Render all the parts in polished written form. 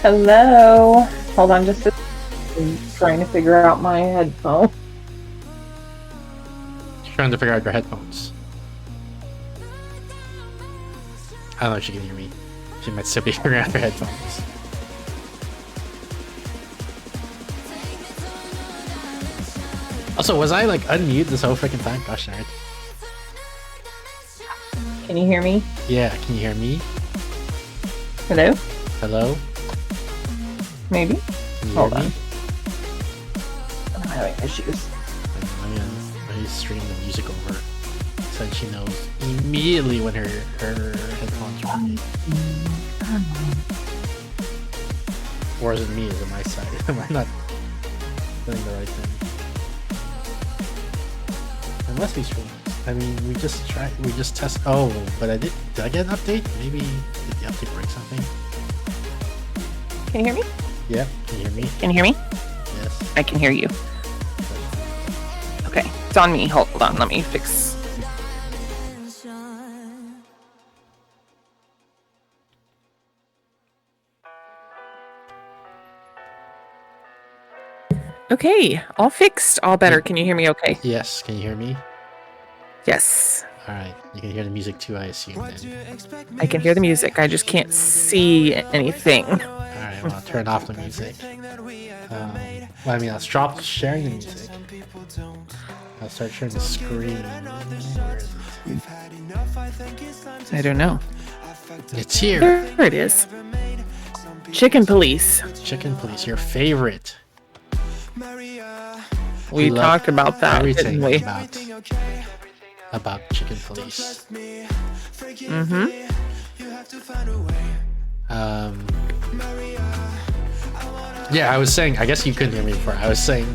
Hello. Hold on just a second. I'm trying to figure out my headphone. Trying to figure out your headphones. I don't know if she can hear me. She might still be figuring out her headphones. Also, was I like unmute this whole freaking time? Gosh darn it. Can you hear me? Yeah, can you hear me? Hello? Hello? Maybe? Can you Hold hear on. me? I'm having issues. Let me stream the music over so she knows immediately when her headphones are working. Or is it me? Is it my side? Am I not doing the right thing? It must be streaming. I mean, we just test. Oh, but did I get an update? Maybe did the update break something? Can you hear me? Yep. Can you hear me? Can you hear me? Yes. I can hear you. Okay, it's on me. Hold on, let me fix. Okay, all fixed, all better. Can you hear me okay? Yes. Can you hear me? Yes. All right. You can hear the music too, I assume. Then. I can hear the music. I just can't see anything. All right. Well, I'll turn off the music. Well, I mean, I'll stop sharing the music. I'll start sharing the screen. I don't know. It's here. There it is. Chicken Police. Chicken Police, your favorite. We talked about that, everything didn't we? About Chicken Police. Mm-hmm. Yeah, I was saying, I guess you couldn't hear me before. I was saying,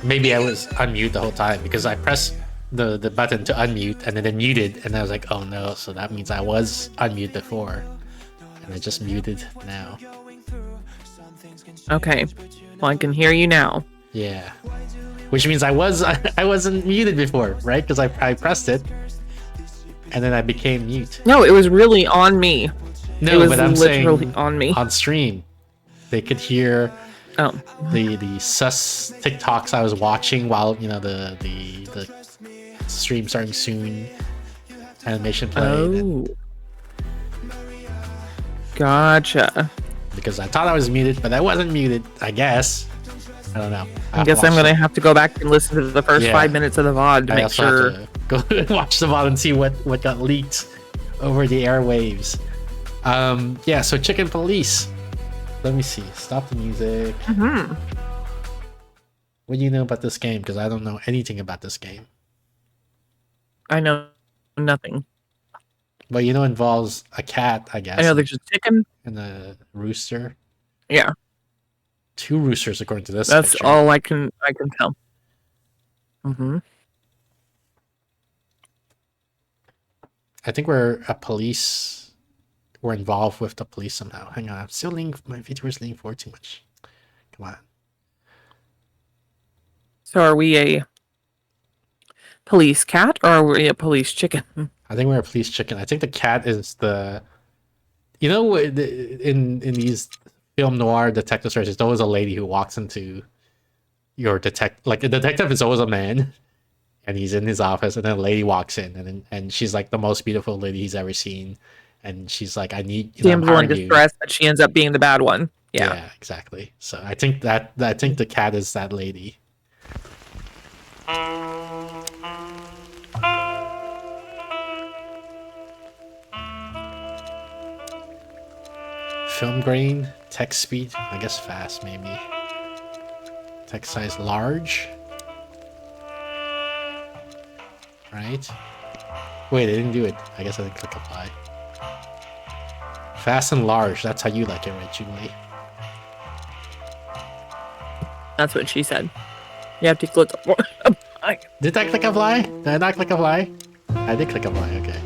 maybe I was unmute the whole time because I pressed the button to unmute and then it muted, and I was like, oh no, so that means I was unmute before, and I just muted now. Okay. Well, I can hear you now. Yeah. Which means I wasn't muted before, right? Because I pressed it, and then I became mute. No, it was really on me. No, it was but I'm literally saying on me. on stream, they could hear Oh. the sus TikToks I was watching while the stream starting soon, animation played. Oh. Gotcha. Because I thought I was muted, but I wasn't muted. I guess. I don't know. I guess I'm gonna have to go back and listen to the first 5 minutes of the VOD to make sure. Have to go and watch the VOD and see what got leaked over the airwaves. Yeah. So Chicken Police. Let me see. Stop the music. Mm-hmm. What do you know about this game? Because I don't know anything about this game. I know nothing. But it involves a cat, I guess. I know there's a chicken and a rooster. Yeah. 2 roosters, according to this. That's picture. all I can tell. Mm-hmm. I think we're involved with the police somehow. Hang on, I'm still my video is leaning forward too much. Come on. So are we a police cat or are we a police chicken? I think we're a police chicken. I think the cat is the... in these film noir detective stories, there's always a lady who walks into your like the detective is always a man, and he's in his office, and then a lady walks in, and she's like the most beautiful lady he's ever seen, and she's like, I need damsel in distress, but she ends up being the bad one. Yeah, exactly. So I think the cat is that lady. Film grain, text speed, I guess fast maybe. Text size large. Right? Wait, I didn't do it. I guess I didn't click apply. Fast and large, that's how you like it, right, Julie? That's what she said. You have to click apply. Did I click apply? Did I not click apply? I did click apply, okay.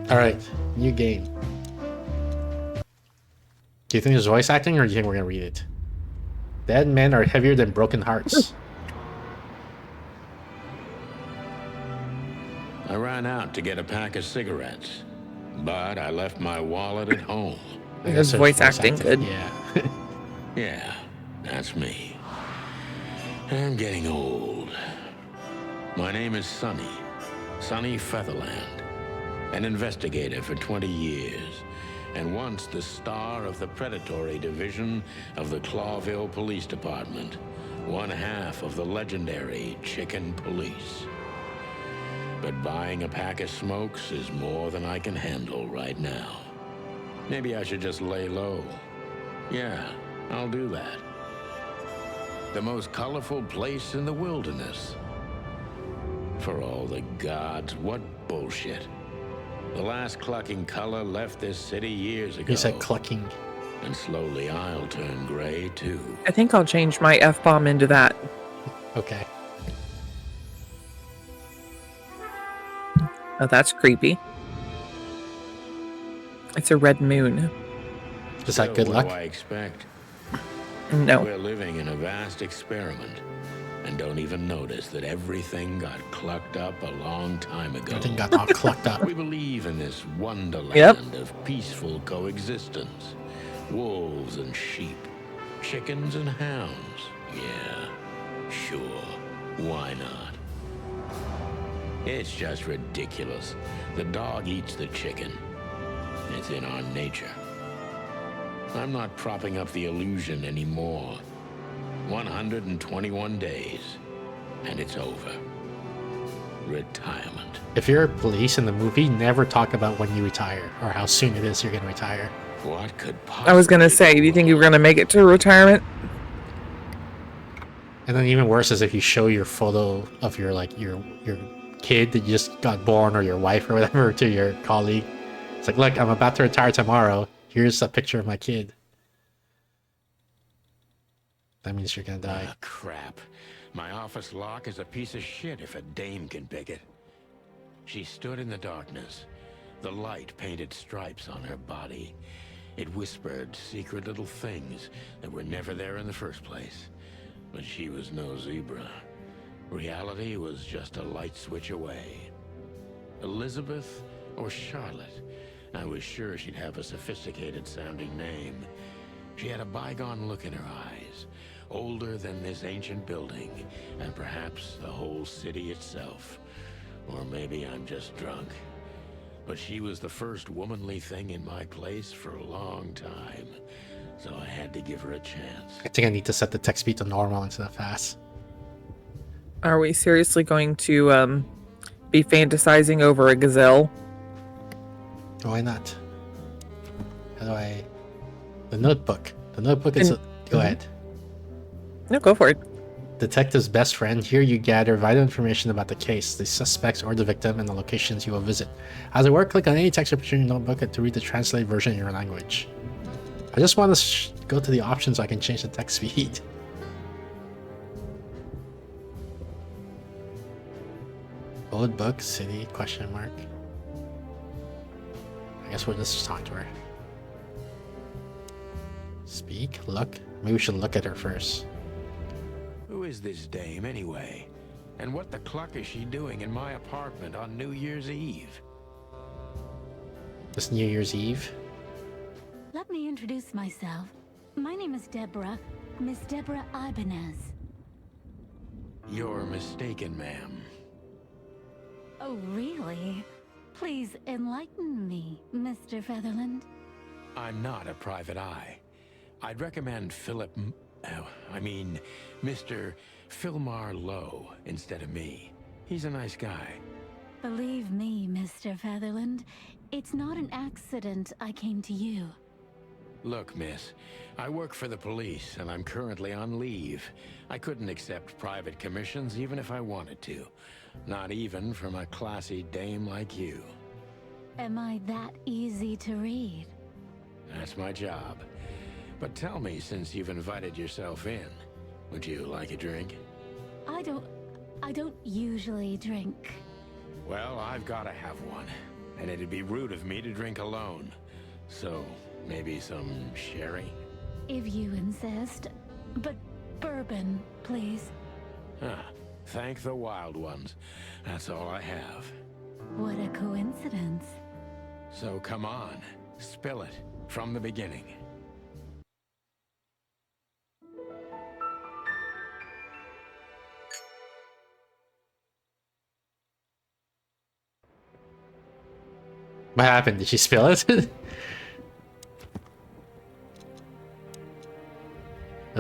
Alright, new game. Do you think there's voice acting, or do you think we're gonna read it? Dead men are heavier than broken hearts. ran out to get a pack of cigarettes, but I left my wallet at home. I His guess there's voice acting good. Yeah. Yeah, that's me. I'm getting old. My name is Sonny Featherland, an investigator for 20 years, and once the star of the predatory division of the Clawville Police Department, one half of the legendary Chicken Police. But buying a pack of smokes is more than I can handle right now. Maybe I should just lay low. Yeah, I'll do that. The most colorful place in the wilderness. For all the gods, what bullshit. The last clucking color left this city years ago. You said clucking. And slowly I'll turn gray too. I think I'll change my F-bomb into that. Okay. Oh, that's creepy. It's a red moon. Is that So good luck? What do I expect? No. We're living in a vast experiment, and don't even notice that everything got clucked up a long time ago. Everything got all clucked up. We believe in this wonderland Yep. of peaceful coexistence. Wolves and sheep, chickens and hounds. Yeah, sure, why not? It's just ridiculous. The dog eats the chicken. It's in our nature. I'm not propping up the illusion anymore. 121 days, and it's over. Retirement. If you're police in the movie, never talk about when you retire or how soon it is you're gonna retire. What could possibly I was gonna say, do you think you were gonna make it to retirement? And then even worse is if you show your photo of your your kid that just got born or your wife or whatever to your colleague. It's like, look, I'm about to retire tomorrow. Here's a picture of my kid. That means you're gonna die. Ah, crap. My office lock is a piece of shit if a dame can pick it. She stood in the darkness. The light painted stripes on her body. It whispered secret little things that were never there in the first place. But she was no zebra. Reality was just a light switch away. Elizabeth or Charlotte? I was sure she'd have a sophisticated sounding name. She had a bygone look in her eyes, older than this ancient building, and perhaps the whole city itself. Or maybe I'm just drunk. But she was the first womanly thing in my place for a long time, so I had to give her a chance. I think I need to set the text speed to normal instead of fast. Are we seriously going to be fantasizing over a gazelle? Why not? How do I... The notebook. The notebook is... Go ahead. No, go for it. Detective's best friend. Here you gather vital information about the case, the suspects or the victim, and the locations you will visit. As it works, click on any text option in your notebook to read the translated version in your language. I just want to go to the options so I can change the text speed. Old book, city, question mark. I guess we'll just talk to her. Speak, look. Maybe we should look at her first. Who is this dame, anyway? And what the cluck is she doing in my apartment on New Year's Eve? This New Year's Eve. Let me introduce myself. My name is Deborah, Miss Deborah Ibanez. You're mistaken, ma'am. Oh, really? Please enlighten me, Mr. Featherland. I'm not a private eye. I'd recommend Mr. Philmar Lowe instead of me. He's a nice guy. Believe me, Mr. Featherland, it's not an accident I came to you. Look, miss, I work for the police and I'm currently on leave. I couldn't accept private commissions even if I wanted to. Not even from a classy dame like you. Am I that easy to read? That's my job. But tell me, since you've invited yourself in, would you like a drink? I don't usually drink. Well, I've gotta have one. And it'd be rude of me to drink alone. So, maybe some sherry? If you insist. But bourbon, please. Thank the wild ones. That's all I have. What a coincidence. So come on, spill it from the beginning. What happened? Did she spill it? Does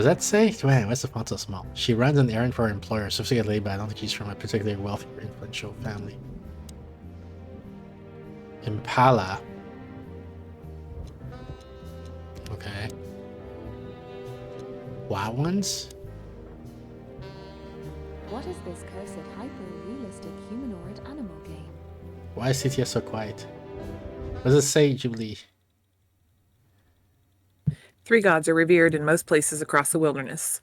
that say? Man, what's the font so small? She runs an errand for her employer, sophisticated, but I don't think she's from a particularly wealthy or influential family. Impala. Okay. Wild ones? What is this cursed hyper-realistic humanoid animal game? Why is CTS so quiet? What does it say, Julie? 3 gods are revered in most places across the wilderness.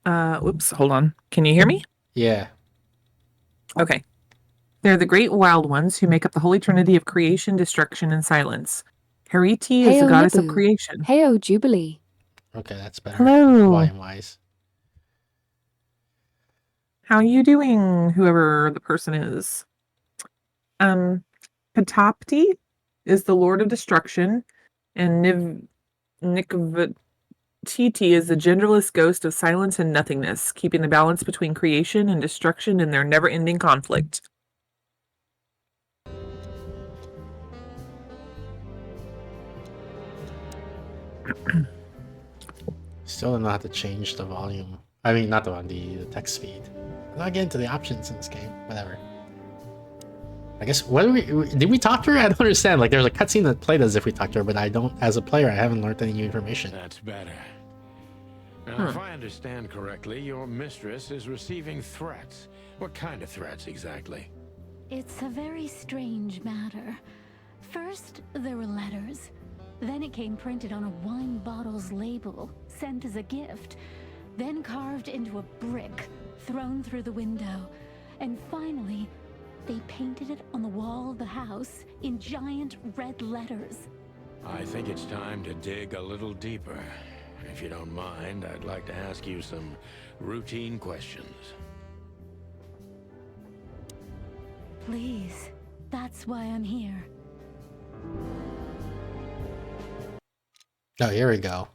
Whoops, hold on. Can you hear me? Yeah. Okay. They're the great wild ones who make up the holy trinity of creation, destruction, and silence. Hariti is the Heyo goddess of Nibu. creation. Heyo Jubilee. Okay, that's better. Hello. Why and wise. How you doing, whoever the person is? Patapti is the lord of destruction, and Nikvatiti is the genderless ghost of silence and nothingness, keeping the balance between creation and destruction in their never-ending conflict. Still don't know how to change the volume. I mean, not the text speed. I'm not getting to the options in this game. Whatever. I guess, did we talk to her? I don't understand. Like, there's a cutscene that played as if we talked to her, but I don't, as a player, I haven't learned any new information. That's better. Now, if I understand correctly, your mistress is receiving threats. What kind of threats exactly? It's a very strange matter. First, there were letters. Then it came printed on a wine bottle's label, sent as a gift. Then carved into a brick, thrown through the window. And finally, they painted it on the wall of the house in giant red letters. I think it's time to dig a little deeper. If you don't mind, I'd like to ask you some routine questions. Please, that's why I'm here. Oh, here we go.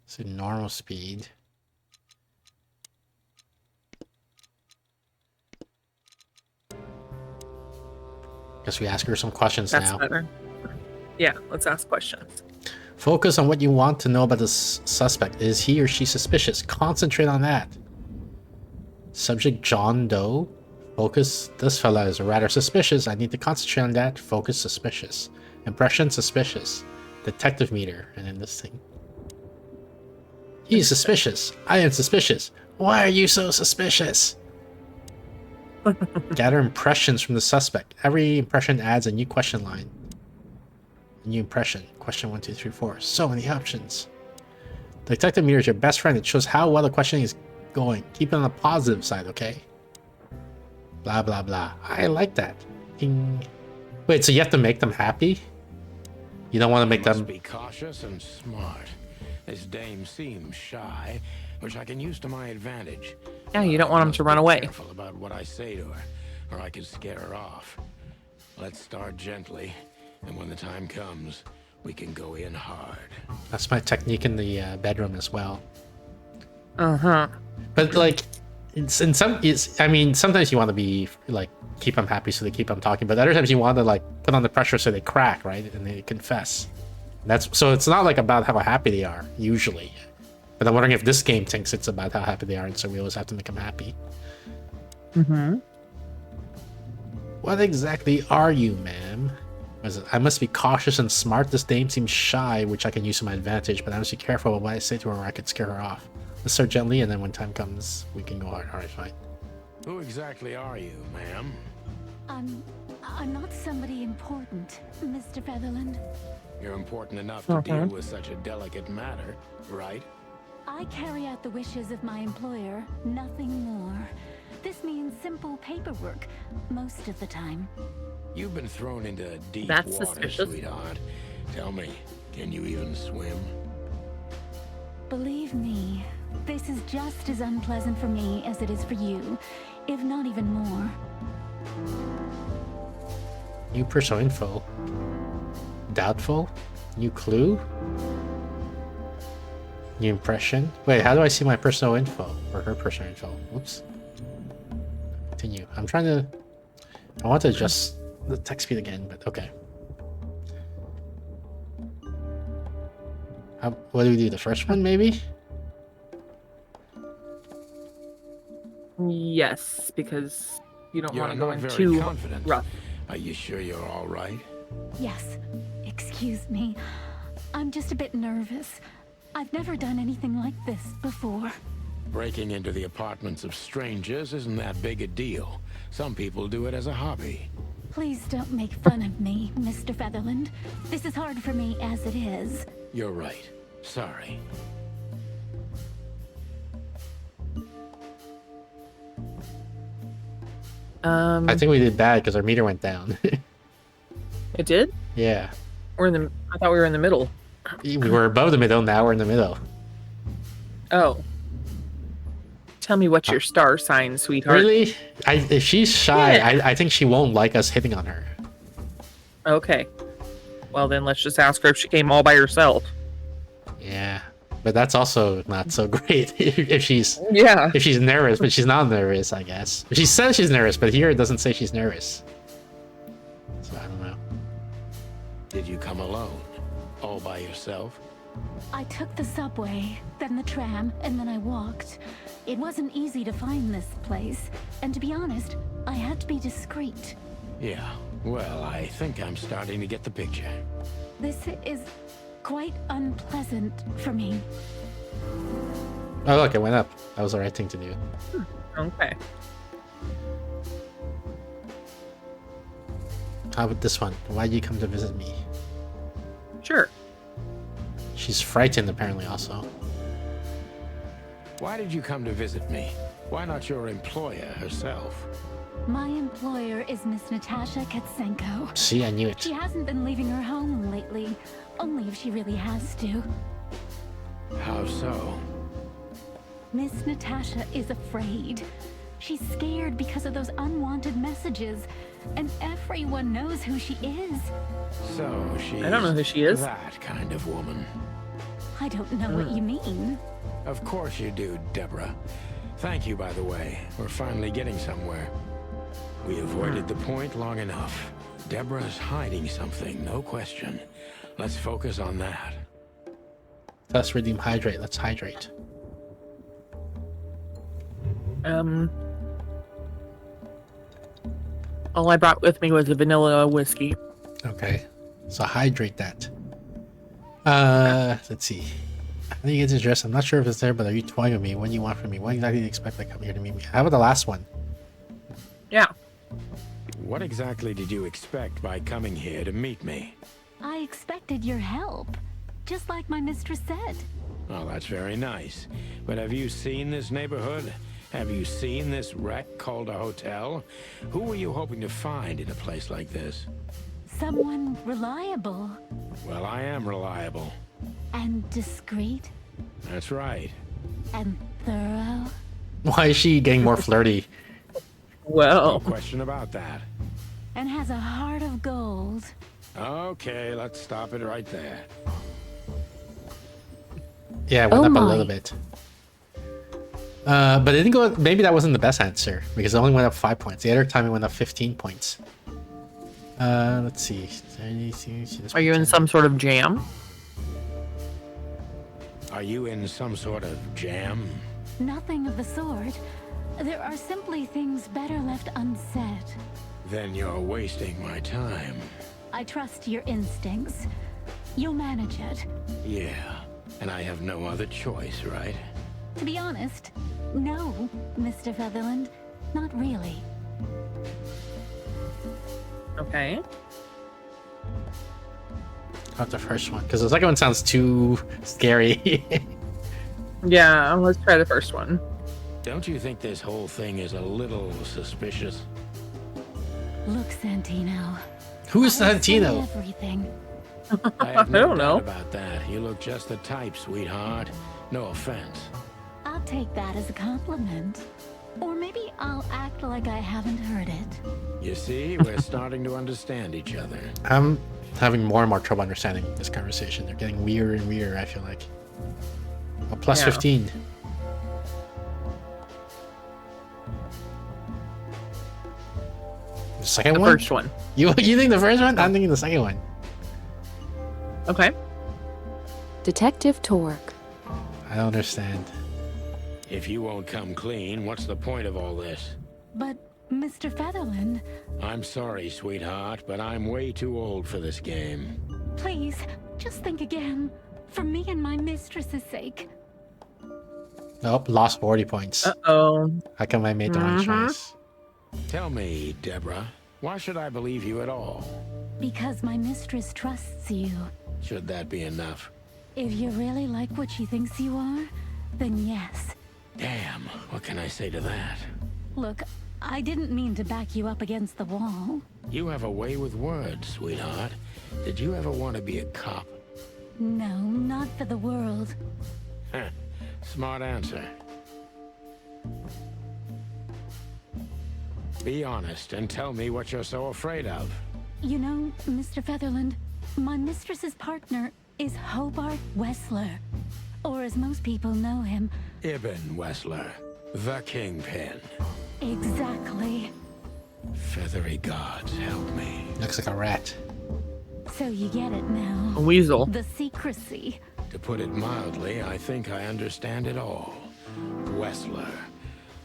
So normal speed. Guess we ask her some questions That's now. better. Yeah, let's ask questions. Focus on what you want to know about the suspect. Is he or she suspicious? Concentrate on that. Subject John Doe. Focus. This fella is rather suspicious. I need to concentrate on that. Focus suspicious. Impression suspicious. Detective meter. And then this thing. He's suspicious. I am suspicious. Why are you so suspicious? Gather impressions from the suspect. Every impression adds a new question line. A new impression. Question 1, 2, 3, 4. So many options. The detective meter is your best friend. It shows how well the questioning is going. Keep it on the positive side, okay? Blah, blah, blah. I like that. Ding. Wait, so you have to make them happy? You don't want to make them... Must be cautious and smart. This dame seems shy, which I can use to my advantage. Yeah, you don't want them to run away. Careful about what I say to her, or I could scare her off. Let's start gently, and when the time comes, we can go in hard. That's my technique in the bedroom as well. Uh-huh. But like, I mean, sometimes you want to be like, keep them happy so they keep on talking, but other times you want to like put on the pressure so they crack, right? And they confess. So it's not like about how happy they are, usually. But I'm wondering if this game thinks it's about how happy they are, and so we always have to make them happy. Mm-hmm. What exactly are you, ma'am? I must be cautious and smart. This dame seems shy, which I can use to my advantage, but I must be careful about what I say to her or I could scare her off. Let's start gently, and then when time comes, we can go hard. Alright, fine. Who exactly are you, ma'am? I'm not somebody important, Mr. Featherland. You're important enough to deal with such a delicate matter, right? I carry out the wishes of my employer, nothing more. This means simple paperwork, most of the time. You've been thrown into deep That's water, suspicious. sweetheart. Tell me, can you even swim? Believe me, this is just as unpleasant for me as it is for you, if not even more. New personal info. Doubtful. New clue. New impression. Wait, how do I see my personal info? Or her personal info? Whoops. Continue. I'm trying to... I want to adjust the text speed again, but okay. What do we do? The first one, maybe? Yes, because you don't You're want to go not in very too confident. rough. Are you sure you're all right? Yes. Excuse me. I'm just a bit nervous. I've never done anything like this before. Breaking into the apartments of strangers isn't that big a deal. Some people do it as a hobby. Please don't make fun of me, Mr. Featherland. This is hard for me as it is. You're right. Sorry. I think we did bad because our meter went down. It did? Yeah. We're in the. I thought we were in the middle. We were above the middle, now we're in the middle. Oh. Tell me what's your star sign, sweetheart. Really? If she's shy, Yeah. I think she won't like us hitting on her. Okay. Well, then let's just ask her if she came all by herself. Yeah. But that's also not so great if she's Yeah. nervous, but she's not nervous, I guess. She says she's nervous, but here it doesn't say she's nervous. So I don't know. Did you come alone? All by yourself? I took the subway, then the tram, and then I walked. It wasn't easy to find this place, and to be honest, I had to be discreet. Yeah. Well, I think I'm starting to get the picture. This is quite unpleasant for me. Oh look, it went up. That was the right thing to do. Okay. How about this one? Why did you come to visit me? Sure. She's frightened apparently also. Why did you come to visit me? Why not your employer herself? My employer is Miss Natasha Katsenko. See, I knew it. She hasn't been leaving her home lately, only if she really has to. How so? Miss Natasha is afraid. She's scared because of those unwanted messages, and everyone knows who she is. So she's I don't know who she is. that kind of woman. I don't know what you mean. Of course you do, Deborah. Thank you, by the way. We're finally getting somewhere. We avoided the point long enough. Deborah's hiding something, no question. Let's focus on that. Let's redeem hydrate. Let's hydrate. All I brought with me was a vanilla whiskey. Okay. So hydrate that. Let's see. I think you get this address. I'm not sure if it's there, but are you toying with me? What do you want from me? What exactly do you expect I come here to meet me? How about the last one? Yeah. What exactly did you expect by coming here to meet me? I expected your help, just like my mistress said. Oh, that's very nice. But have you seen this neighborhood? Have you seen this wreck called a hotel? Who were you hoping to find in a place like this? Someone reliable Well, I am reliable. and discreet That's right. and thorough. Why is she getting more flirty? No Well. question about that. And has a heart of gold. Okay, let's stop it right there. Yeah, it went Oh up a my. little bit. But it didn't go. Maybe that wasn't the best answer because it only went up 5 points. The other time it went up 15 points. Let's see. Are you in some sort of jam? Are you in some sort of jam? Nothing of the sort. There are simply things better left unsaid. Then you're wasting my time. I trust your instincts. You'll manage it. Yeah, and I have no other choice, right? To be honest, no, Mr. Featherland. Not really. Okay. Not the first one because the second one sounds too scary. Yeah, let's try the first one. Don't you think this whole thing is a little suspicious? Look, Santino. Who's I will say Santino? Everything. I have I no don't doubt know. about that. You look just the type, sweetheart. No offense. I'll take that as a compliment. Or maybe I'll act like I haven't heard it. You see, we're starting to understand each other. I'm having more and more trouble understanding this conversation. They're getting weirder and weirder, I feel like. Oh, plus Yeah. 15. The second The one? first one. You think the first one? I'm thinking the second one. Okay. Detective Torque. I don't understand. If you won't come clean, what's the point of all this? But, Mr. Featherland, I'm sorry, sweetheart, but I'm way too old for this game. please, just think again. For me and my mistress's sake. Nope, lost 40 points. Uh-oh. How come I made the wrong choice? Tell me, Deborah, why should I believe you at all? Because my mistress trusts you. Should that be enough? If you really like what she thinks you are, then yes. Damn, what can I say to that? Look, I didn't mean to back you up against the wall. You have a way with words, sweetheart. Did you ever want to be a cop? No, not for the world. Heh, smart answer. Be honest and tell me what you're so afraid of. You know, Mr. Featherland, my mistress's partner is Hobart Wessler. Or as most people know him, Ibn Wessler, the Kingpin. exactly. Feathery gods, help me. Looks like a rat. So you get it A now. weasel. The secrecy. To put it mildly, I think I understand it all. Wessler.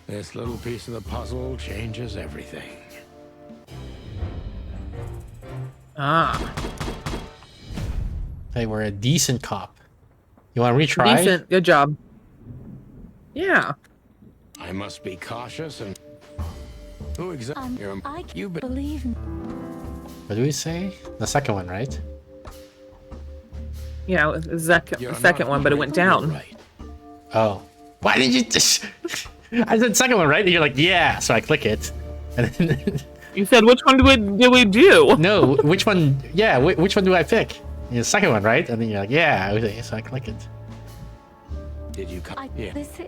This little piece of the puzzle changes everything. Ah. Hey, we're a decent cop. You want to retry? Decent. Good job. Yeah. I must be cautious and... Who exactly... I You've can't been... believe. What do we say? The second one, right? Yeah, it was You're the second not- one, but it went down. Right. Oh. Why did you just... I said second one, right? And you're like, yeah. So I click it. And then... You said, which one did we do? No, which one? Yeah, which one do I pick? The second one, right? And then you're like, yeah. Okay, so I click it. Did you come? I, Yeah. this is,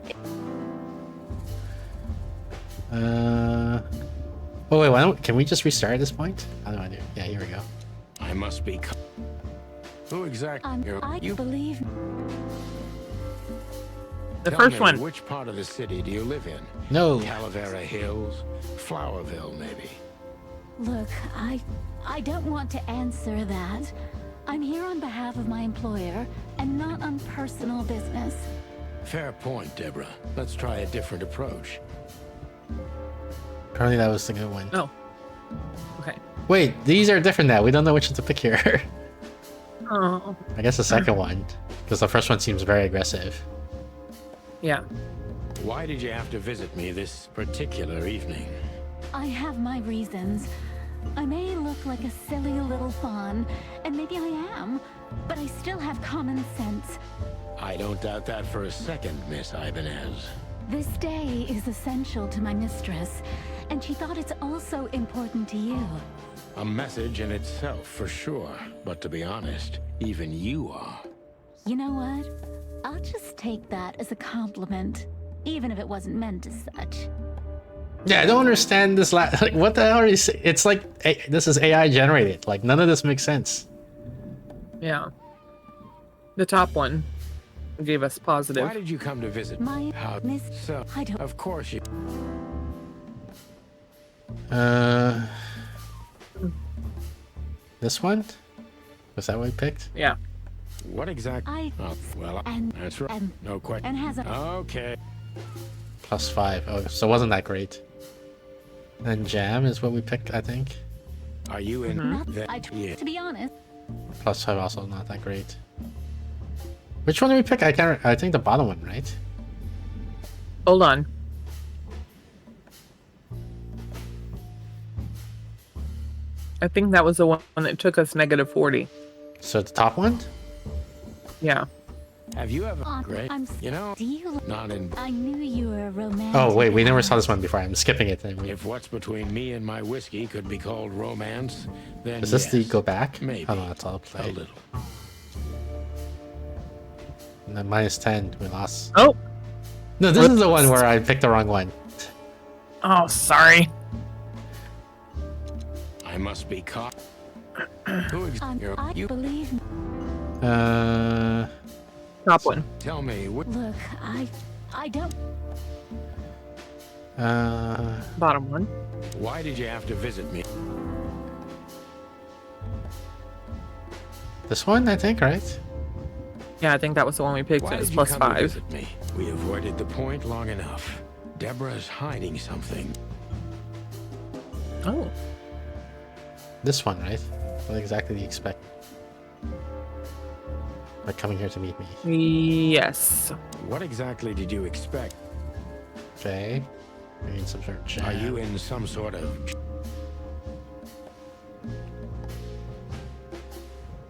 Oh wait, why don't? Can we just restart at this point? How do I do? Yeah, here we go. I must be... Who exactly... I You... believe. The Tell first me, one. which part of the city do you live in? No. Calavera Hills? Flowerville, maybe? Look, I don't want to answer that. I'm here on behalf of my employer and not on personal business. Fair point, Deborah. Let's try a different approach. Apparently that was the good one. Oh. Okay. Wait, these are different now. We don't know which one to pick here. Oh. I guess the second one, because the first one seems very aggressive. Yeah. Why did you have to visit me this particular evening? I have my reasons. I may look like a silly little fawn, and maybe I am, but I still have common sense. I don't doubt that for a second, Miss Ibanez. This day is essential to my mistress, and she thought it's also important to you. A message in itself, for sure. But to be honest, even you are. You know what? I'll just take that as a compliment, even if it wasn't meant as such. Yeah, I don't understand this. Like, what the hell are you saying? It's like this is AI generated. Like, none of this makes sense. Yeah. The top one gave us positive. Why did you come to visit? My How miss... so? I don't... Of course you... This one? Was that what we picked? Yeah. What exactly? I... Oh, well, and... that's right. and... No question. and has a... Okay. +5. Oh, so it wasn't that great. And jam is what we picked, I think. Are you in Not... that? Yeah. To be honest, +5 also not that great. Which one did we pick? I can't. I think the bottom one, right? Hold on. I think that was the one that took us -40. So the top one? Yeah. Have you ever... oh, Great. I'm... You know, Do you... not in... I knew you were a romantic... Oh wait, we never saw guy. this one before. I'm skipping it. Then If what's between me and my whiskey could be called romance, then is this the yes, go back? Maybe. Oh no, that's all A play. little. And then -10, we lost. Oh. No, this is the one where I picked the wrong one. Oh, sorry. I must be caught. Who I you believe. Top one. tell me what Look, I don't. Bottom one. why did you have to visit me? This one, I think, right? Yeah, I think that was the one we picked. Why It was did you plus come to 5. visit me? We avoided the point long enough. Deborah's hiding something. Oh. This one, right? What exactly do you expect? By coming here to meet me. Yes. What exactly did you expect? Okay. I mean, some sort of jam. Are you in some sort of...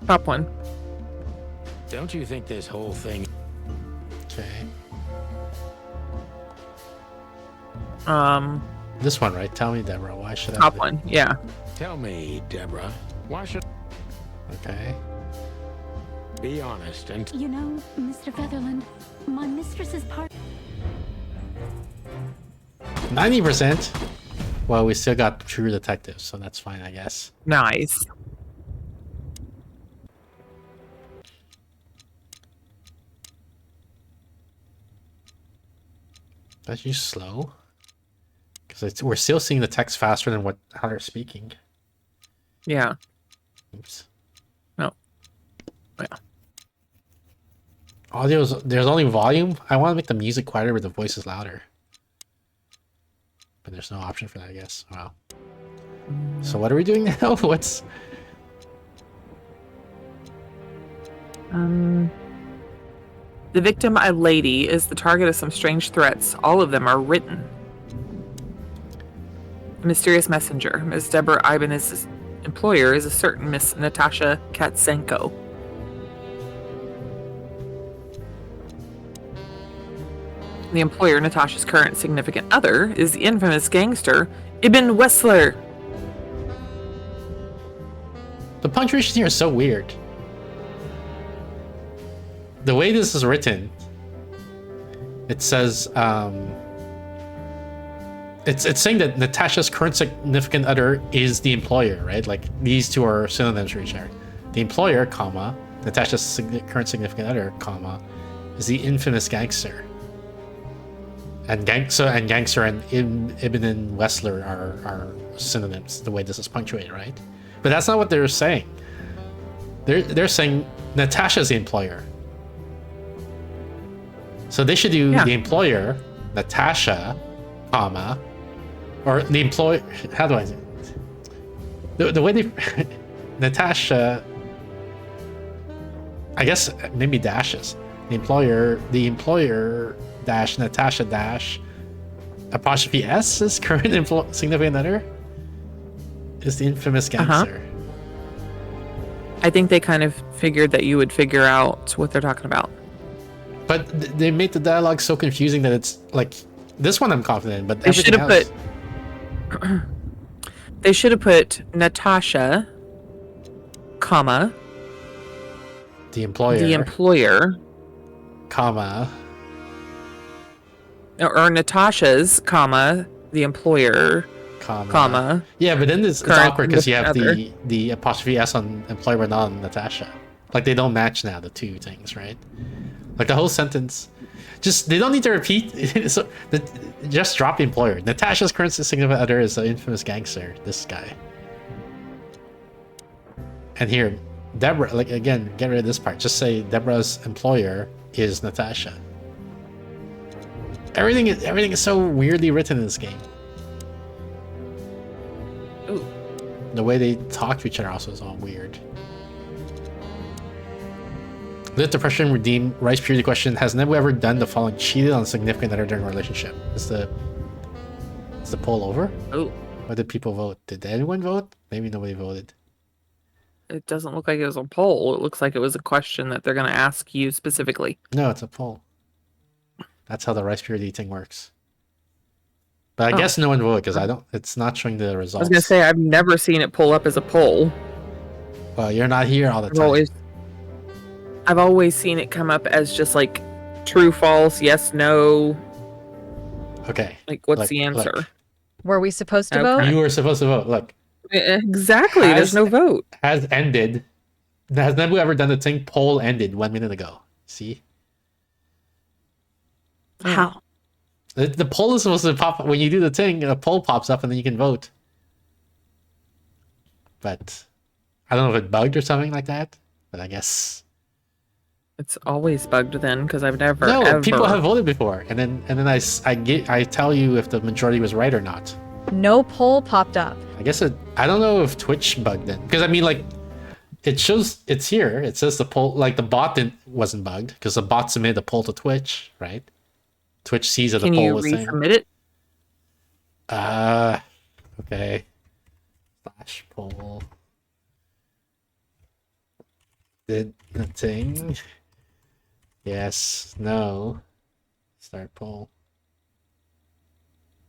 Top one. Don't you think this whole thing... Okay. Um, This one, right? Tell me, Deborah, why should I... top one. Yeah. Tell me, Deborah, why should... Okay. Be honest and... You know, Mr. Featherland, my mistress's part. 90%? Well, we still got True Detective, so that's fine, I guess. Nice. That's you slow? Because we're still seeing the text faster than how they're speaking. Yeah. Oops. No. Yeah. There's only volume. I want to make the music quieter but the voices louder. But there's no option for that, I guess. Wow. So what are we doing now? What's... The victim, a lady, is the target of some strange threats. All of them are written. A mysterious messenger. Ms. Deborah Ibanez's employer is a certain Miss Natasha Katsenko. The employer, Natasha's current significant other, is the infamous gangster Ibn Wessler. The punctuation here is so weird. The way this is written, it says, it's saying that Natasha's current significant other is the employer, right? Like, these two are synonyms for each other. The employer, comma, Natasha's current significant other, comma, is the infamous gangster. And gangster and Ibn Wessler are synonyms, the way this is punctuated, right? But that's not what they're saying. They're saying Natasha's the employer. So they should do the employer, Natasha, comma, or the employer. How do I say it? The way they Natasha, I guess maybe dashes. The employer dash Natasha dash apostrophe S is current significant other is the infamous gangster. I think they kind of figured that you would figure out what they're talking about. But they made the dialogue so confusing that it's like this one I'm confident in, but They should have else... put. They should have put Natasha, comma, the employer, comma, or Natasha's, comma, the employer, comma. Yeah, but then it's awkward because you have the apostrophe S on employer but not on Natasha. Like they don't match now, the two things, right? Like the whole sentence, just they don't need to repeat. So just drop the employer. Natasha's current significant other is the infamous gangster. This guy. And here, Deborah. Like again, get rid of this part. Just say Deborah's employer is Natasha. Everything is so weirdly written in this game. Ooh. The way they talk to each other also is all weird. Let the person redeem Rice Purity question. Has Nebu ever done the following? Cheated on a significant other during a relationship? Is the poll over? Oh. Or did people vote? Did anyone vote? Maybe nobody voted. It doesn't look like it was a poll. It looks like it was a question that they're going to ask you specifically. No, it's a poll. That's how the Rice Purity thing works. But I guess no one voted because it's not showing the results. I was going to say, I've never seen it pull up as a poll. Well, you're not here all the time. I've always seen it come up as just like true, false, yes, no. Okay. Like, what's the answer? Look, Were we supposed to Okay. vote? You were supposed to vote. Look, Exactly. There's no vote. has ended. Has Nebu ever done the thing? Poll ended 1 minute ago. See? How? The poll is supposed to pop when you do the thing. A poll pops up and then you can vote. But I don't know if it bugged or something like that. But I guess It's always bugged then because I've never no. ever. People have voted before, and then I tell you if the majority was right or not. No poll popped up. I guess I don't know if Twitch bugged it because I mean like it shows it's here. It says the poll like the bot wasn't bugged because the bot submitted the poll to Twitch, right? Twitch sees that the Can poll you was saying. resubmit it? Okay. Flash poll. Did the thing? Yes. No. Start poll.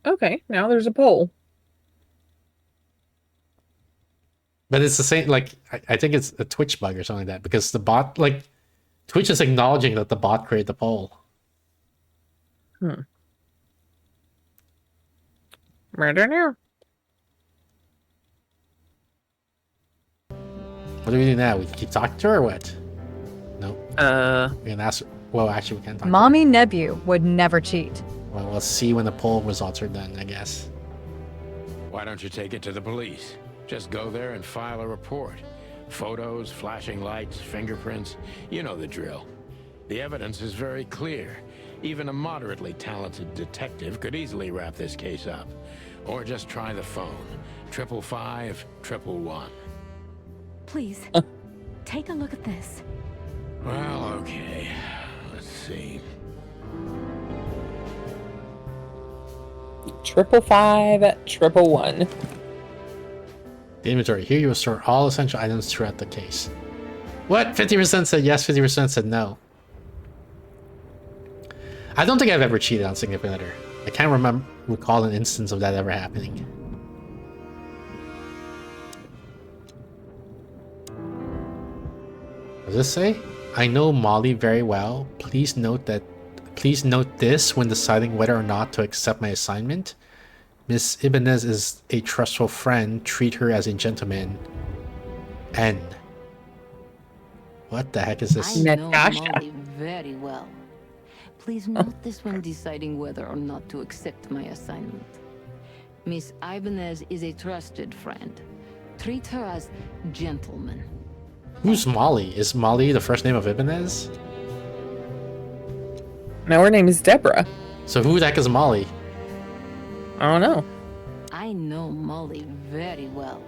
Okay, now there's a poll. But it's the same. Like I think it's a Twitch bug or something like that because the bot like Twitch is acknowledging that the bot created the poll. Murder now. What do we do now? We keep talking to her or what? No. We can ask. Well, actually, we can't talk. Mommy Nebu would never cheat. To her. Well, we'll see when the poll results are done, I guess. Why don't you take it to the police? Just go there and file a report. Photos, flashing lights, fingerprints. You know the drill. The evidence is very clear. Even a moderately talented detective could easily wrap this case up. Or just try the phone. 555-111. Please, take a look at this. Well, okay. Let's see. 555-111. The inventory. Here you will store all essential items throughout the case. What? 50% said yes, 50% said no. I don't think I've ever cheated on Significant Other. I can't recall an instance of that ever happening. What does this say? I know Molly very well. Please note this when deciding whether or not to accept my assignment. Miss Ibanez is a trustful friend. Treat her as a gentleman. N. What the heck is this? I know Natasha. Molly very well. Please note this when deciding whether or not to accept my assignment. Miss Ibanez is a trusted friend. Treat her as gentleman. Who's Molly? Is Molly the first name of Ibanez? Now her name is Deborah. So who the heck is Molly? I don't know. I know Molly very well.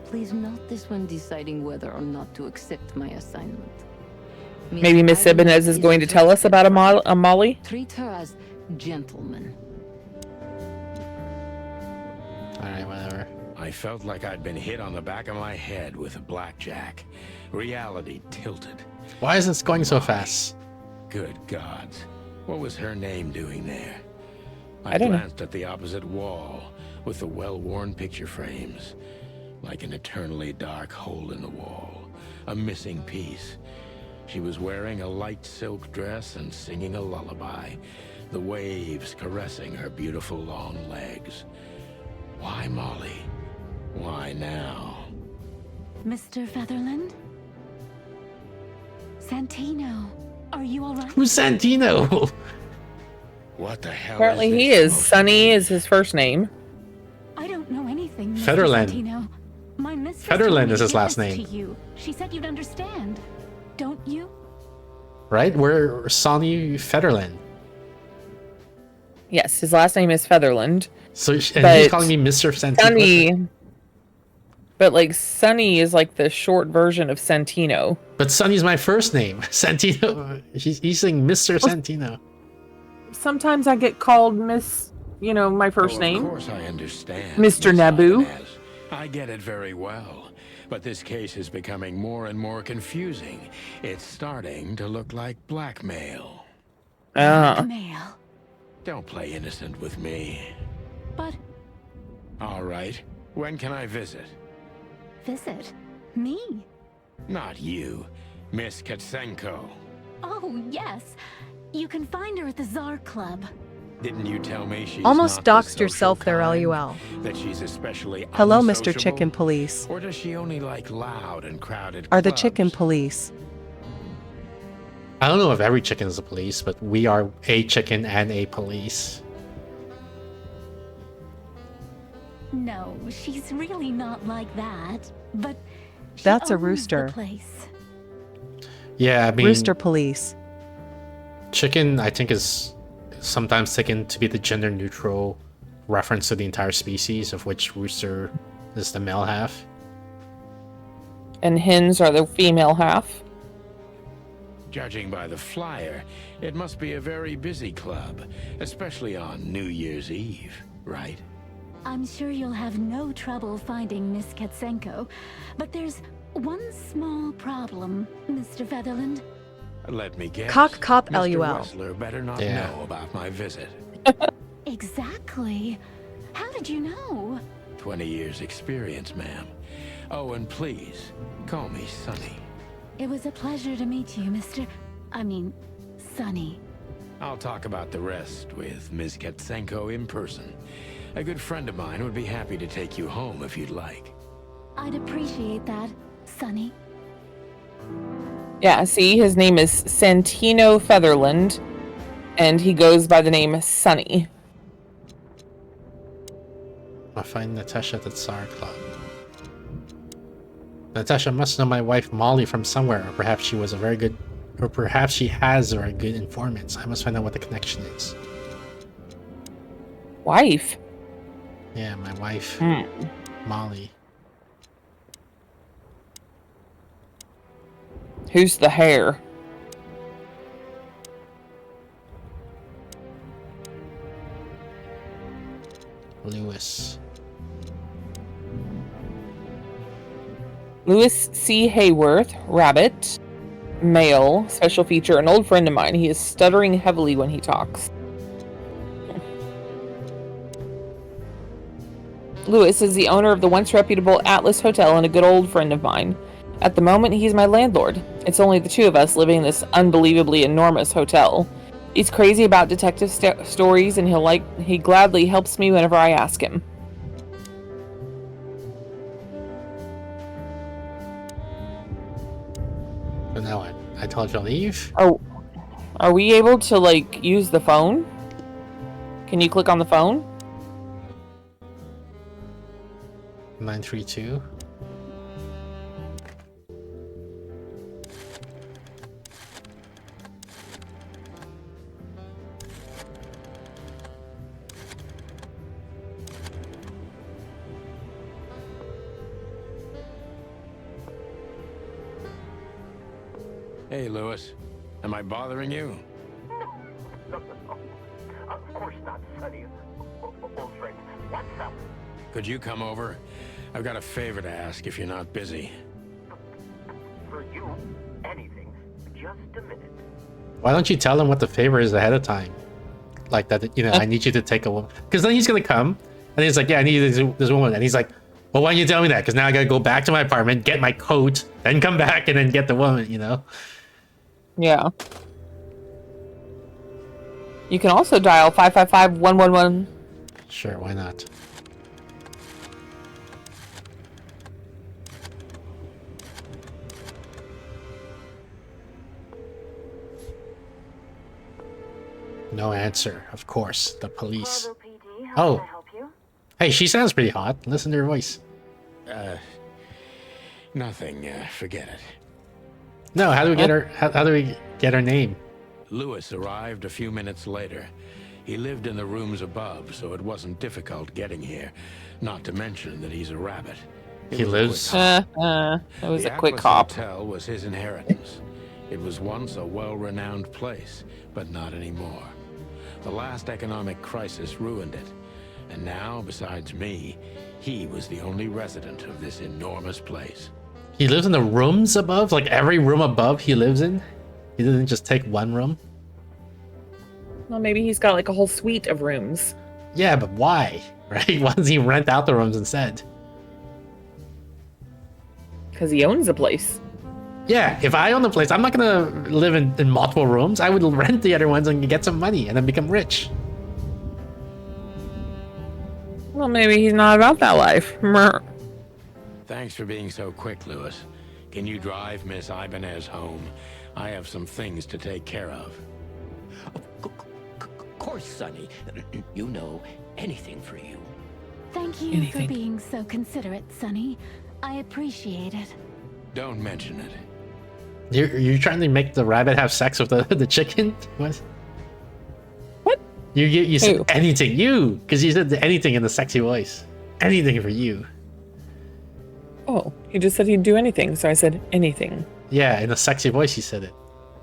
Please note this when deciding whether or not to accept my assignment. Maybe Miss Ibanez is going to tell us about a Molly. Treat her as gentleman. Alright, whatever. I felt like I'd been hit on the back of my head with a blackjack. Reality tilted. Why is this going so fast? Good gods. What was her name doing there? I don't know. glanced at the opposite wall with the well-worn picture frames. Like an eternally dark hole in the wall. A missing piece. She was wearing a light silk dress and singing a lullaby. The waves caressing her beautiful long legs. Why Molly? Why now? Mr. Featherland? Santino, are you all right? Who's Santino? What the hell Apparently is he this is. motion? Sunny is his first name. I don't know anything, Mr. Featherland. Santino. My mistress Featherland told me is to his give last this name. To you. She said you'd understand. Don't you? Right? We're Sonny Fetterland. Yes, his last name is Featherland. So and he's But calling me Mr. Santino. Sunny. But like Sunny is like the short version of Santino. But Sonny's my first name. Santino. He's saying Mr. Santino. Sometimes I get called Miss, my first Oh, name. Of course I understand. Mr. Miss Naboo. Ibanez. I get it very well. But this case is becoming more and more confusing. It's starting to look like blackmail. Mail. Don't play innocent with me. But All right. When can I visit? visit me. Not you. Miss Katsenko. Oh, yes. You can find her at the Tsar Club. Didn't you tell me she's Almost not the doxed yourself social there, kind? LUL. That she's especially Hello, Mr. unsociable? Chicken Police. Or does she only like loud and crowded Are the clubs? chicken police? I don't know if every chicken is a police, but we are a chicken and a police. No, she's really not like that. But she That's a owns the rooster. place. Yeah, I mean, Rooster police. chicken, I think, is sometimes taken to be the gender neutral reference to the entire species, of which rooster is the male half. And hens are the female half. Judging by the flyer, it must be a very busy club, especially on New Year's Eve, right? I'm sure you'll have no trouble finding Miss Katsenko, but there's one small problem, Mr. Featherland. Let me guess. Cock cop Mr. LUL. Wessler better not Yeah. know about my visit. Exactly. How did you know? 20 years experience, ma'am. Oh, and please, call me Sonny. It was a pleasure to meet you, Sonny. I'll talk about the rest with Ms. Katsenko in person. A good friend of mine would be happy to take you home if you'd like. I'd appreciate that, Sonny. Yeah, see, his name is Santino Featherland, and he goes by the name Sunny. I'll find Natasha at the Tsar Club. Natasha must know my wife Molly from somewhere, or perhaps she was a very good, or perhaps she has very good informants. I must find out what the connection is. Wife? Yeah, my wife, Molly. Who's the hair? Lewis. Lewis C. Hayworth, rabbit, male, special feature, an old friend of mine. He is stuttering heavily when he talks. Lewis is the owner of the once reputable Atlas Hotel and a good old friend of mine. At the moment, he's my landlord. It's only the two of us living in this unbelievably enormous hotel. He's crazy about detective stories, and he gladly helps me whenever I ask him. So now what? I told you to leave? Oh, are we able to, like, use the phone? Can you click on the phone? 932. Hey, Lewis. Am I bothering you? No. Of course not, Sonny. Old friend. What's up? Could you come over? I've got a favor to ask if you're not busy. For you, anything. Just a minute. Why don't you tell him what the favor is ahead of time? Like that, you know, I need you to take a woman. Because then he's going to come, and he's like, yeah, I need this woman. And he's like, well, why don't you tell me that? Because now I got to go back to my apartment, get my coat, then come back, and then get the woman, you know? Yeah. You can also dial 555-111. Sure, why not? No answer, of course. The police. Oh. Hey, she sounds pretty hot. Listen to her voice. Nothing. Forget it. No, how do we get her? How do we get her name? Lewis arrived a few minutes later. He lived in the rooms above, so it wasn't difficult getting here. Not to mention that he's a rabbit. It He was a lives. quick It was The a quick Atlas hop. Hotel was his inheritance. It was once a well-renowned place, but not anymore. The last economic crisis ruined it. And now, besides me, he was the only resident of this enormous place. He lives in the rooms above? Like every room above he lives in? He didn't just take one room? Well, maybe he's got like a whole suite of rooms. Yeah, but why? Right? Why does he rent out the rooms instead? Because he owns the place. Yeah, if I own the place, I'm not gonna live in multiple rooms. I would rent the other ones and get some money and then become rich. Well, maybe he's not about that life. Mer. Thanks for being so quick, Lewis. Can you drive Miss Ibanez home? I have some things to take care of. Of course, Sonny. You know, anything for you. Thank you Anything. for being so considerate, Sonny. I appreciate it. Don't mention it. You're trying to make the rabbit have sex with the chicken? What? What? You said Who? anything. You, because you said anything in the sexy voice. Anything for you. Oh, he just said he'd do anything, so I said anything. Yeah, in a sexy voice you said it,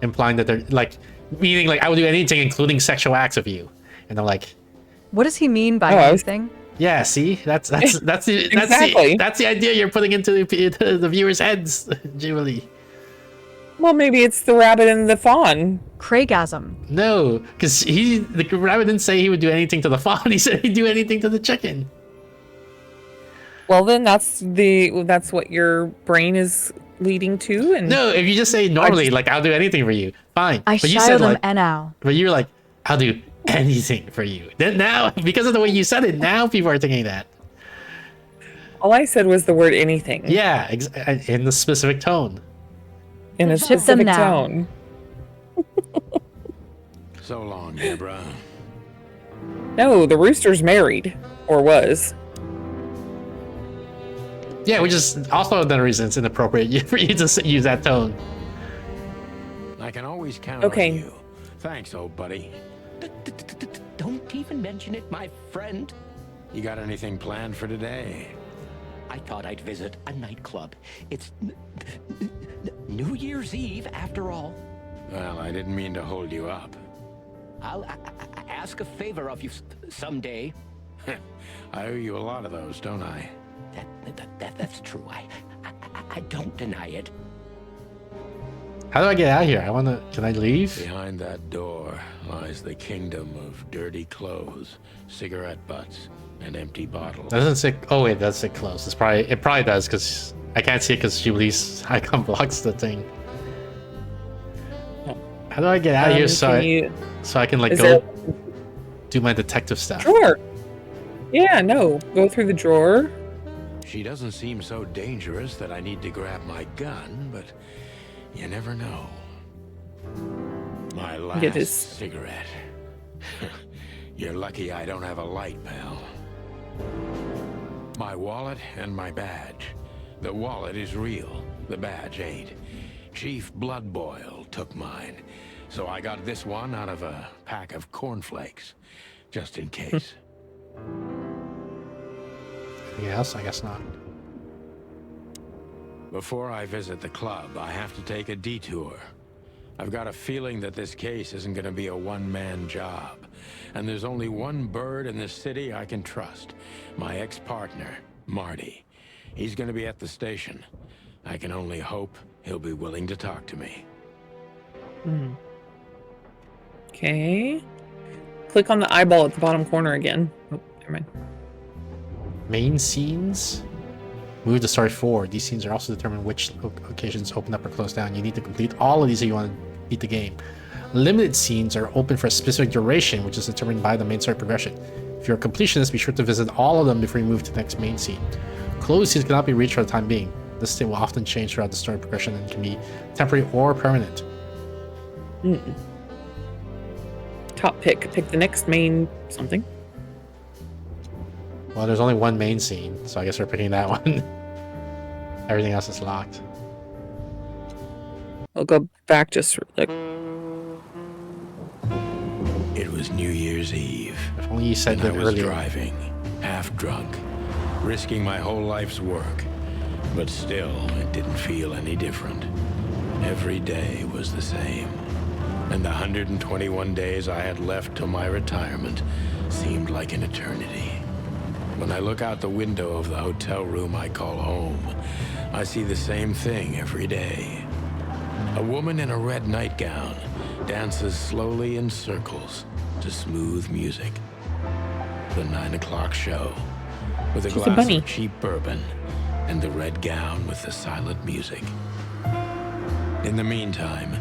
implying that they're like, meaning like I would do anything, including sexual acts of you. And I'm like, What does he mean by Oh, I was- anything? yeah, see, that's Exactly. that's the idea you're putting into the viewers' heads, Jubilee. Well, maybe it's the rabbit and the fawn. Craigasm. No, because the rabbit didn't say he would do anything to the fawn. He said he'd do anything to the chicken. Well, then that's what your brain is leading to. And No, if you just say normally, like I'll do anything for you, fine. I But you shadow said them like, now. but you're like, I'll do anything for you. Then now, because of the way you said it, now people are thinking that. all I said was the word anything. Yeah, in the specific tone. In a Ship them specific now. tone. So long, Deborah. No, the rooster's married. Or was. Yeah, which is also another reason it's inappropriate for you to use that tone. I can always count Okay. on you. Thanks, old buddy. Don't even mention it, my friend. You got anything planned for today? I thought I'd visit a nightclub. It's New Year's Eve, after all. Well, I didn't mean to hold you up. I'll ask a favor of you someday. I owe you a lot of those, don't I? That's true. I don't deny it. How do I get out of here? Can I leave? Behind that door lies the kingdom of dirty clothes, cigarette butts, and empty bottles. That doesn't say. Oh wait, that's it close. It probably does because I can't see it because Jubilee's icon blocks the thing. How do I get out of here so I can like is go there- do my detective stuff? Drawer. Yeah, no. Go through the drawer. She doesn't seem so dangerous that I need to grab my gun, but you never know. My last Get his- cigarette. You're lucky I don't have a light, pal. My wallet and my badge. The wallet is real. The badge ain't. Chief Bloodboil took mine. So I got this one out of a pack of cornflakes. Just in case. Anything else? I guess not. Before I visit the club, I have to take a detour. I've got a feeling that this case isn't going to be a one-man job. And there's only one bird in this city I can trust. My ex-partner, Marty. He's going to be at the station. I can only hope he'll be willing to talk to me. Okay. Click on the eyeball at the bottom corner again. Oh, never mind. Main scenes. Move the story forward. These scenes are also determine which occasions open up or close down. You need to complete all of these if you want to beat the game. Limited scenes are open for a specific duration, which is determined by the main story progression. If you're a completionist, be sure to visit all of them before you move to the next main scene. Closed scenes cannot be reached for the time being. This state will often change throughout the story progression and can be temporary or permanent. Top pick. Pick the next main something. Well, there's only one main scene, so I guess we're picking that one. Everything else is locked. I'll go back just like It was New Year's Eve. If only you said And I that was earlier. driving, half drunk, risking my whole life's work. But still, it didn't feel any different. Every day was the same. And the 121 days I had left till my retirement seemed like an eternity. When I look out the window of the hotel room I call home, I see the same thing every day. A woman in a red nightgown dances slowly in circles to smooth music. The 9 o'clock show, with a She's a glass bunny. of cheap bourbon and the red gown with the silent music. In the meantime,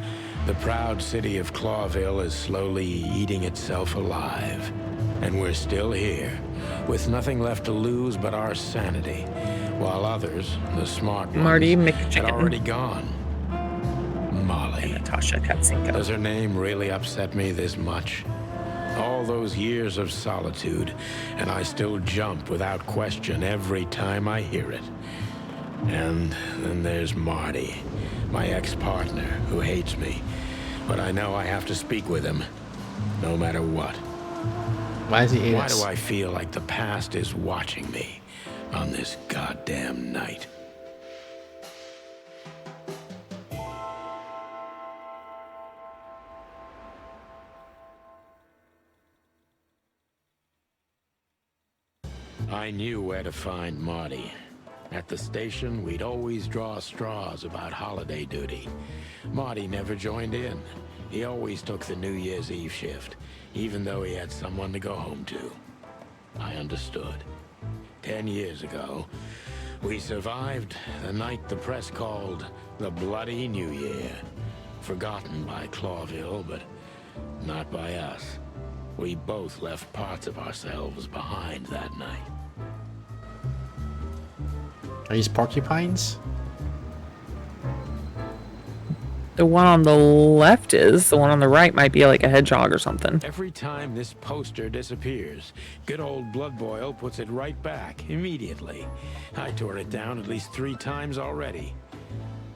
the proud city of Clawville is slowly eating itself alive. And we're still here, with nothing left to lose but our sanity, while others, the smart ones, Marty had McChicken. already gone. Molly. Natasha Katzinka. Does her name really upset me this much? All those years of solitude, and I still jump without question every time I hear it. And then there's Marty, my ex-partner, who hates me. But I know I have to speak with him, no matter what. Why does he hate Why us? do I feel like the past is watching me on this goddamn night? I knew where to find Marty. At the station, we'd always draw straws about holiday duty. Marty never joined in. He always took the New Year's Eve shift, even though he had someone to go home to. I understood. 10 years ago, we survived the night the press called the Bloody New Year. Forgotten by Clawville, but not by us. We both left parts of ourselves behind that night. Are these porcupines? The one on the left is. The one on the right might be like a hedgehog or something. Every time this poster disappears, good old Blood Boil puts it right back immediately. I tore it down at least 3 times already.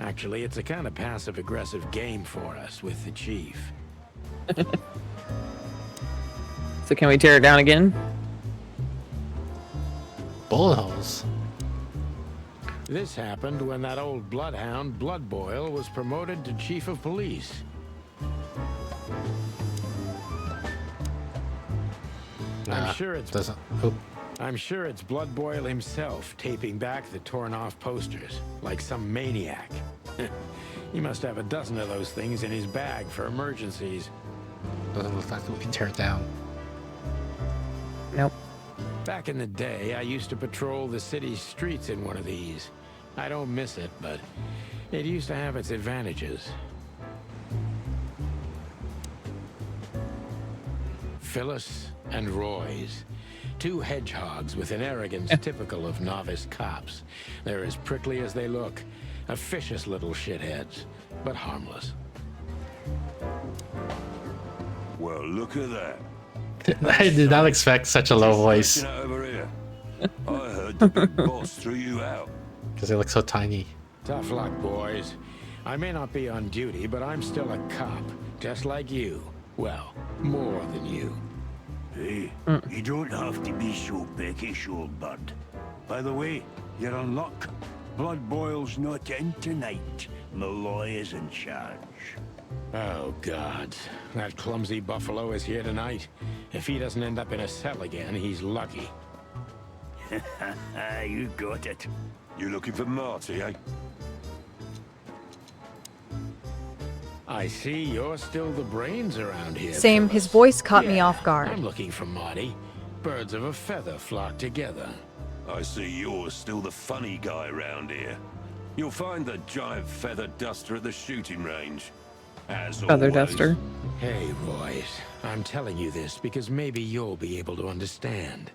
Actually, it's a kind of passive-aggressive game for us with the chief. So can we tear it down again? Bullet holes. This happened when that old bloodhound, Blood Boil, was promoted to chief of police. I'm sure it's doesn't. Oop. I'm sure it's Blood Boil himself taping back the torn-off posters, like some maniac. He must have a dozen of those things in his bag for emergencies. Doesn't look like we can tear it down. Nope. Back in the day, I used to patrol the city's streets in one of these. I don't miss it, but it used to have its advantages. Phyllis and Roy's. 2 hedgehogs with an arrogance typical of novice cops. They're as prickly as they look. Officious little shitheads, but harmless. Well, look at that. I did not expect such a low voice. Over here. I heard the big boss threw you out. Because they look so tiny. Tough luck, boys. I may not be on duty, but I'm still a cop, just like you. Well, more than you. Hey, you don't have to be so peckish, old bud. By the way, you're on luck. Blood Boil's not in tonight. Malloy is in charge. Oh, God. That clumsy buffalo is here tonight. If he doesn't end up in a cell again, he's lucky. You got it. You looking for Marty, eh? I see you're still the brains around here. Same. His Phyllis. voice caught me Yeah, off guard. I'm looking for Marty. Birds of a feather flock together. I see you're still the funny guy around here. You'll find the giant feather duster at the shooting range. As Feather always. duster. Hey, Royce. I'm telling you this because maybe you'll be able to understand.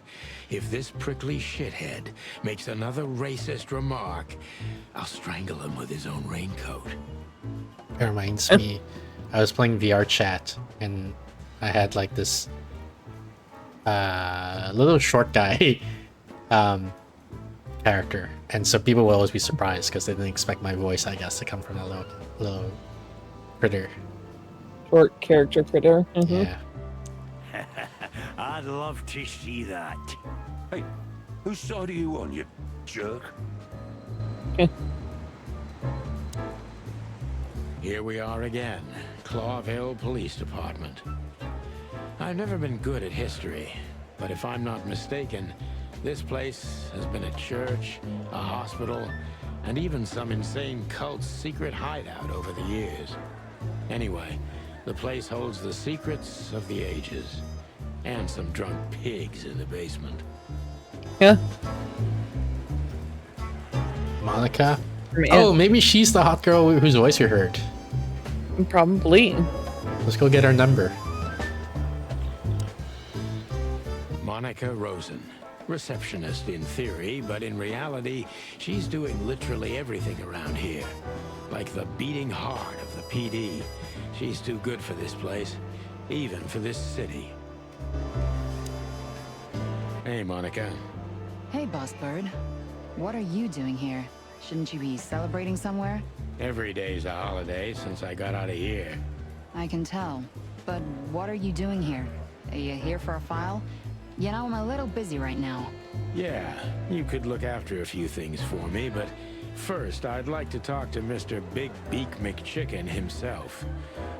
If this prickly shithead makes another racist remark, I'll strangle him with his own raincoat. It reminds me, I was playing VR chat and I had like this little short guy character, and so people will always be surprised because they didn't expect my voice, I guess, to come from that little critter. Short character critter. Yeah. I'd love to see that. Hey, whose side are you on, you jerk? Here we are again, Clawville Police Department. I've never been good at history, but if I'm not mistaken, this place has been a church, a hospital, and even some insane cult's secret hideout over the years. Anyway, the place holds the secrets of the ages, and some drunk pigs in the basement. Yeah. Monica? Man. Oh, maybe she's the hot girl whose voice we heard. Probably. Let's go get her number. Monica Rosen. Receptionist in theory, but in reality, she's doing literally everything around here. Like the beating heart of the PD. She's too good for this place, even for this city. Hey, Monica. Hey, Boss Bird. What are you doing here? Shouldn't you be celebrating somewhere? Every day's a holiday since I got out of here. I can tell. But what are you doing here? Are you here for a file? You know, I'm a little busy right now. Yeah, you could look after a few things for me, but first I'd like to talk to Mr. Big Beak McChicken himself.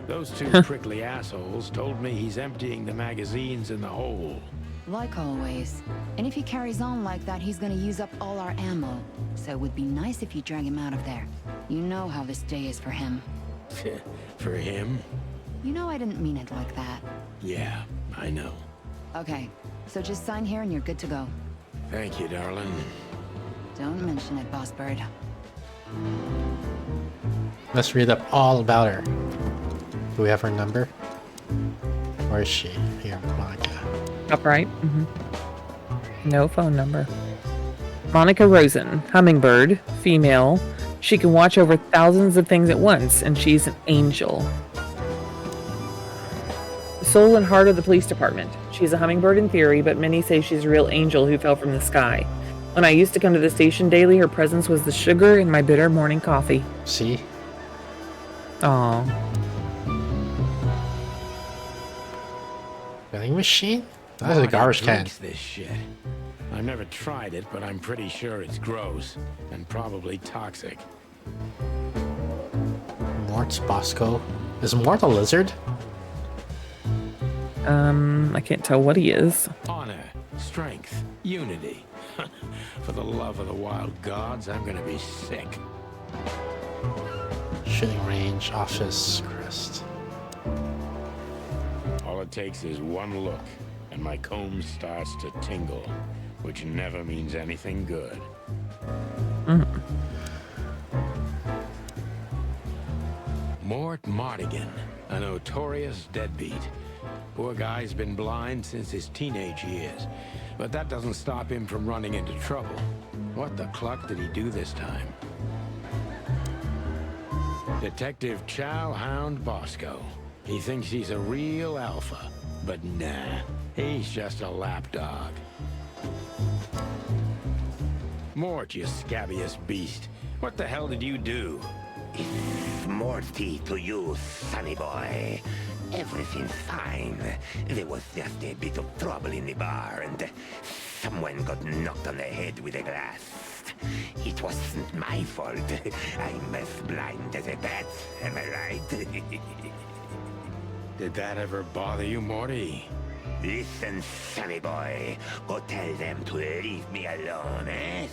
Those two prickly assholes told me he's emptying the magazines in the hole. Like always. And if he carries on like that, he's gonna use up all our ammo. So it would be nice if you drag him out of there. You know how this day is for him. For him? You know I didn't mean it like that. Yeah, I know. Okay, so just sign here and you're good to go. Thank you, darling. Don't mention it, Boss Bird. Let's read up all about her. Do we have her number? Where is she? Here, Monica. Upright. No phone number. Monica Rosen, hummingbird, female. She can watch over thousands of things at once, and she's an angel. Soul and heart of the police department. She's a hummingbird in theory, but many say she's a real angel who fell from the sky. When I used to come to the station daily, her presence was the sugar in my bitter morning coffee. See? Aww. Vending machine? That's a garbage can. This shit. I've never tried it, but I'm pretty sure it's gross and probably toxic. Mort's Bosco. Is Mort a lizard? I can't tell what he is. Honor, strength, unity. For the love of the wild gods, I'm gonna be sick. Shooting range, office, crest. All it takes is one look, and my comb starts to tingle, which never means anything good. Mort Mardigan, a notorious deadbeat. Poor guy's been blind since his teenage years, but that doesn't stop him from running into trouble. What the cluck did he do this time? Detective Chow Hound Bosco. He thinks he's a real alpha, but nah, he's just a lapdog. Mort, you scabbiest beast. What the hell did you do? It's Morty to you, sonny boy. Everything's fine. There was just a bit of trouble in the bar, and someone got knocked on the head with a glass. It wasn't my fault. I'm as blind as a bat, am I right? Did that ever bother you, Morty? Listen, sonny boy. Go tell them to leave me alone, eh?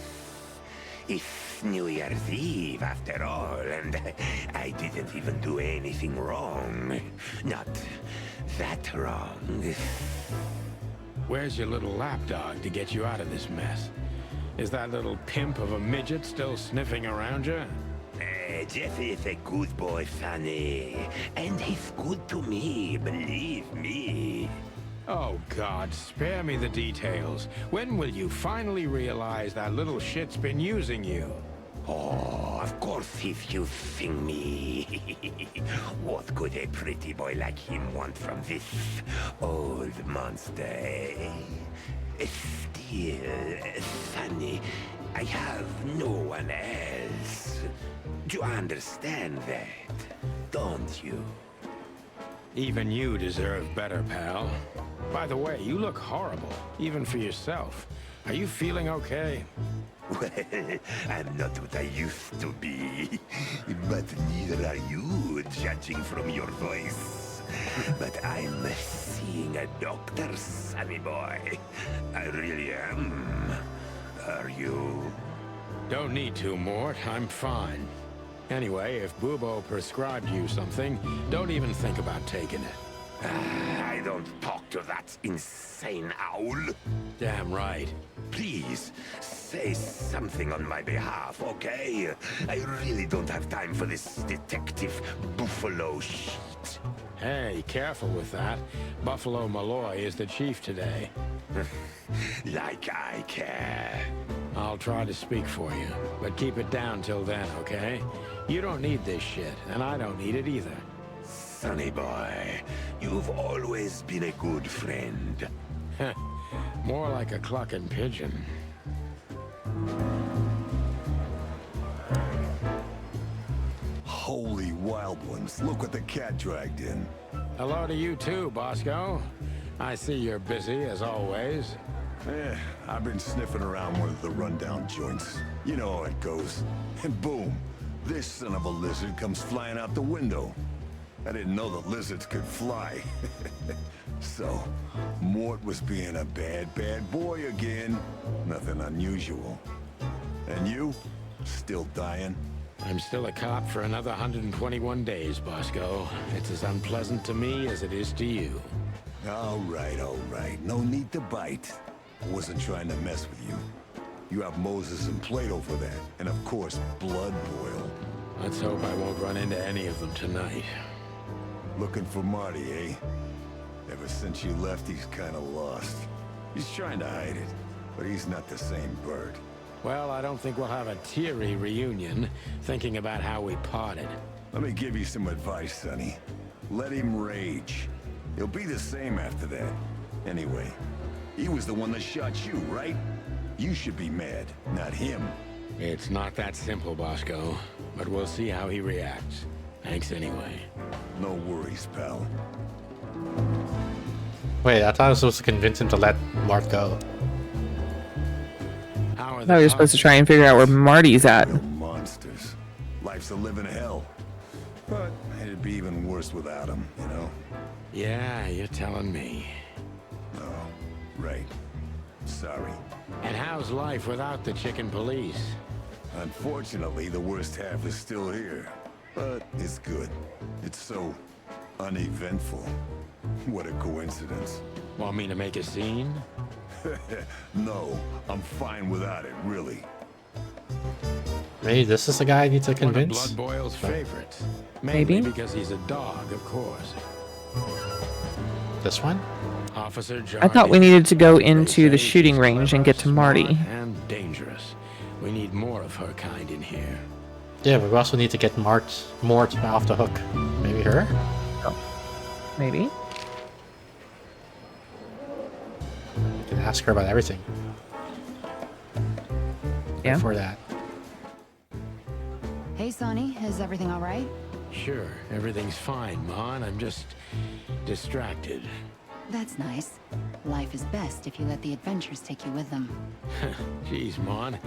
It's New Year's Eve, after all, and I didn't even do anything wrong. Not that wrong. Where's your little lapdog to get you out of this mess? Is that little pimp of a midget still sniffing around you? Jeffy is a good boy, Sonny. And he's good to me, believe me. Oh, God, spare me the details. When will you finally realize that little shit's been using you? Oh, of course he's using me. What could a pretty boy like him want from this old monster, eh? Still, Sonny, I have no one else. Do you understand that, don't you? Even you deserve better, pal. By the way, you look horrible, even for yourself. Are you feeling okay? Well, I'm not what I used to be. But neither are you, judging from your voice. But I'm seeing a doctor, sonny boy. I really am. Are you? Don't need to, Mort. I'm fine. Anyway, if Bubo prescribed you something, don't even think about taking it. I don't talk to that insane owl. Damn right. Please, say something on my behalf, okay? I really don't have time for this detective buffalo shit. Hey, careful with that. Buffalo Malloy is the chief today. Like I care. I'll try to speak for you, but keep it down till then, okay? You don't need this shit, and I don't need it either. Sonny boy, you've always been a good friend. More like a clucking pigeon. Holy wild ones, look what the cat dragged in. Hello to you too, Bosco. I see you're busy, as always. I've been sniffing around one of the rundown joints. You know how it goes. And boom, this son of a lizard comes flying out the window. I didn't know the lizards could fly. So, Mort was being a bad boy again. Nothing unusual. And you? Still dying? I'm still a cop for another 121 days, Bosco. It's as unpleasant to me as it is to you. All right. No need to bite. I wasn't trying to mess with you. You have Moses and Plato for that. And of course, Blood Boil. Let's hope I won't run into any of them tonight. Looking for Marty, eh? Ever since you left, he's kind of lost. He's trying to hide it, but he's not the same bird. Well, I don't think we'll have a teary reunion, thinking about how we parted. Let me give you some advice, Sonny. Let him rage. He'll be the same after that. Anyway, he was the one that shot you, right? You should be mad, not him. It's not that simple, Bosco, but we'll see how he reacts. Thanks anyway. No worries, pal. Wait, I thought I was supposed to convince him to let Mart go. I thought we were supposed to try and figure out where Marty's at. Real monsters. Life's a living hell. But it'd be even worse without him, you know? Yeah, you're telling me. Oh, right. Sorry. And how's life without the chicken police? Unfortunately, the worst half is still here. But it's good. It's so uneventful. What a coincidence. Want me to make a scene? No, I'm fine without it, really. Maybe this is the guy I need to One of convince? Blood Boil's favorites. Maybe. Mainly because he's a dog, of course. This one? Officer I thought we needed to go They into the say shooting she's range and clever, get to Marty. smart, and dangerous. We need more of her kind in here. Yeah, but we also need to get Mort off the hook. Maybe her? Maybe. We can ask her about everything. Yeah. For that. Hey, Sonny, is everything all right? Sure, everything's fine, Mon. I'm just distracted. That's nice. Life is best if you let the adventures take you with them. Jeez, Mon.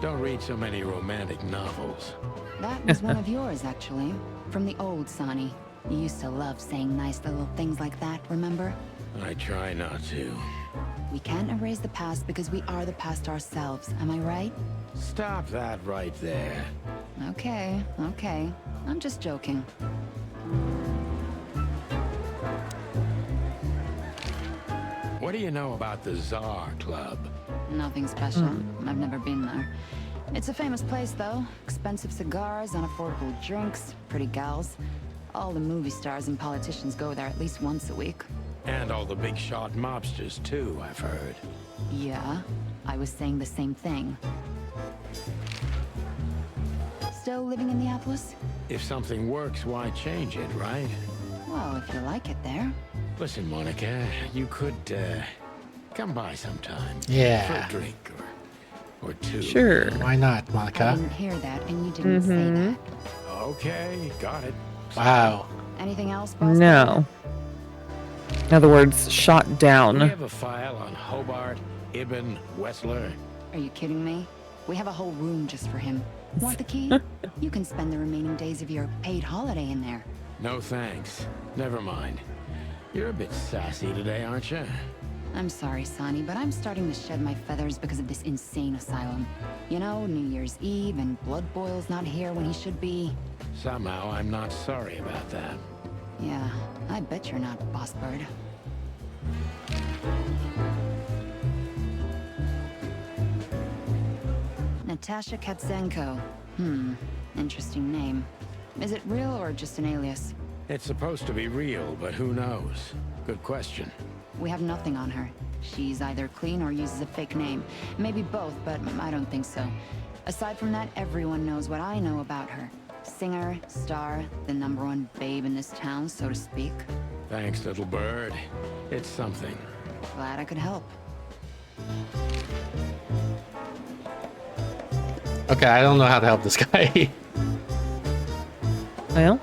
Don't read so many romantic novels. That was one of yours, actually. From the old Sonny. You used to love saying nice little things like that, remember? I try not to. We can't erase the past because we are the past ourselves, am I right? Stop that right there. Okay. I'm just joking. What do you know about the Czar Club? Nothing special. I've never been there. It's a famous place, though. Expensive cigars, unaffordable drinks, pretty gals. All the movie stars and politicians go there at least once a week. And all the big shot mobsters, too, I've heard. Yeah, I was saying the same thing. Still living in Neapolis? If something works, why change it, right? Well, if you like it there. Listen, Monica, you could, come by sometime. Yeah. For a drink or two. Sure. Why not, I Monica? didn't hear that, and you didn't say that. Okay, got it. Wow. Anything else, boss? No. In other words, shot Do we down. have a file on Hobart, Ibn, Wessler? Are you kidding me? We have a whole room just for him. Want the key? You can spend the remaining days of your paid holiday in there. No thanks. Never mind. You're a bit sassy today, aren't you? I'm sorry, Sonny, but I'm starting to shed my feathers because of this insane asylum. You know, New Year's Eve and Blood Boil's not here when he should be. Somehow I'm not sorry about that. Yeah, I bet you're not, Boss Bird. Natasha Katzenko. Interesting name. Is it real or just an alias? It's supposed to be real, but who knows? Good question. We have nothing on her. She's either clean or uses a fake name. Maybe both, but I don't think so. Aside from that, everyone knows what I know about her. Singer, star, the #1 babe in this town, so to speak. Thanks, little bird. It's something. Glad I could help. Okay, I don't know how to help this guy. Well,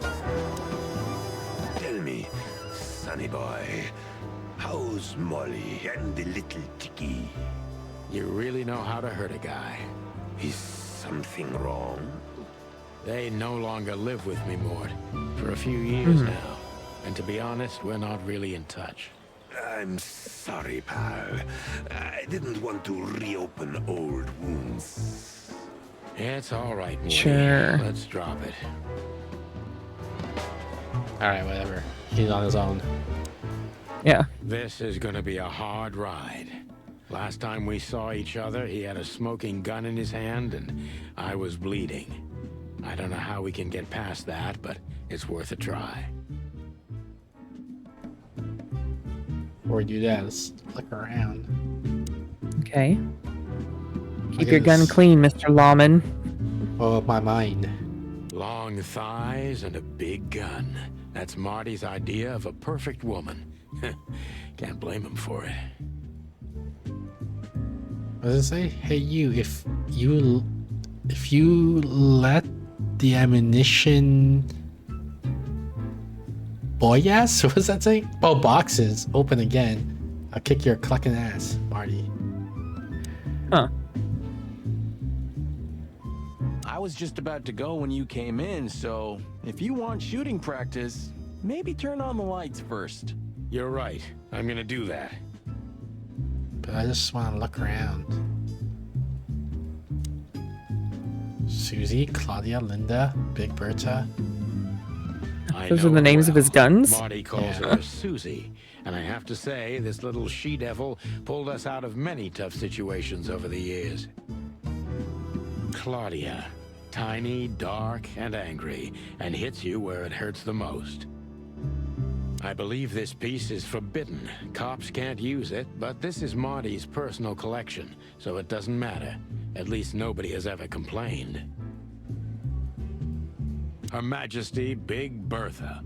Tell me, sonny boy, how's Molly and the little Tiki? You really know how to hurt a guy. Is something wrong? They no longer live with me, Mort, for a few years now. And to be honest, we're not really in touch. I'm sorry, pal. I didn't want to reopen old wounds. It's all right, Morty. Sure. Let's drop it. Alright, whatever. He's on his own. yeah. This is gonna be a hard ride. Last time we saw each other, he had a smoking gun in his hand, and I was bleeding. I don't know how we can get past that, but it's worth a try. Before we do that, let's look around. Okay. Look Keep at your gun this. clean, Mr. Lawman. Oh, my mind. Long thighs and a big gun. That's Marty's idea of a perfect woman. Can't blame him for it. What does it say? Hey, you, if you let the ammunition ass? What was that saying? Oh, boxes open again, I'll kick your clucking ass, Marty. Huh. I was just about to go when you came in, so if you want shooting practice, maybe turn on the lights first. You're right. I'm gonna do that. But I just want to look around. Susie, Claudia, Linda, Big Berta. I Those know are the her names of his guns? Marty calls Yeah. her Susie, and I have to say, this little she-devil pulled us out of many tough situations over the years. Claudia, tiny, dark, and angry, and hits you where it hurts the most. I believe this piece is forbidden. Cops can't use it, but this is Marty's personal collection, so it doesn't matter. At least nobody has ever complained. Her Majesty Big Bertha.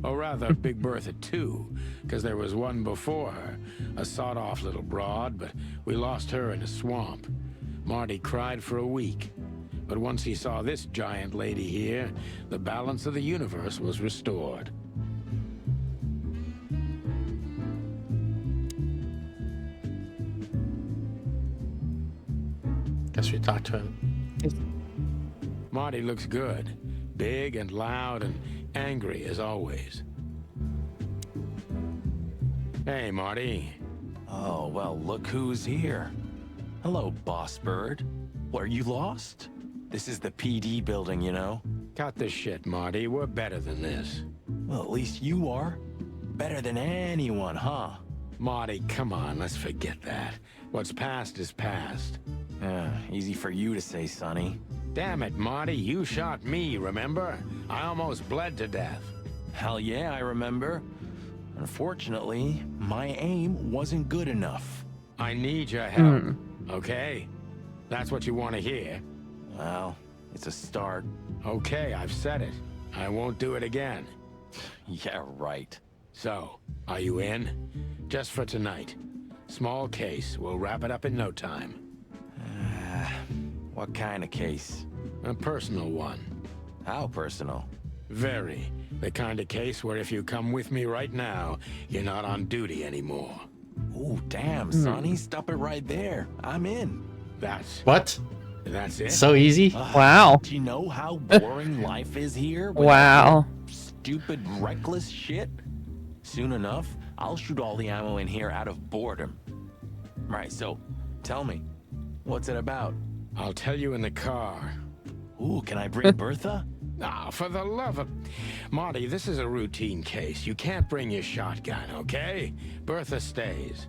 Or rather, Big Bertha 2, because there was one before her. A sawed-off little broad, but we lost her in a swamp. Marty cried for a week. But once he saw this giant lady here, the balance of the universe was restored. Guess we talked to him. Marty looks good. Big and loud and angry as always. Hey, Marty. Oh, well, look who's here. Hello, Boss Bird. What, are you lost? This is the PD building, you know? Cut the shit, Marty. We're better than this. Well, at least you are. Better than anyone, huh? Marty, come on, let's forget that. What's past is past. Easy for you to say, Sonny. Damn it, Marty, you shot me, remember? I almost bled to death. Hell yeah, I remember. Unfortunately, my aim wasn't good enough. I need your help, okay? That's what you want to hear. Well, it's a start. Okay, I've said it. I won't do it again. Yeah, right. So, are you in? Just for tonight. Small case. We'll wrap it up in no time. What kind of case? A personal one. How personal? Very. The kind of case where if you come with me right now, you're not on duty anymore. Ooh, damn, Sonny. Stop it right there. I'm in. That's What? it? So easy? Wow. Do you know how boring life is here? with Wow. Stupid, reckless shit? Soon enough, I'll shoot all the ammo in here out of boredom. Right, so, tell me, what's it about? I'll tell you in the car. Ooh, can I bring Bertha? Ah, for the love of... Marty, this is a routine case. You can't bring your shotgun, okay? Bertha stays.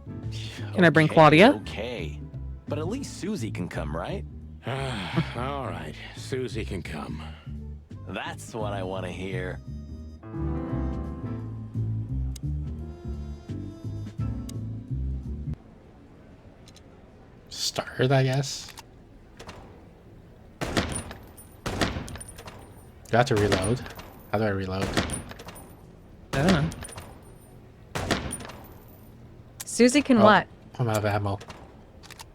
Can I bring Claudia? Okay. But at least Susie can come, right? All right, Susie can come. That's what I want to hear. Start, I guess. Do I have to reload? How do I reload? I don't know. Susie can Oh, what? I'm out of ammo.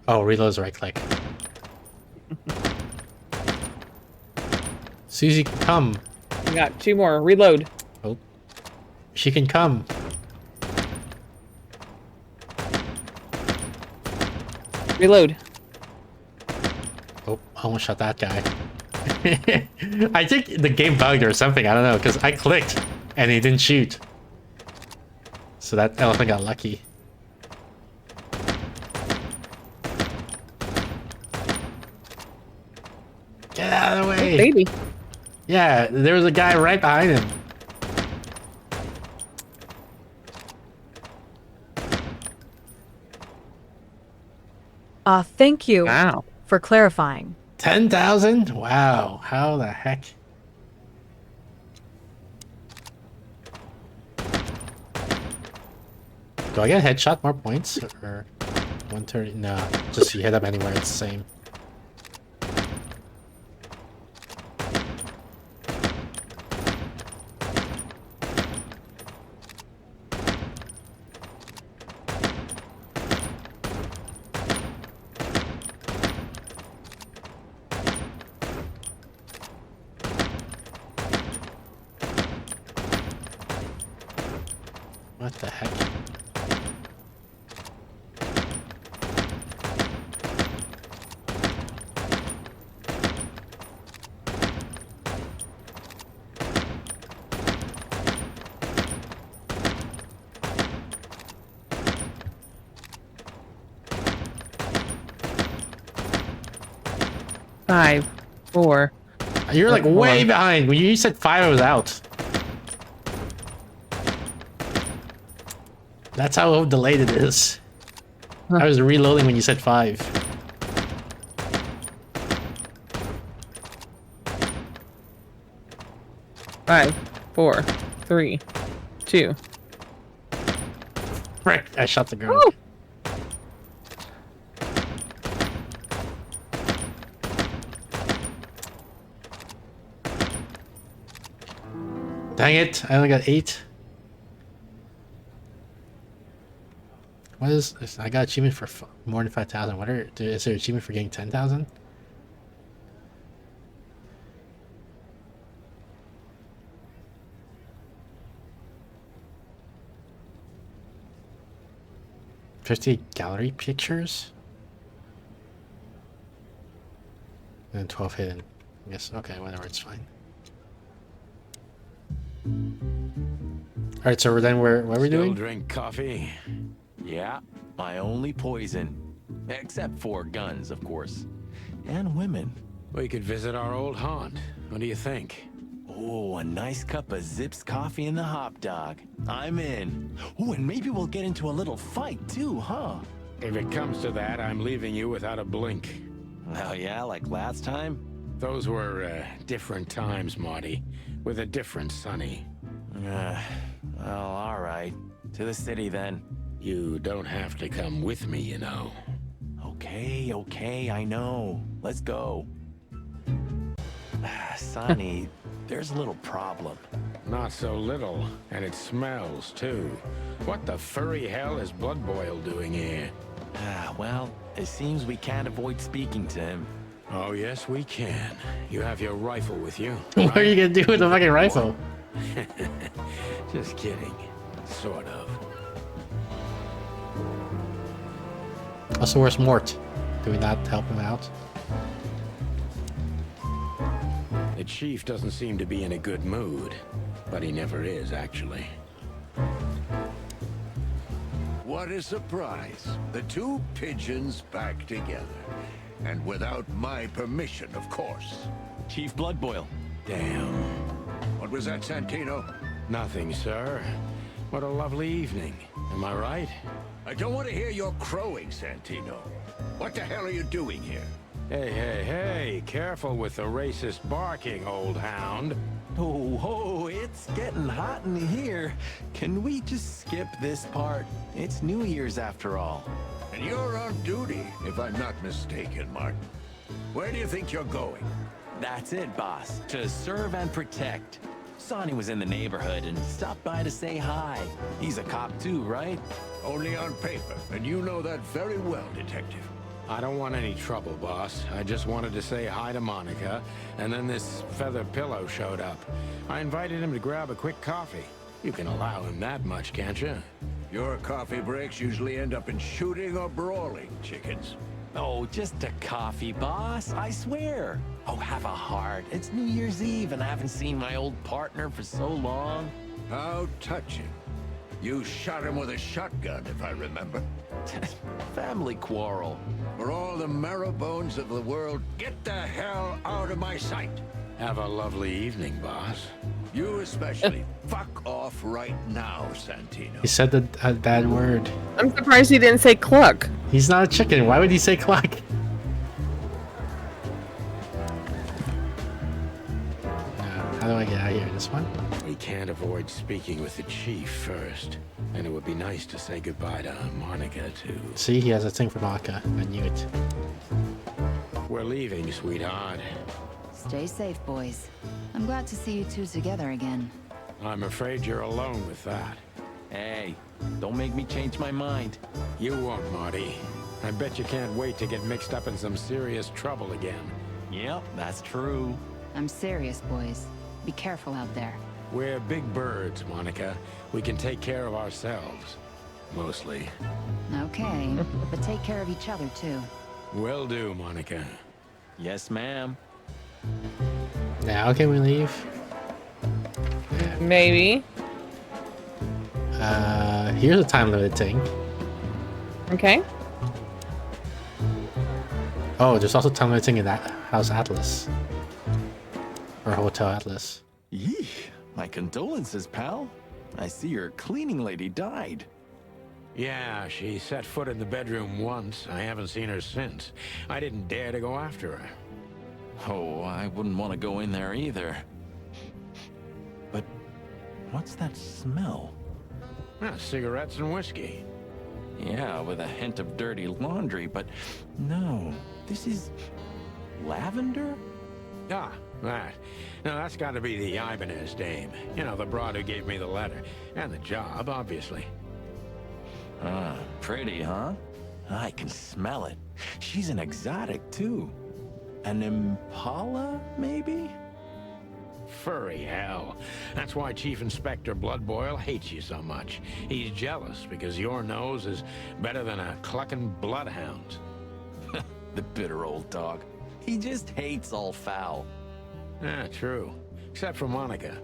Oh, reload is right click. Susie can come. We got 2 more. Reload. Oh. She can come. Reload. Oh, I almost shot that guy. I think the game bugged or something. I don't know, because I clicked and he didn't shoot. So that elephant got lucky. Get out of the way! Baby. Yeah, there was a guy right behind him. Thank you Wow. for clarifying. 10,000? Wow, how the heck? Do I get a headshot more points? Or 130? No, just you hit them anywhere, it's the same. What the heck? Five, 4. You're like Hold way on. behind. When you said 5, I was out. That's how delayed it is. I was reloading when you said 5. Five, 4, 3, 2. Frick, I shot the girl. Woo! Dang it, I only got 8. What is this? I got achievement for more than 5,000. What are, is there achievement for getting 10,000? Gallery pictures? And then 12 hidden. I guess, okay, whatever, it's fine. Alright, so then what are we Still doing? drink coffee? Yeah, my only poison. Except for guns, of course. And women. We could visit our old haunt. What do you think? Oh, a nice cup of Zips coffee and the hop dog. I'm in. Oh, and maybe we'll get into a little fight too, huh? If it comes to that, I'm leaving you without a blink. Oh yeah, like last time? Those were different times, Marty, with a different Sonny. Well, all right. To the city then. You don't have to come with me, you know. Okay, I know. Let's go. Sonny, there's a little problem. Not so little, and it smells, too. What the furry hell is Blood Boil doing here? Well, it seems we can't avoid speaking to him. Oh, yes, we can. You have your rifle with you. What are you gonna do with the fucking rifle? Just kidding. Sort of. Also, where's Mort? Do we not help him out? The chief doesn't seem to be in a good mood, but he never is, actually. What a surprise. The two pigeons back together. And without my permission, of course. Chief Bloodboil, Damn. What was that, Santino? Nothing, sir. What a lovely evening. Am I right? I don't want to hear your crowing, Santino. What the hell are you doing here? Hey, hey, hey, careful with the racist barking, old hound. Oh, it's getting hot in here. Can we just skip this part? It's New Year's after all. And you're on duty, if I'm not mistaken, Martin. Where do you think you're going? That's it, boss. To serve and protect. Sonny was in the neighborhood and stopped by to say hi. He's a cop too, right? Only on paper, and you know that very well, Detective. I don't want any trouble, boss. I just wanted to say hi to Monica, and then this feather pillow showed up. I invited him to grab a quick coffee. You can allow him that much, can't you? Your coffee breaks usually end up in shooting or brawling, chickens. Oh, just a coffee, boss. I swear. Oh, have a heart. It's New Year's Eve, and I haven't seen my old partner for so long. How touching. You shot him with a shotgun, if I remember. Family quarrel. For all the marrow bones of the world, get the hell out of my sight. Have a lovely evening, boss. You especially. Fuck off right now, Santino. He said a bad word. I'm surprised he didn't say cluck. He's not a chicken. Why would he say cluck? How do I get out of here? This one? We can't avoid speaking with the chief first. And it would be nice to say goodbye to Monica, too. See, he has a thing for Monica. I knew it. We're leaving, sweetheart. Stay safe, boys. I'm glad to see you two together again. I'm afraid you're alone with that. Hey, don't make me change my mind. You won't, Marty. I bet you can't wait to get mixed up in some serious trouble again. Yep, that's true. I'm serious, boys. Be careful out there. We're big birds, Monica. We can take care of ourselves. Mostly. Okay, but take care of each other, too. Will do, Monica. Yes, ma'am. Now can we leave? Maybe. Here's a time limited thing. Okay. Oh, there's also time limited thing in that House Atlas. Or Hotel Atlas. Yee, my condolences, pal. I see your cleaning lady died. Yeah, she set foot in the bedroom once. I haven't seen her since. I didn't dare to go after her. Oh, I wouldn't want to go in there either. But what's that smell? Cigarettes and whiskey. Yeah, with a hint of dirty laundry, but no, this is lavender? Ah, that. Now that's got to be the Ibanez dame. You know, the broad who gave me the letter. And the job, obviously. Ah, pretty, huh? I can smell it. She's an exotic, too. An impala, maybe? Furry hell. That's why Chief Inspector Bloodboil hates you so much. He's jealous because your nose is better than a clucking bloodhound. The bitter old dog. He just hates all foul. Yeah, true. Except for Monica.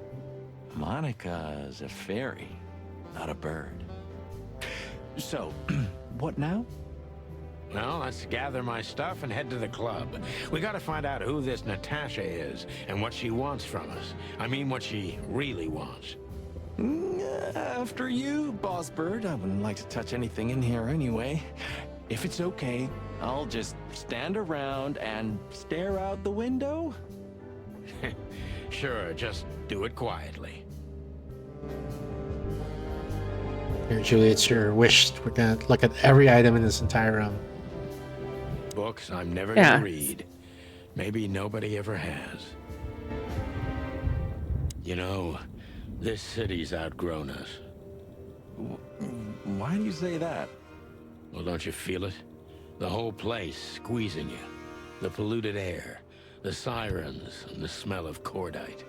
Monica's a fairy, not a bird. So, what now? Well, let's gather my stuff and head to the club. We gotta find out who this Natasha is and what she wants from us. I mean, what she really wants. After you, Boss Bird. I wouldn't like to touch anything in here anyway. If it's okay, I'll just stand around and stare out the window. Sure, just do it quietly. Here, Julie, it's your wish. We're gonna look at every item in this entire room. Books I'm never Yeah. gonna read. Maybe nobody ever has. You know, this city's outgrown us. Why do you say that? Well, don't you feel it? The whole place squeezing you. The polluted air, the sirens, and the smell of cordite.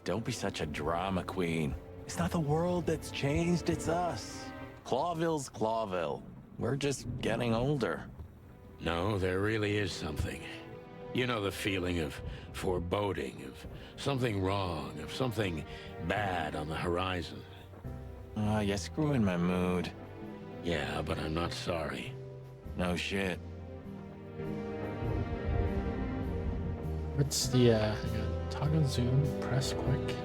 Don't be such a drama queen. It's not the world that's changed, it's us. Clawville's Clawville. We're just getting older. No, there really is something. You know the feeling of foreboding, of something wrong, of something bad on the horizon. You're screwing my mood. Yeah, but I'm not sorry. No shit. What's the, hang on. Toggle zoom, press quick.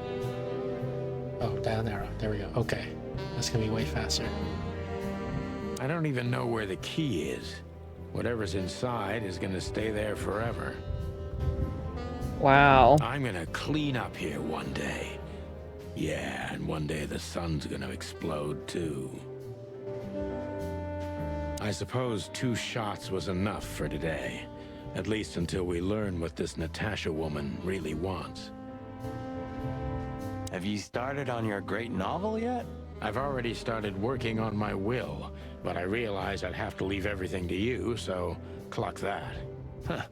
Oh, down arrow. There we go. Okay. That's gonna be way faster. I don't even know where the key is. Whatever's inside is gonna stay there forever. Wow. I'm gonna clean up here one day. Yeah, and one day the sun's gonna explode too. I suppose 2 shots was enough for today. At least until we learn what this Natasha woman really wants. Have you started on your great novel yet? I've already started working on my will, but I realized I'd have to leave everything to you, so cluck that. Huh.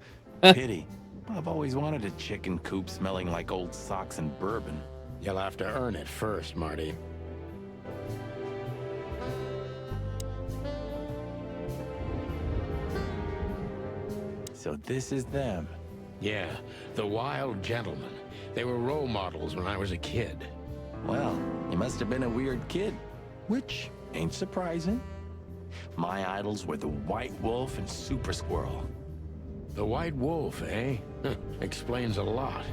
Pity. I've always wanted a chicken coop smelling like old socks and bourbon. You'll have to earn it first, Marty. So this is them. Yeah, the wild gentlemen. They were role models when I was a kid. Well, you must have been a weird kid, which ain't surprising. My idols were the White Wolf and Super Squirrel. The White Wolf, eh? Explains a lot.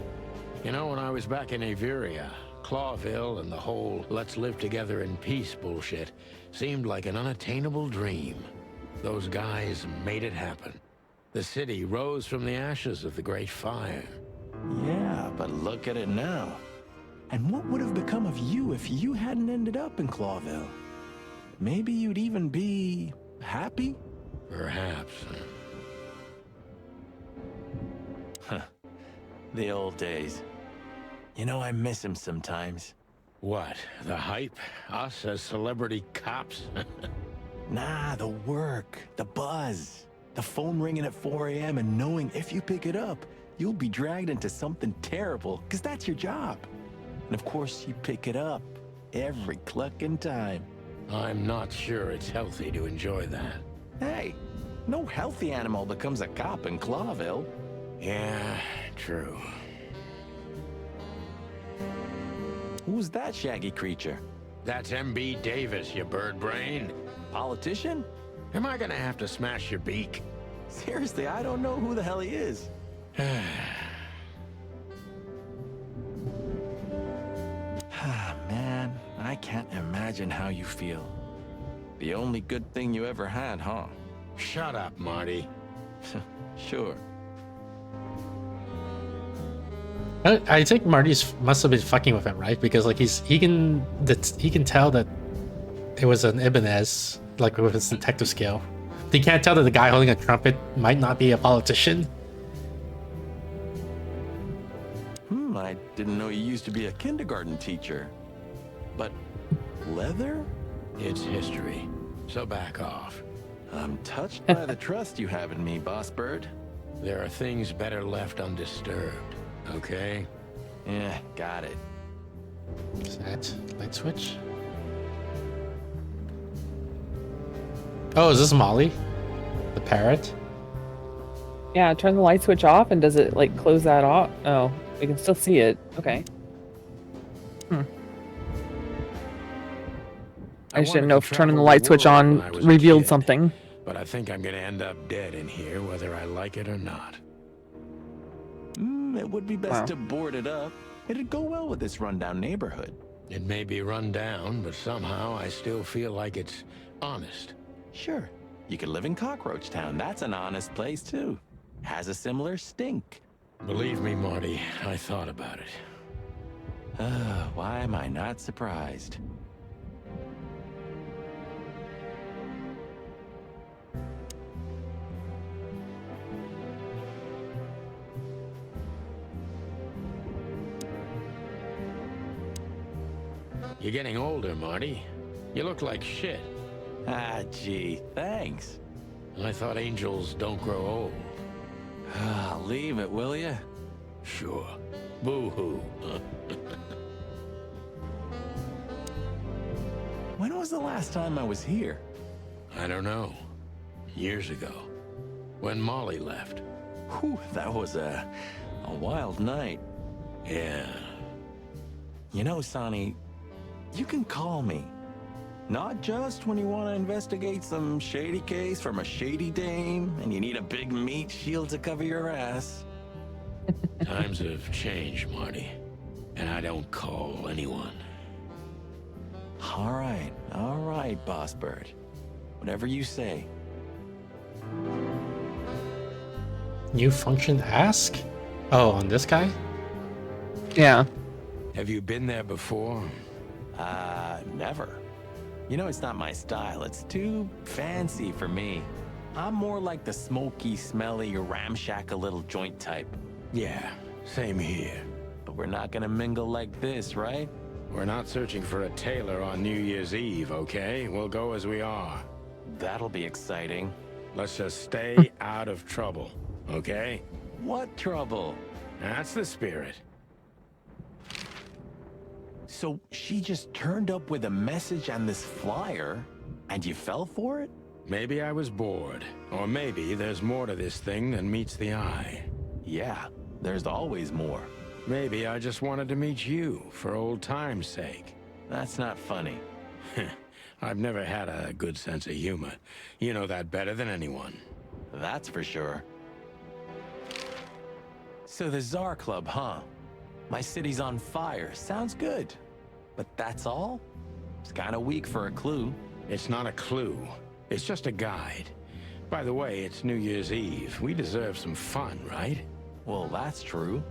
You know, when I was back in Averia, Clawville and the whole let's live together in peace bullshit seemed like an unattainable dream. Those guys made it happen. The city rose from the ashes of the Great Fire. Yeah, but look at it now. And what would have become of you if you hadn't ended up in Clawville? Maybe you'd even be happy? Perhaps. Huh. The old days. You know, I miss him sometimes. What? The hype? Us as celebrity cops? Nah, the work, the buzz. The phone ringing at 4 a.m. and knowing if you pick it up, you'll be dragged into something terrible, because that's your job. And of course, you pick it up every clucking time. I'm not sure it's healthy to enjoy that. Hey, no healthy animal becomes a cop in Clawville. Yeah, true. Who's that shaggy creature? That's M.B. Davis, you bird brain. Politician? Am I gonna have to smash your beak? Seriously, I don't know who the hell he is. Man, I can't imagine how you feel. The only good thing you ever had, huh? Shut up, Marty. Sure. I think Marty's must have been fucking with him, right? Because like he can tell that it was an Ibanez, like with his detective skill. He can't tell that the guy holding a trumpet might not be a politician. I didn't know you used to be a kindergarten teacher. But leather? It's history, so back off. I'm touched by the trust you have in me, Boss Bird. There are things better left undisturbed, okay? Yeah, got it. Is that light switch? Oh, is this Molly? The parrot? Yeah, turn the light switch off and does it like close that off? Oh, we can still see it. Okay. I just didn't know if turning the light switch on revealed something. But I think I'm gonna end up dead in here, whether I like it or not. It would be best to board it up. It'd go well with this rundown neighborhood. It may be run down, but somehow I still feel like it's honest. Sure. You could live in Cockroach Town. That's an honest place, too. Has a similar stink. Believe me, Marty, I thought about it. Why am I not surprised? You're getting older, Marty. You look like shit. Ah, gee, thanks. I thought angels don't grow old. Leave it, will ya? Sure. Boo-hoo. When was the last time I was here? I don't know. Years ago. When Molly left. Whew, that was a wild night. Yeah. You know, Sonny, you can call me. Not just when you want to investigate some shady case from a shady dame and you need a big meat shield to cover your ass. Times have changed, Marty. And I don't call anyone. All right, Boss Bird. Whatever you say. New function ask? Oh, on this guy? Yeah. Have you been there before? Never. You know, it's not my style. It's too fancy for me. I'm more like the smoky, smelly, ramshackle little joint type. Yeah, same here. But we're not gonna mingle like this, right? We're not searching for a tailor on New Year's Eve, okay? We'll go as we are. That'll be exciting. Let's just stay out of trouble, okay? What trouble? That's the spirit. So she just turned up with a message and this flyer, and you fell for it? Maybe I was bored. Or maybe there's more to this thing than meets the eye. Yeah, there's always more. Maybe I just wanted to meet you for old time's sake. That's not funny. I've never had a good sense of humor. You know that better than anyone. That's for sure. So the Tsar Club, huh? My city's on fire. Sounds good. But that's all? It's kind of weak for a clue. It's not a clue. It's just a guide. By the way, it's New Year's Eve. We deserve some fun, right? Well, that's true.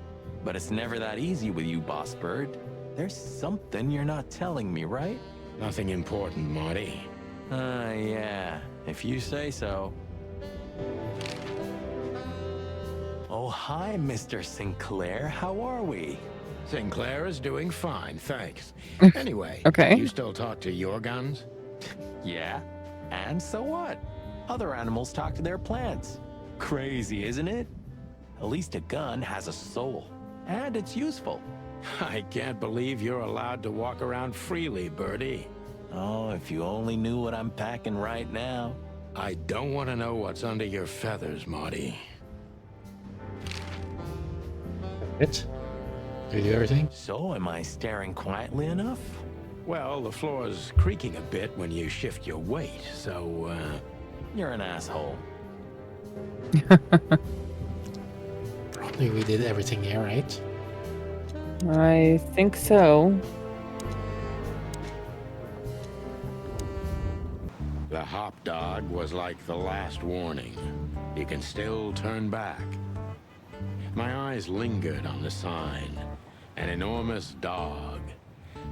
But it's never that easy with you, Boss Bird. There's something you're not telling me, right? Nothing important, Marty. Yeah. If you say so. Oh, hi, Mr. Sinclair. How are we? Sinclair is doing fine, thanks. Anyway, Okay. you still talk to your guns? Yeah. And so what? Other animals talk to their plants. Crazy, isn't it? At least a gun has a soul. And it's useful. I can't believe you're allowed to walk around freely, Birdie. Oh, if you only knew what I'm packing right now. I don't want to know what's under your feathers, Marty. It? Do you do everything? So, am I staring quietly enough? Well, the floor's creaking a bit when you shift your weight, so, You're an asshole. Probably we did everything here, right? I think so. The hop dog was like the last warning. You can still turn back. My eyes lingered on the sign. An enormous dog.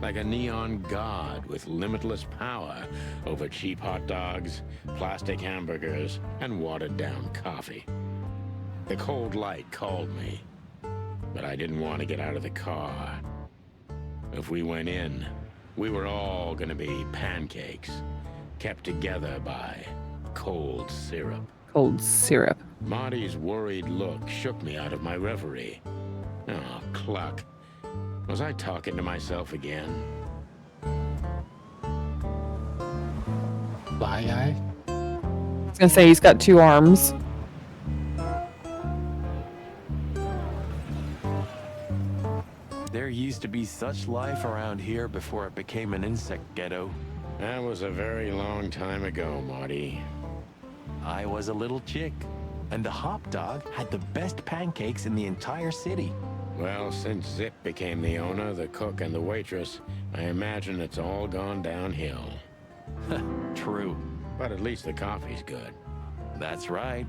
Like a neon god with limitless power over cheap hot dogs, plastic hamburgers, and watered-down coffee. The cold light called me, but I didn't want to get out of the car. If we went in, we were all gonna be pancakes, kept together by cold syrup. Cold syrup. Marty's worried look shook me out of my reverie. Oh, cluck. Was I talking to myself again? Fly guy? I was gonna say he's got 2 arms. There used to be such life around here before it became an insect ghetto. That was a very long time ago, Marty. I was a little chick, and the hop dog had the best pancakes in the entire city. Well, since Zip became the owner, the cook, and the waitress, I imagine it's all gone downhill. True. But at least the coffee's good. That's right.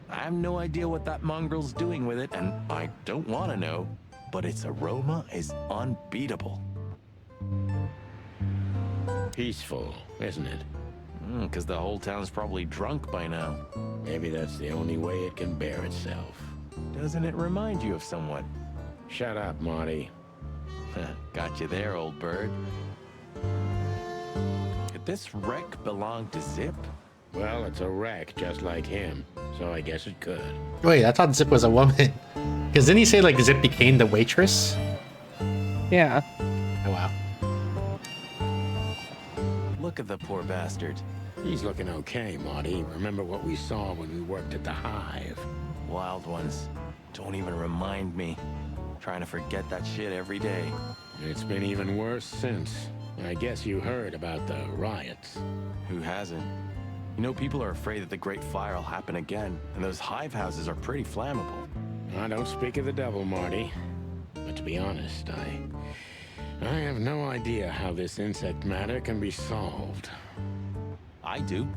I have no idea what that mongrel's doing with it, and I don't want to know. But its aroma is unbeatable. Peaceful, isn't it? Because the whole town's probably drunk by now. Maybe that's the only way it can bear itself. Doesn't it remind you of someone? Shut up, Marty. Got you there, old bird. Could this wreck belong to Zip? Well, it's a wreck just like him, so I guess it could. Wait, I thought Zip was a woman. Because didn't he say like Zip became the waitress? Yeah. Oh wow. Look at the poor bastard. He's looking okay, Marty. Remember what we saw when we worked at the hive? Wild ones. Don't even remind me. Trying to forget that shit every day. It's been even worse since. I guess you heard about the riots. Who hasn't? You know, people are afraid that the Great Fire will happen again, and those hive houses are pretty flammable. I don't speak of the devil, Marty. But to be honest, I have no idea how this insect matter can be solved. I do.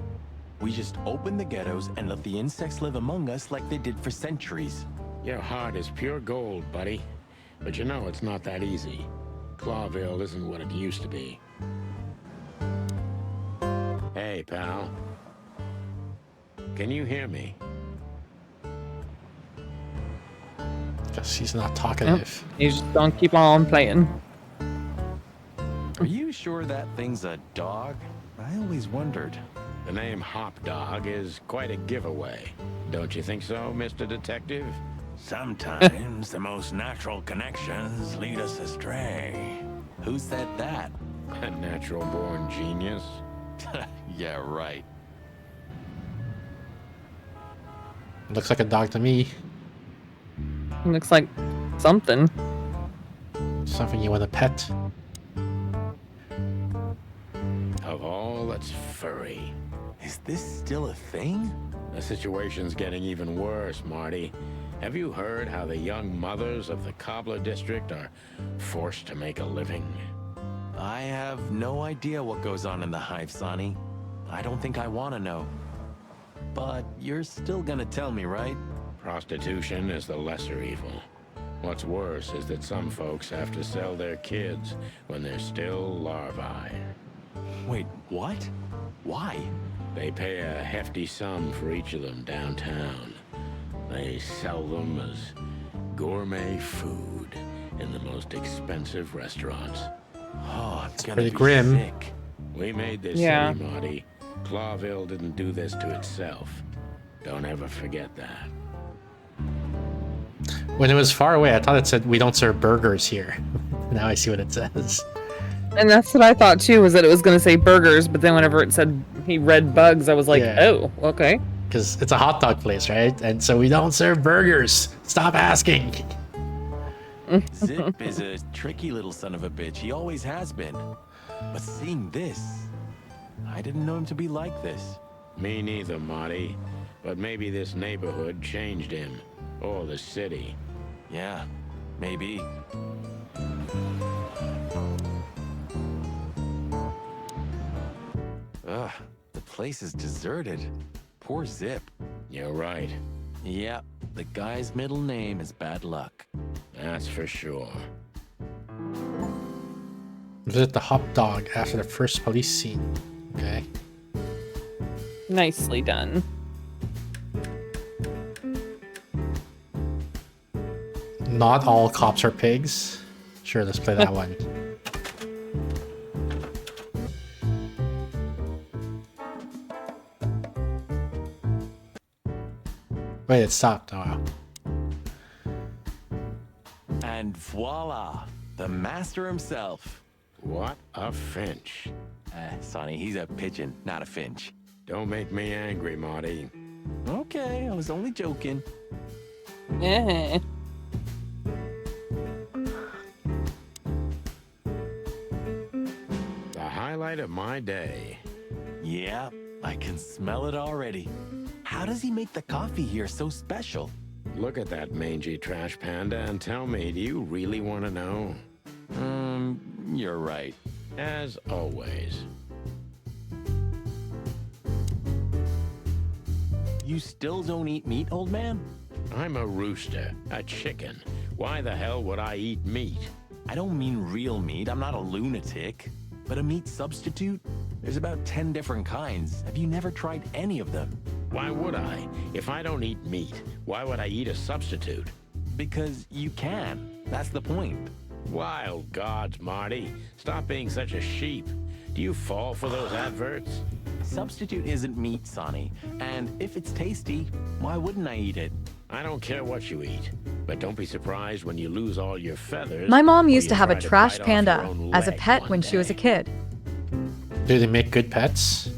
We just open the ghettos and let the insects live among us like they did for centuries. Your heart is pure gold, buddy. But you know it's not that easy. Clawville isn't what it used to be. Hey, pal. Can you hear me? Guess he's not talkative. Yep. You just don't keep on playing. Are you sure that thing's a dog? I always wondered. The name Hop Dog is quite a giveaway. Don't you think so, Mr. Detective? Sometimes the most natural connections lead us astray. Who said that? A natural-born genius. Yeah, right. Looks like a dog to me. Looks like something. Something you want to pet. Of all that's furry. Is this still a thing? The situation's getting even worse, Marty. Have you heard how the young mothers of the Cobbler District are forced to make a living? I have no idea what goes on in the hive, Sonny. I don't think I want to know. But you're still gonna tell me, right? Prostitution is the lesser evil. What's worse is that some folks have to sell their kids when they're still larvae. Wait, what? Why? They pay a hefty sum for each of them downtown. They sell them as gourmet food in the most expensive restaurants. Oh, it's gonna pretty be grim. sick. We made this Yeah. city, Marty. Clawville didn't do this to itself. Don't ever forget that. When it was far away, I thought it said we don't serve burgers here. Now I see what it says. And that's what I thought too, was that it was going to say burgers, but then whenever it said he read bugs, I was like, Yeah. oh, okay. Because it's a hot dog place, right? And so we don't serve burgers. Stop asking. Zip is a tricky little son of a bitch. He always has been. But seeing this, I didn't know him to be like this. Me neither, Marty. But maybe this neighborhood changed him. Or the city. Yeah, maybe. Ugh, the place is deserted. Poor Zip. You're right. Yeah, the guy's middle name is Bad Luck. That's for sure. Visit the hot dog after the first police scene. Okay. Nicely done. Not all cops are pigs. Sure, let's play that one. Wait, it stopped. Oh, wow. And voila, the master himself. What a finch. Sonny, he's a pigeon, not a finch. Don't make me angry, Marty. Okay, I was only joking. Yeah. The highlight of my day. Yeah, I can smell it already. How does he make the coffee here so special? Look at that mangy trash panda and tell me, do you really want to know? You're right. As always. You still don't eat meat, old man? I'm a rooster, a chicken. Why the hell would I eat meat? I don't mean real meat. I'm not a lunatic. But a meat substitute? There's about 10 different kinds. Have you never tried any of them? Why would I? If I don't eat meat, why would I eat a substitute? Because you can. That's the point. Wild gods, Marty. Stop being such a sheep. Do you fall for those adverts? Substitute isn't meat, Sonny. And if it's tasty, why wouldn't I eat it? I don't care what you eat, but don't be surprised when you lose all your feathers. My mom or used you to have a try trash bite off panda your own as a leg pet one when she was a day. kid. Do they make good pets?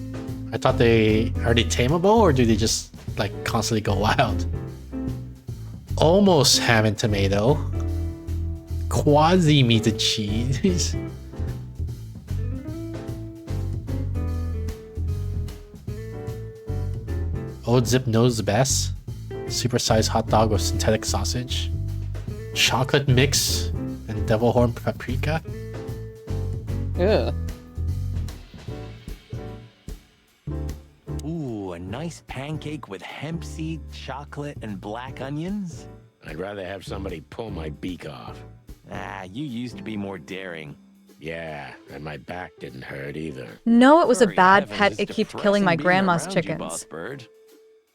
I thought are they tameable or do they just like constantly go wild? Almost ham and tomato. Quasi meat and cheese. Old Zip knows the best. supersized hot dog with synthetic sausage, chocolate mix, and devil horn paprika. Yeah. Ooh, a nice pancake with hemp seed, chocolate, and black onions? I'd rather have somebody pull my beak off. Ah, you used to be more daring. Yeah, and my back didn't hurt either. No, it was a Furry bad heavens, pet. it's It keeps killing my depressing being grandma's around you, chickens. boss bird.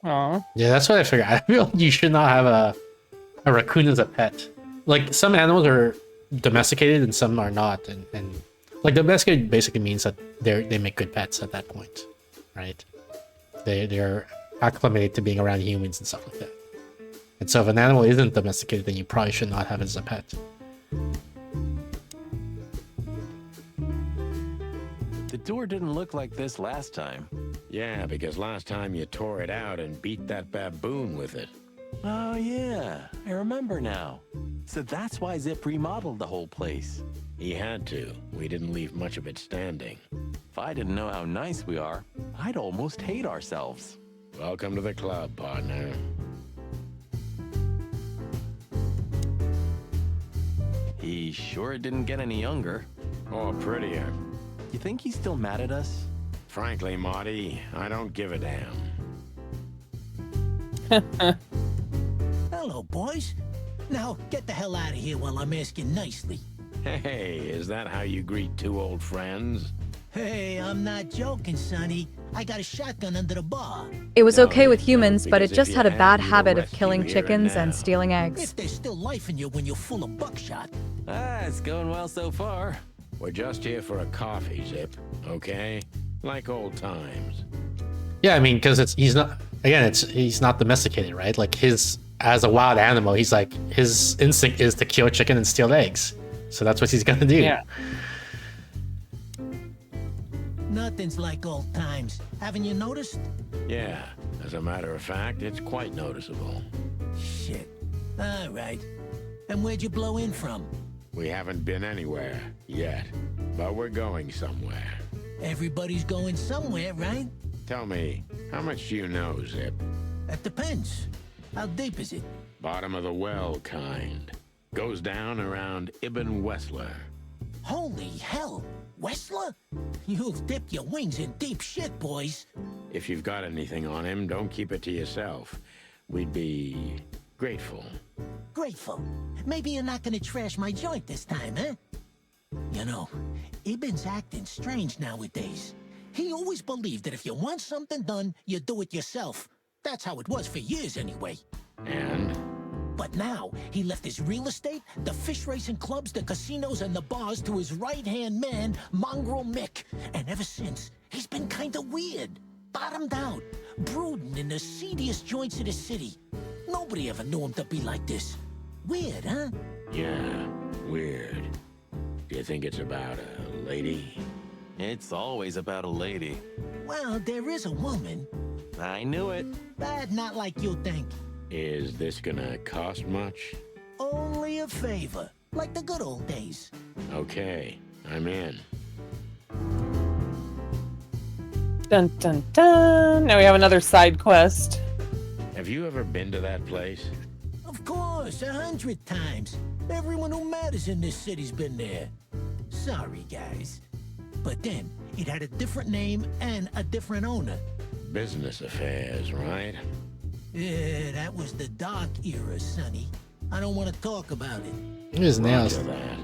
Aw. Yeah, that's what I figured. I feel you should not have a raccoon as a pet. Like, some animals are domesticated and some are not, and like domesticated basically means that they make good pets at that point, right? They're acclimated to being around humans and stuff like that. And so if an animal isn't domesticated, then you probably should not have it as a pet. The door didn't look like this last time. Yeah, because last time you tore it out and beat that baboon with it. Oh yeah, I remember now. So that's why Zip remodeled the whole place. He had to. We didn't leave much of it standing. If I didn't know how nice we are, I'd almost hate ourselves. Welcome to the club, partner. He sure didn't get any younger. Or prettier. You think he's still mad at us? Frankly, Marty, I don't give a damn. Hello, boys. Now, get the hell out of here while I'm asking nicely. Hey, is that how you greet two old friends? Hey, I'm not joking, Sonny. I got a shotgun under the bar. It was No, okay with no, humans, but because it if just you had a had, bad you'd habit of arrest killing you here chickens and and now. stealing eggs. If there's still life in you when you're full of buckshot. Ah, it's going well so far. We're just here for a coffee, Zip, okay? Like old times. Yeah, I mean, because he's not domesticated, right? Like as a wild animal, he's like, his instinct is to kill chicken and steal eggs. So that's what he's gonna do. Yeah. Nothing's like old times. Haven't you noticed? Yeah, as a matter of fact, it's quite noticeable. Shit. All right. And where'd you blow in from? We haven't been anywhere yet, but we're going somewhere. Everybody's going somewhere, right? Tell me, how much do you know, Zip? That depends. How deep is it? Bottom of the well kind. Goes down around Ibn Wessler. Holy hell! Wessler? You've dipped your wings in deep shit, boys. If you've got anything on him, don't keep it to yourself. We'd be grateful. Grateful. Maybe you're not gonna trash my joint this time, huh? You know, Ibn's acting strange nowadays. He always believed that if you want something done, you do it yourself. That's how it was for years anyway. And? But now, he left his real estate, the fish racing clubs, the casinos, and the bars to his right-hand man, Mongrel Mick. And ever since, he's been kinda weird. Bottomed out, brooding in the seediest joints of the city. Nobody ever knew him to be like this. Weird, huh? Yeah, weird. Do you think it's about a lady? It's always about a lady. Well, there is a woman. I knew it. But not like you think. Is this gonna cost much? Only a favor. Like the good old days. Okay, I'm in. Dun dun dun. Now we have another side quest. Have you ever been to that place? Of course, 100 times. Everyone who matters in this city's been there. Sorry, guys. But then, it had a different name and a different owner. Business affairs, right? Yeah, that was the dark era, Sonny. I don't want to talk about it. His nails. Roger that.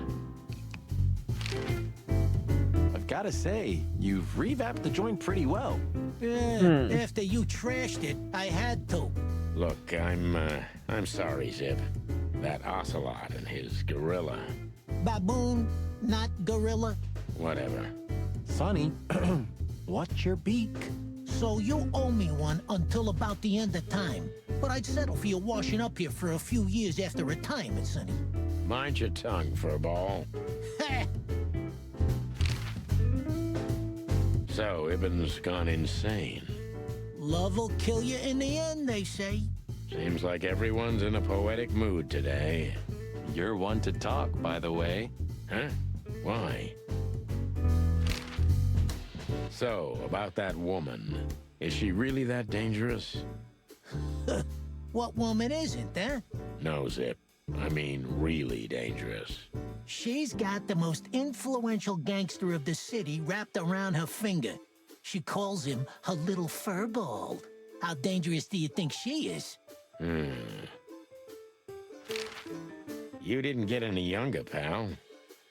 I've gotta say, you've revamped the joint pretty well. Yeah, after you trashed it, I had to. Look, I'm sorry, Zip. That ocelot and his gorilla. Baboon, not gorilla. Whatever. Sonny, watch your beak. So you owe me one until about the end of time. But I'd settle for you washing up here for a few years after retirement, Sonny. Mind your tongue, furball. So, Ibn's gone insane. Love will kill you in the end, they say. Seems like everyone's in a poetic mood today. You're one to talk, by the way. Huh? Why? So, about that woman. Is she really that dangerous? What woman isn't, huh? No, Zip. I mean really dangerous. She's got the most influential gangster of the city wrapped around her finger. She calls him her little furball. How dangerous do you think she is? You didn't get any younger, pal.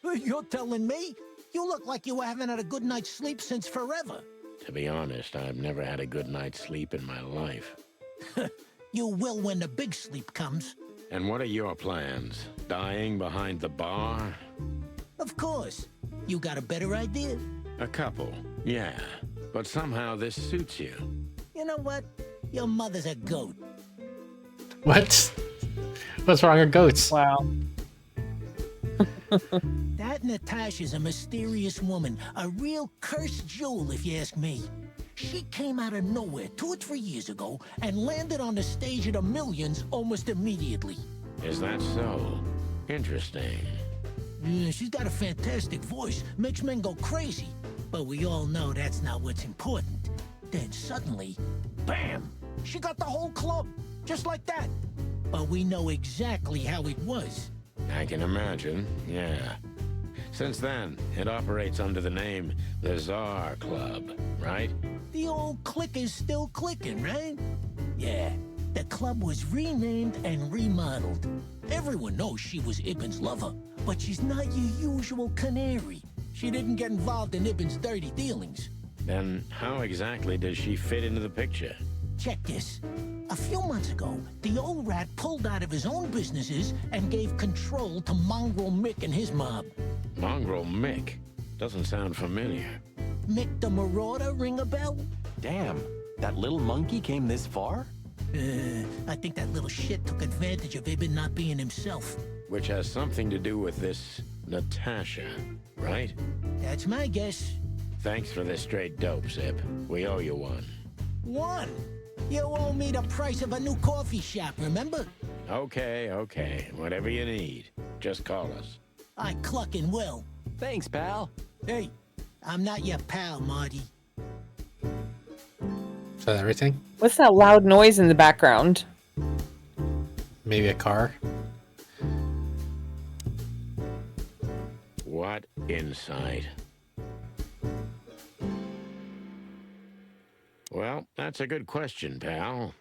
You're telling me? You look like you haven't had a good night's sleep since forever. To be honest, I've never had a good night's sleep in my life. You will when the big sleep comes. And what are your plans? Dying behind the bar? Of course. You got a better idea? A couple, yeah. But somehow this suits you. You know what? Your mother's a goat. What? What's wrong with goats? Wow. That Natasha's a mysterious woman. A real cursed jewel, if you ask me. She came out of nowhere 2 or 3 years ago and landed on the stage of the Millions almost immediately. Is that so? Interesting. Yeah, she's got a fantastic voice. Makes men go crazy. But we all know that's not what's important. Then suddenly, bam! She got the whole club. Just like that. But we know exactly how it was. I can imagine, yeah. Since then, it operates under the name the Czar Club, right? The old click is still clicking, right? Yeah, the club was renamed and remodeled. Everyone knows she was Ibn's lover, but she's not your usual canary. She didn't get involved in Ibn's dirty dealings. Then how exactly does she fit into the picture? Check this. A few months ago, the old rat pulled out of his own businesses and gave control to Mongrel Mick and his mob. Mongrel Mick? Doesn't sound familiar. Mick the Marauder, ring a bell? Damn, that little monkey came this far? I think that little shit took advantage of Ibn not being himself. Which has something to do with this Natasha, right? That's my guess. Thanks for this straight dope, Zip. We owe you one. One? You owe me the price of a new coffee shop, remember? Okay. Whatever you need. Just call us. I clucking will. Thanks, pal. Hey, I'm not your pal, Marty. Is that everything? What's that loud noise in the background? Maybe a car? What insight? Well, that's a good question, pal.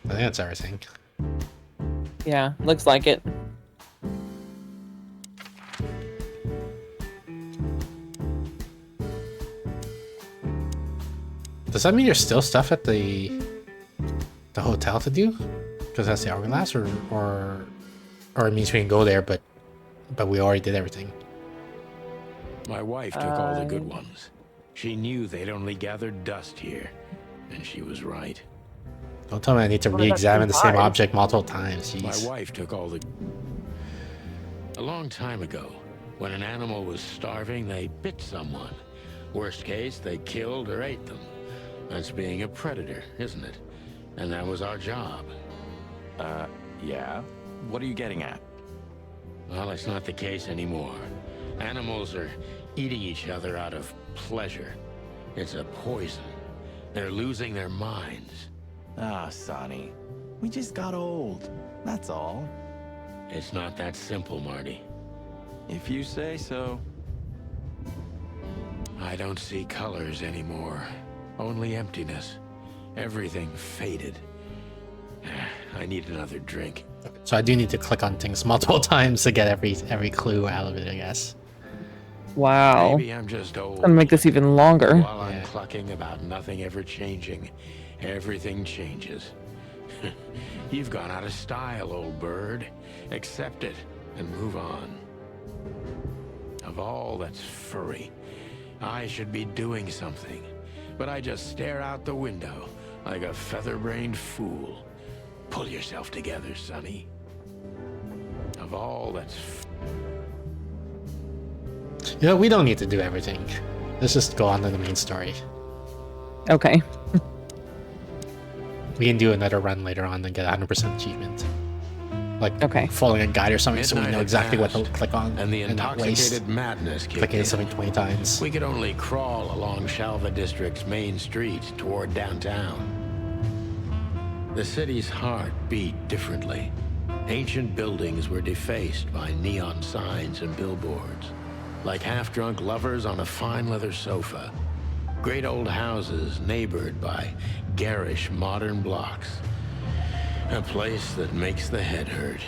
I think that's everything. Yeah, looks like it. Does that mean there's still stuff at the hotel to do? Because that's the hourglass, or it means we can go there, but we already did everything. My wife took all the good ones. She knew they'd only gathered dust here, and she was right. Don't tell me I need to re-examine the same object multiple times. Jeez. My wife took all the... A long time ago, when an animal was starving, they bit someone. Worst case, they killed or ate them. That's being a predator, isn't it? And that was our job. Yeah? What are you getting at? Well, it's not the case anymore. Animals are eating each other out of pleasure. It's a poison. They're losing their minds. Ah, Sonny. We just got old. That's all. It's not that simple, Marty. If you say so. I don't see colors anymore. Only emptiness. Everything faded. I need another drink. So I do need to click on things multiple times to get every clue out of it, I guess. Wow. Maybe I'm just old. It's gonna make this even longer. While I'm clucking about nothing ever changing, everything changes. You've gone out of style, old bird. Accept it and move on. Of all that's furry, I should be doing something. But I just stare out the window like a feather-brained fool. Pull yourself together, Sonny. Of all that's... You know, we don't need to do everything. Let's just go on to the main story. Okay. We can do another run later on and get 100% achievement. like Okay. following a guide or something, so we Midnight know had exactly what to passed, click on and the and not waste intoxicated madness kicked clicking in. something 20 times. We could only crawl along Shalva District's main street toward downtown. The city's heart beat differently. Ancient buildings were defaced by neon signs and billboards, like half-drunk lovers on a fine leather sofa. Great old houses neighbored by garish modern blocks. A place that makes the head hurt.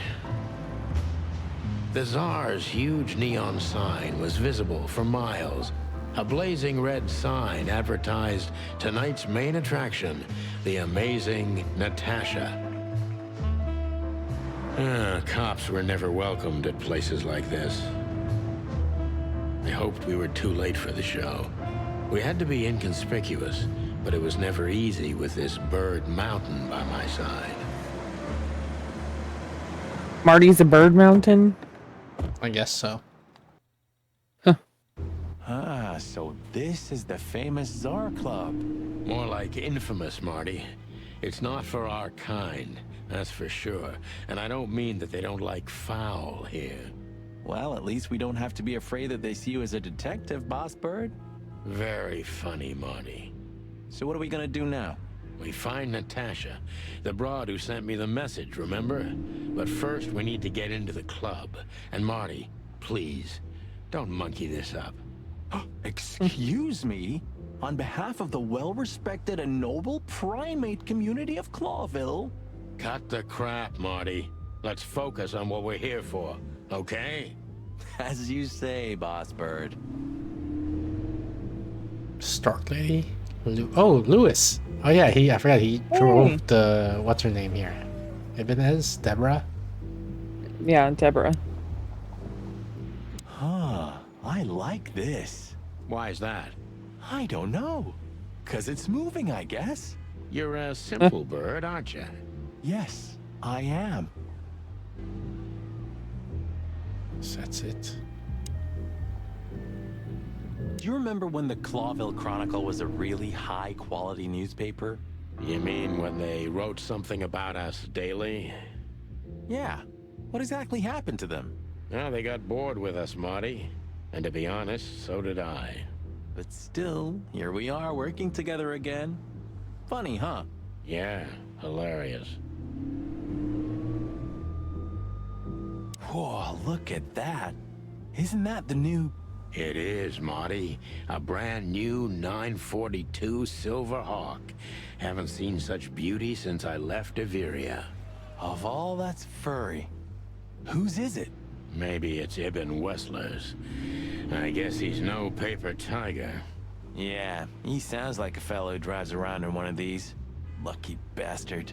The Tsar's huge neon sign was visible for miles. A blazing red sign advertised tonight's main attraction, the amazing Natasha. Cops were never welcomed at places like this. I hoped we were too late for the show. We had to be inconspicuous, but it was never easy with this bird mountain by my side. Marty's a bird mountain. I guess so. Ah, so this is the famous Tsar Club. More like infamous, Marty. It's not for our kind, that's for sure. And I don't mean that they don't like foul here. Well, at least we don't have to be afraid that they see you as a detective, Boss Bird. Very funny, Marty. So what are we gonna do now? We find Natasha, the broad who sent me the message, remember? But first, we need to get into the club. And Marty, please, don't monkey this up. Excuse me? On behalf of the well-respected and noble primate community of Clawville? Cut the crap, Marty. Let's focus on what we're here for, okay? As you say, Boss Bird. Stark Lady? Lewis. Oh yeah, I forgot he drove the, what's her name here? Ibanez? Deborah? Yeah, Deborah. Huh, I like this. Why is that? I don't know. 'Cause it's moving, I guess. You're a simple bird, aren't you? Yes, I am. So that's it. Do you remember when the Clawville Chronicle was a really high-quality newspaper? You mean when they wrote something about us daily? Yeah. What exactly happened to them? Well, they got bored with us, Marty. And to be honest, so did I. But still, here we are working together again. Funny, huh? Yeah, hilarious. Whoa, look at that. Isn't that the new... It is, Marty. A brand new 942 Silver Hawk. Haven't seen such beauty since I left Averia. Of all that's furry, whose is it? Maybe it's Ibn Wessler's. I guess he's no paper tiger. Yeah, he sounds like a fellow who drives around in one of these. Lucky bastard.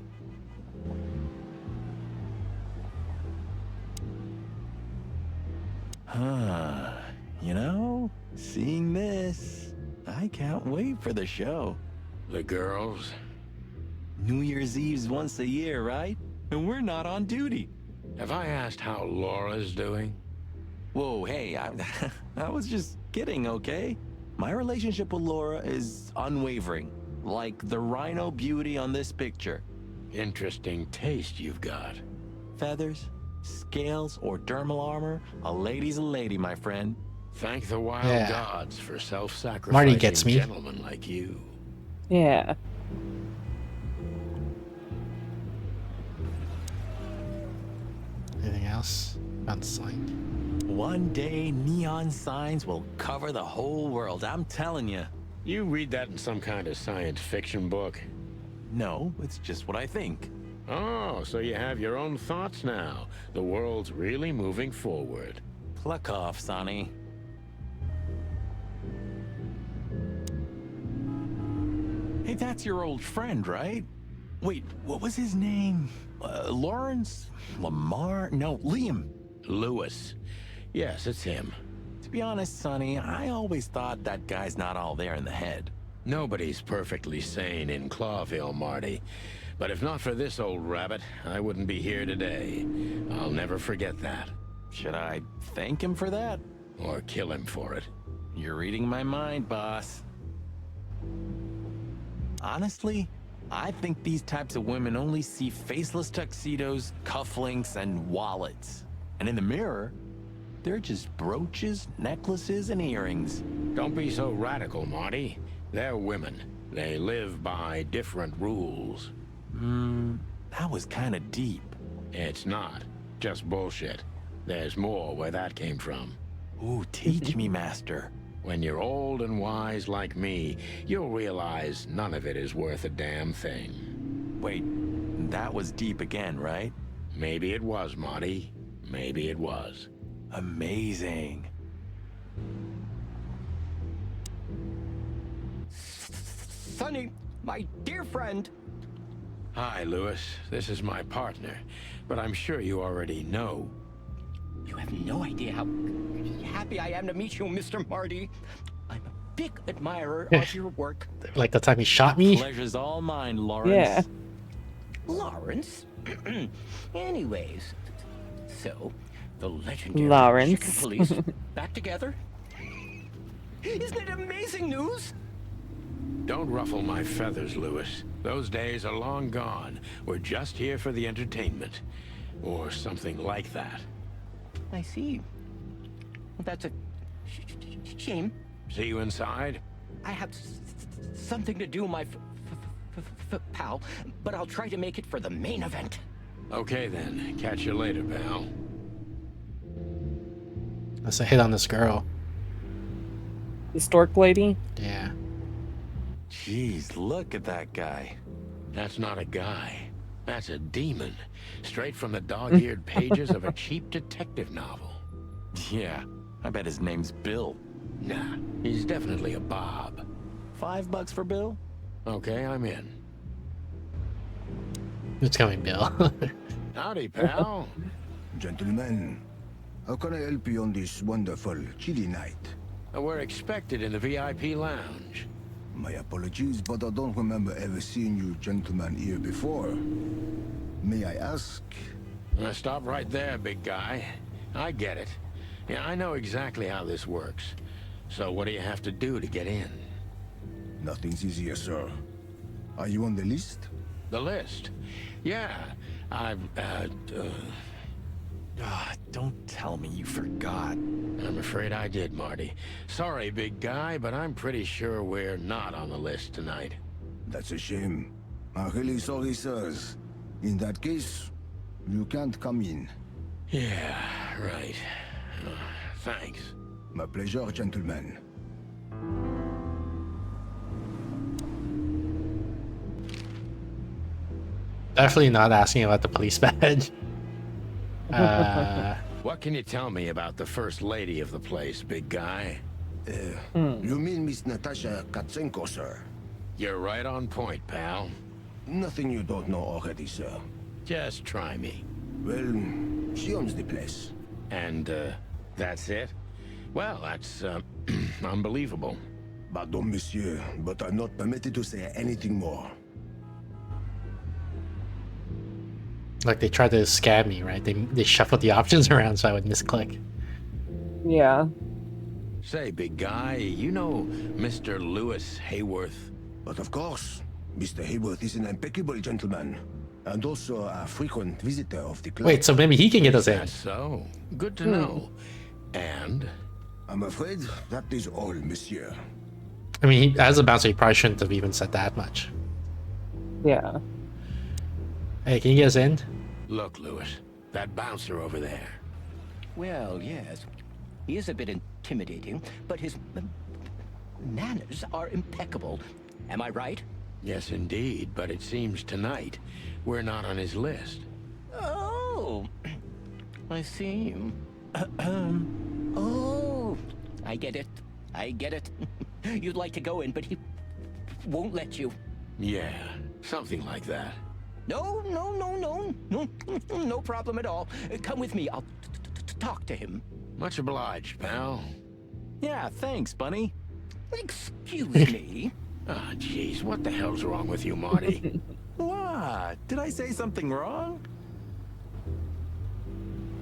Huh. You know, seeing this, I can't wait for the show. The girls? New Year's Eve's once a year, right? And we're not on duty. Have I asked how Laura's doing? Whoa, hey, I was just kidding, okay? My relationship with Laura is unwavering, like the rhino beauty on this picture. Interesting taste you've got. Feathers, scales, or dermal armor, a lady's a lady, my friend. Thank the wild gods for self-sacrificing Marty gets me. gentlemen like you. Yeah. Anything else? Found the sign. One day, neon signs will cover the whole world, I'm telling you. You read that in some kind of science fiction book? No, it's just what I think. Oh, so you have your own thoughts now. The world's really moving forward. Pluck off, Sonny. Hey, that's your old friend, right? Wait, what was his name? Lawrence? Lamar? No, Liam. Lewis. Yes, it's him. To be honest, Sonny, I always thought that guy's not all there in the head. Nobody's perfectly sane in Clawville, Marty. But if not for this old rabbit, I wouldn't be here today. I'll never forget that. Should I thank him for that? Or kill him for it? You're reading my mind, boss. Honestly, I think these types of women only see faceless tuxedos, cufflinks, and wallets. And in the mirror, they're just brooches, necklaces, and earrings. Don't be so radical, Marty. They're women. They live by different rules. That was kind of deep. It's not. Just bullshit. There's more where that came from. Ooh, teach me, master. When you're old and wise like me, you'll realize none of it is worth a damn thing. Wait, that was deep again, right? Maybe it was, Marty. Maybe it was. Amazing. Sonny, my dear friend. Hi, Lewis. This is my partner, but I'm sure you already know. You have no idea how happy I am to meet you, Mr. Marty. I'm a big admirer of your work. Like the time he shot me? Pleasure's all mine, Lawrence. Yeah. Lawrence? Anyways, so, the legendary Lawrence. Chicken Police back together? Isn't it amazing news? Don't ruffle my feathers, Lewis. Those days are long gone. We're just here for the entertainment. Or something like that. I see. Well, that's a shame. See you inside? I have something to do, my pal, but I'll try to make it for the main event. Okay then. Catch you later, pal. That's a hit on this girl. The stork lady? Yeah. Jeez, look at that guy. That's not a guy. That's a demon. Straight from the dog-eared pages of a cheap detective novel. Yeah, I bet his name's Bill. Nah, he's definitely a Bob. $5 for Bill? Okay, I'm in. It's coming, Bill. Howdy, pal. Gentlemen, how can I help you on this wonderful, chilly night? We're expected in the VIP lounge. My apologies, but I don't remember ever seeing you gentlemen here before. May I ask? Stop right there, big guy. I get it. Yeah, I know exactly how this works. So what do you have to do to get in? Nothing's easier, sir. Are you on the list? The list? Yeah, Don't tell me you forgot. I'm afraid I did, Marty. Sorry, big guy, but I'm pretty sure we're not on the list tonight. That's a shame. I'm really sorry, sirs. In that case, you can't come in. Yeah, right. Thanks. My pleasure, gentlemen. Definitely not asking about the police badge. What can you tell me about the first lady of the place, big guy? You mean Miss Natasha Katsenko, sir? You're right on point, pal. Nothing you don't know already, sir. Just try me. Well, she owns the place. And, that's it? Well, that's, unbelievable. Pardon, monsieur, but I'm not permitted to say anything more. Like they tried to scam me, right? They shuffled the options around so I would misclick. Yeah. Say, big guy, you know Mr. Lewis Hayworth? But of course, Mr. Hayworth is an impeccable gentleman, and also a frequent visitor of the club. Wait, so maybe he can get us in. That's so. Good to know. And? I'm afraid that is all, monsieur. I mean, as a bouncer, he probably shouldn't have even said that much. Yeah. Hey, can you get us in? Look, Lewis, that bouncer over there. Well, yes. He is a bit intimidating, but his manners are impeccable. Am I right? Yes, indeed, but it seems tonight we're not on his list. Oh, I see. Oh, I get it. I get it. You'd like to go in, but he won't let you. Yeah, something like that. No problem at all. Come with me. I'll talk to him. Much obliged, pal. Yeah, thanks, Bunny. Excuse me. Ah, jeez, what the hell's wrong with you, Marty? What? Did I say something wrong?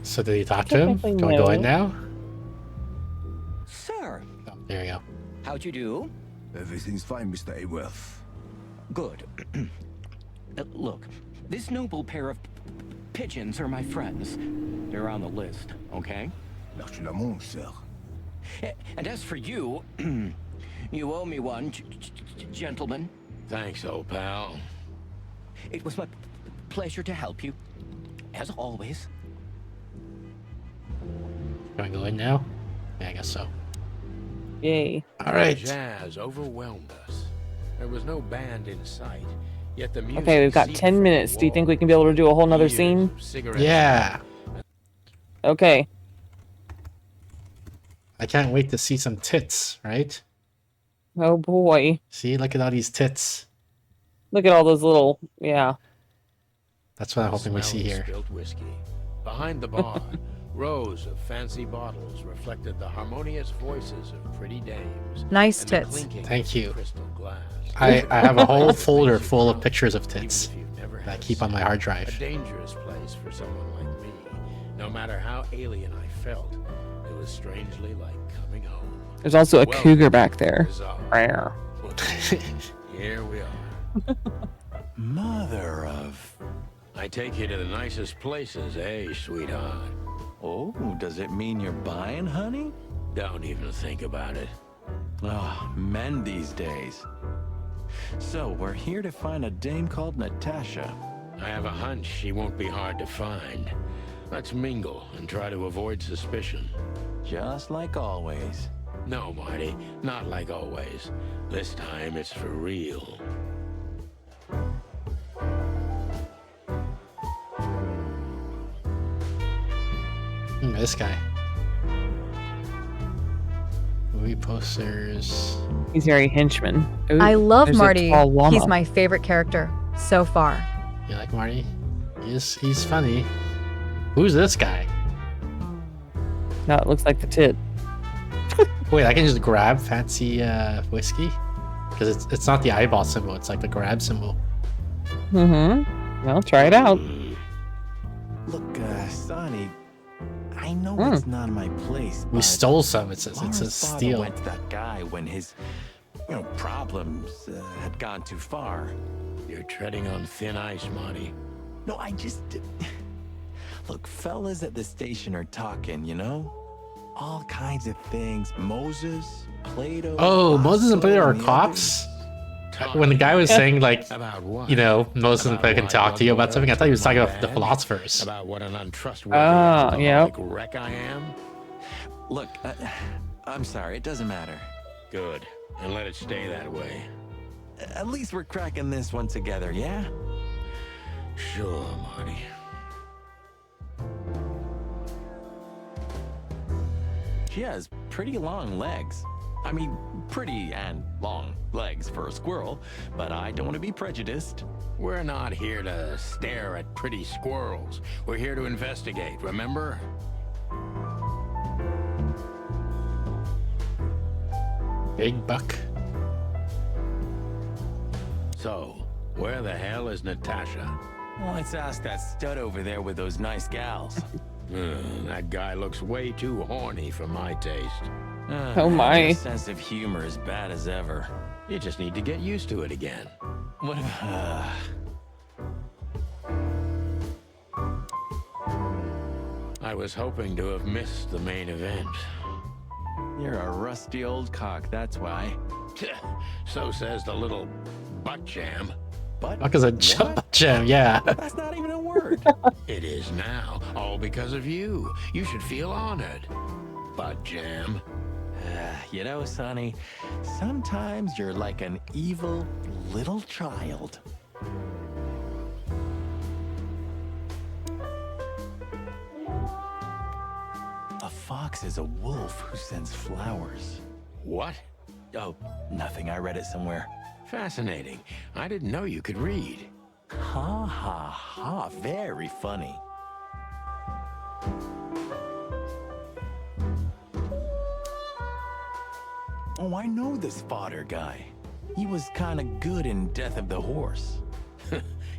So did he talk to him? Do I go in now? Sir. Oh, there you go. How'd you do? Everything's fine, Mr. Hayworth. Good. Look, this noble pair of pigeons are my friends. They're on the list, okay? And as for you, you owe me one, gentlemen. Thanks, old pal. It was my pleasure to help you, as always. Can I go in now? Yeah, I guess so. Yay. All right. Jazz overwhelmed us. There was no band in sight, yet the music Okay, we've got 10 minutes. Do you think we can be able to do a whole nother scene? Yeah. Okay. I can't wait to see some tits, right? Oh boy. See, look at all these tits. Look at all those little, yeah. That's what I'm hoping we see here. Spilled whiskey. Behind the bar, rows of fancy bottles reflected the harmonious voices of pretty dames. Nice and the tits. clinking Thank you. of crystal glass. I have a whole folder full of pictures of tits that I keep on my hard A drive. dangerous place for someone like me. No matter how alien I felt, it was strangely like coming home. There's also a Welcome cougar back there. to Bizarre. Rare. Here we are. Mother of... I take you to the nicest places, eh, sweetheart? Oh, does it mean you're buying, honey? Don't even think about it. Oh, men these days. So, we're here to find a dame called Natasha. I have a hunch she won't be hard to find. Let's mingle and try to avoid suspicion. Just like always. No, Marty, not like always. This time it's for real. This guy. Movie posters. He's very henchman. Ooh, I love there's a Marty. tall llama. He's my favorite character so far. You like Marty? He's funny. Who's this guy? No, it looks like the tit. Wait, I can just grab fancy whiskey? Because it's not the eyeball symbol, it's like the grab symbol. Mm-hmm. Well, try it out. Look, Sonny, I know it's not my place, We but stole some, it's a Laura's father steal. went to that guy when his, problems had gone too far. You're treading on thin ice, Marty. No, I just... Look, fellas at the station are talking, all kinds of things. Moses, Plato... Oh, Moses and Plato are the cops? When the guy was saying, like, About what? Moses and Plato can talk to you about something, I thought he was talking about the philosophers. About what an untrustworthy yeah. wreck I am? Look, I'm sorry, it doesn't matter. Good. And let it stay that way. At least we're cracking this one together, yeah? Sure, Marty. She has pretty long legs. I mean, pretty and long legs for a squirrel, but I don't want to be prejudiced. We're not here to stare at pretty squirrels. We're here to investigate, remember? Big buck. So, where the hell is Natasha? Well, let's ask that stud over there with those nice gals. That guy looks way too horny for my taste. Oh my. Your sense of humor is bad as ever. You just need to get used to it again. What I was hoping to have missed the main event. You're a rusty old cock, that's why. So says the little butt jam. Buck is a jam, yeah. That's not even a word. It is now, all because of you. You should feel honored. Butt jam. Sonny, sometimes you're like an evil little child. A fox is a wolf who sends flowers. What? Oh, nothing. I read it somewhere. Fascinating. I didn't know you could read. Ha ha ha. Very funny. Oh, I know this fodder guy. He was kinda good in Death of the Horse.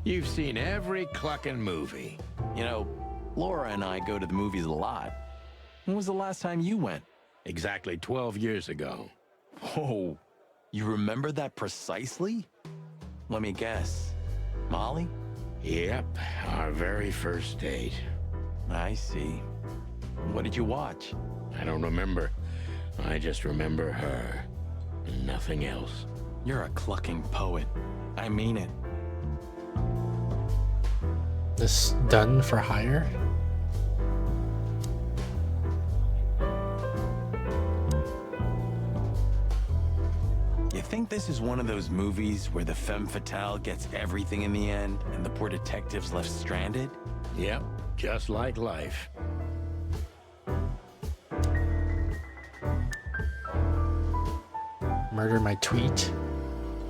You've seen every clucking movie. Laura and I go to the movies a lot. When was the last time you went? Exactly 12 years ago. Oh, you remember that precisely? Let me guess. Molly? Yep, our very first date. I see. What did you watch? I don't remember. I just remember her. Nothing else. You're a clucking poet. I mean it. This done for hire? You think this is one of those movies where the femme fatale gets everything in the end and the poor detective's left stranded? Yep, just like life. Murder my tweet.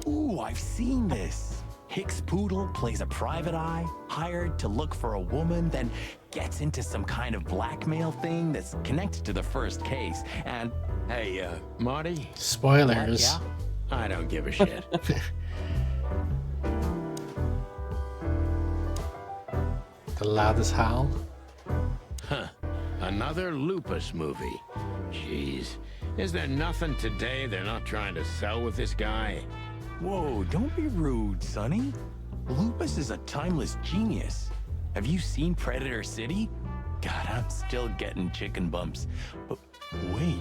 Ooh, I've seen this. Hicks Poodle plays a private eye, hired to look for a woman, then gets into some kind of blackmail thing that's connected to the first case. And hey, Marty? Spoilers. Yeah? I don't give a shit. The loudest howl. Huh. Another Lupus movie. Jeez. Is there nothing today they're not trying to sell with this guy? Whoa, don't be rude, Sonny. Lupus is a timeless genius. Have you seen Predator City? God, I'm still getting chicken bumps. But wait,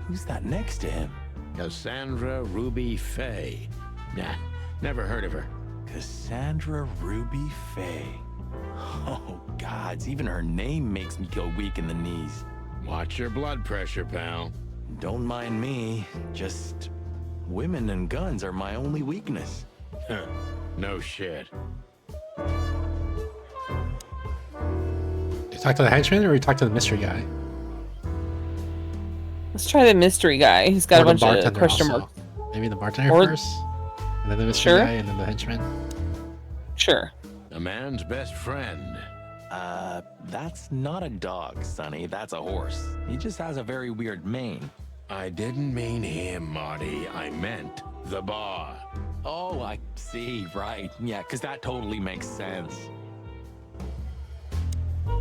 who's that next to him? Cassandra Ruby Faye. Nah, never heard of her. Cassandra Ruby Faye. Oh, gods, even her name makes me go weak in the knees. Watch your blood pressure, pal. Don't mind me, just women and guns are my only weakness. Huh. No shit. You talk to the henchman or you talk to the mystery guy? Let's try the mystery guy. He's got Or a the bunch of bartender question also. marks. Maybe the bartender Or- first, and then the mystery Sure. guy, and then the henchman. Sure. A man's best friend. That's not a dog, Sonny. That's a horse. He just has a very weird mane. I didn't mean him, Marty. I meant the bar. Oh, I see. Right. Yeah, because that totally makes sense.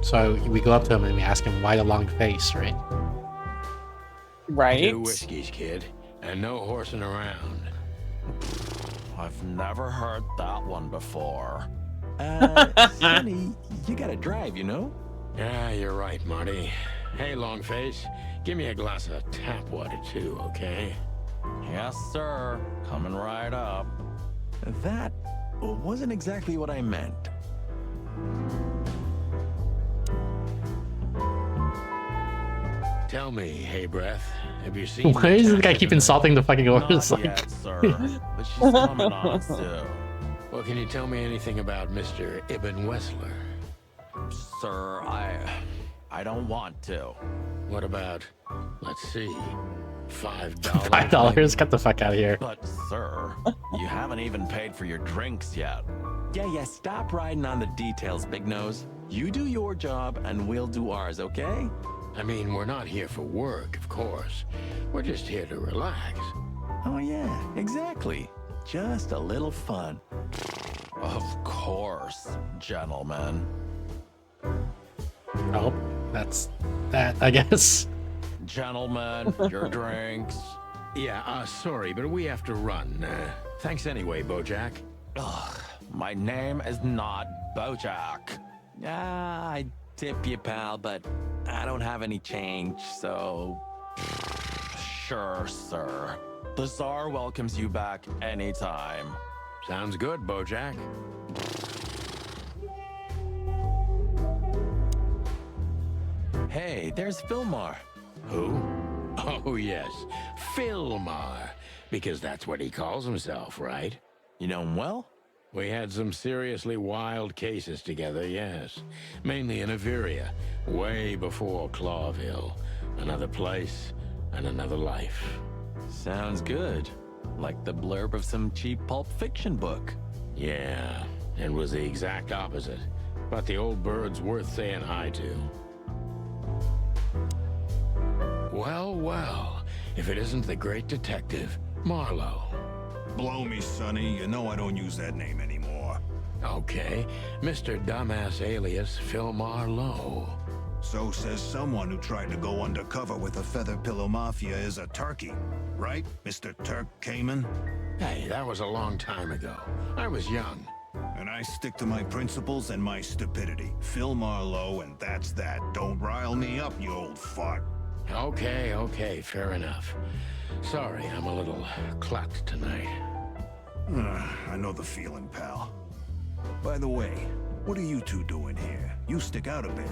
So we go up to him and we ask him why the long face, right? Right. 2 whiskeys, kid, and no horsing around. I've never heard that one before. Sonny, you gotta drive, you know? Yeah, you're right, Marty. Hey, Longface, give me a glass of tap water too, okay? Yes, sir. Coming right up. That wasn't exactly what I meant. Tell me, hey breath, have you seen? Why does the guy keep insulting the fucking horse? Not yet, sir. But she's coming on soon. Well, can you tell me anything about Mr. Ibn Wessler? Sir, I don't want to. What about, let's see, $5? $5? Get the fuck out of here. But, sir, you haven't even paid for your drinks yet. Yeah, stop riding on the details, Big Nose. You do your job, and we'll do ours, okay? I mean, we're not here for work, of course. We're just here to relax. Oh, yeah, exactly. Just a little fun. Of course, gentlemen. Oh, that's that, I guess. Gentlemen, your drinks. Yeah, sorry, but we have to run. Thanks anyway, Bojack. Ugh, my name is not Bojack. I tip you, pal, but I don't have any change, so... Sure, sir. The Tsar welcomes you back anytime. Sounds good, Bojack. Hey, there's Filmar. Who? Oh, yes, Filmar. Because that's what he calls himself, right? You know him well? We had some seriously wild cases together, yes. Mainly in Averia, way before Clawville. Another place and another life. Sounds good. Like the blurb of some cheap pulp fiction book. Yeah, it was the exact opposite. But the old bird's worth saying hi to. Well, well, if it isn't the great detective, Marlowe. Blow me, Sonny. You know I don't use that name anymore. Okay, Mr. Dumbass alias Filmar Lowe. So says someone who tried to go undercover with the Feather Pillow Mafia is a turkey. Right, Mr. Turk Cayman? Hey, that was a long time ago. I was young. And I stick to my principles and my stupidity. Phil Marlowe, and that's that. Don't rile me up, you old fart. Okay, fair enough. Sorry, I'm a little clucked tonight. I know the feeling, pal. By the way, what are you two doing here? You stick out a bit.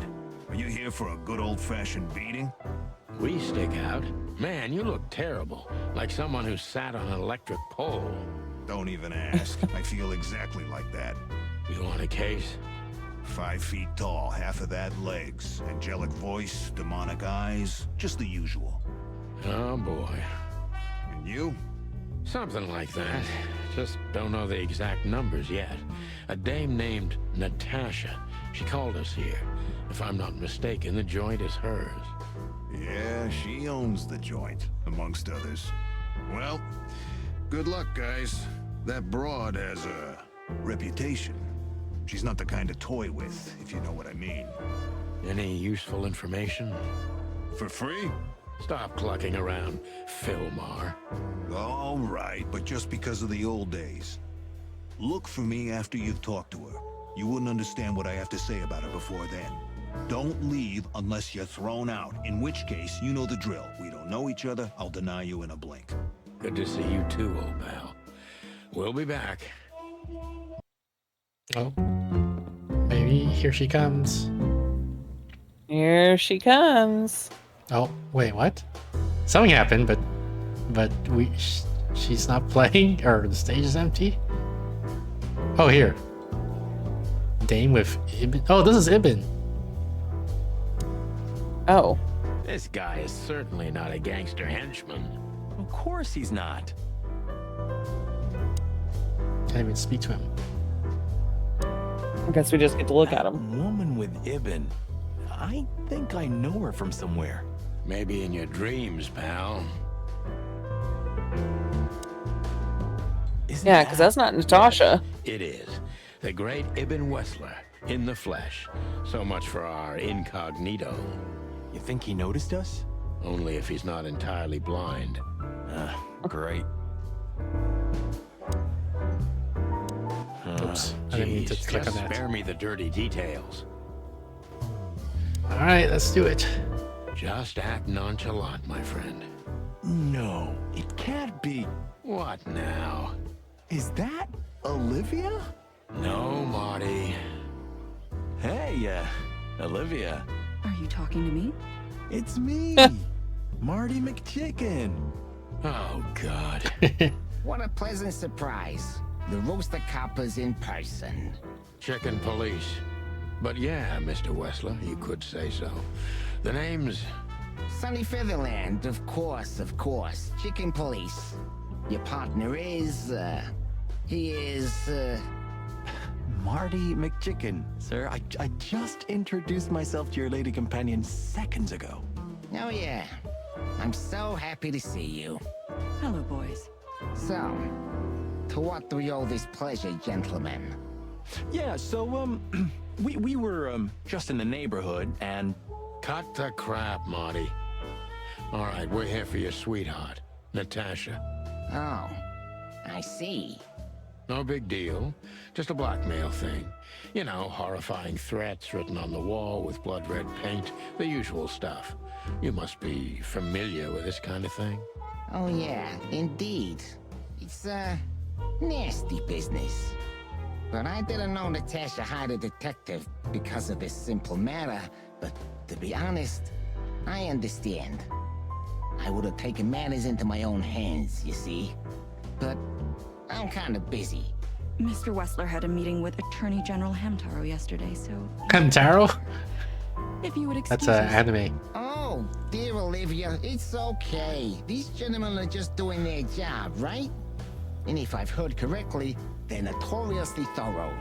Are you here for a good old-fashioned beating? We stick out? Man, you look terrible. Like someone who sat on an electric pole. Don't even ask. I feel exactly like that. You want a case? 5 feet tall, half of that legs. Angelic voice, demonic eyes, just the usual. Oh boy. And you? Something like that. Just don't know the exact numbers yet. A dame named Natasha. She called us here. If I'm not mistaken, the joint is hers. Yeah, she owns the joint, amongst others. Well, good luck, guys. That broad has a reputation. She's not the kind to toy with, if you know what I mean. Any useful information? For free? Stop clucking around, Philmar. All right, but just because of the old days. Look for me after you've talked to her. You wouldn't understand what I have to say about her before then. Don't leave unless you're thrown out, in which case, you know the drill. We don't know each other, I'll deny you in a blink. Good to see you too, old pal. We'll be back. Oh. Maybe here she comes. Here she comes. Oh, wait, what? Something happened, but she's not playing, or the stage is empty? Oh, here. Dame with Ibn. Oh, this is Ibn. Oh. This guy is certainly not a gangster henchman. Of course he's not. Can't even speak to him. I guess we just get to look at him. Woman with Ibn. I think I know her from somewhere. Maybe in your dreams, pal. Yeah, because that's not Natasha. It is. The great Ibn Wessler, in the flesh. So much for our incognito. You think he noticed us? Only if he's not entirely blind. Great. Oops, I didn't mean to Jeez, click on just that. spare me the dirty details. All right, let's do it. Just act nonchalant, my friend. No, it can't be. What now? Is that Olivia? No, Marty. Hey, Olivia. Are you talking to me? It's me, Marty McChicken. Oh, God. What a pleasant surprise. The roaster coppers in person. Chicken police. But yeah, Mr. Wessler, you could say so. The name's... Sunny Featherland, of course. Chicken police. Your partner is, he is, Marty McChicken, sir. I just introduced myself to your lady companion seconds ago. Oh yeah. I'm so happy to see you. Hello, boys. So, to what do we owe this pleasure, gentlemen? Yeah, so, we were, just in the neighborhood, and... Cut the crap, Marty. All right, we're here for your sweetheart, Natasha. Oh, I see. No big deal. Just a blackmail thing. You know, horrifying threats written on the wall with blood-red paint. The usual stuff. You must be familiar with this kind of thing. Oh yeah, indeed. It's, nasty business. But I didn't know Natasha hired a detective because of this simple matter. But to be honest, I understand. I would have taken matters into my own hands, you see. But I'm kind of busy. Mr. Wessler had a meeting with Attorney General Hamtaro yesterday, so... Hamtaro? If you would excuse That's us. anime. Oh, dear Olivia, it's okay. These gentlemen are just doing their job, right? And if I've heard correctly, they're notoriously thorough.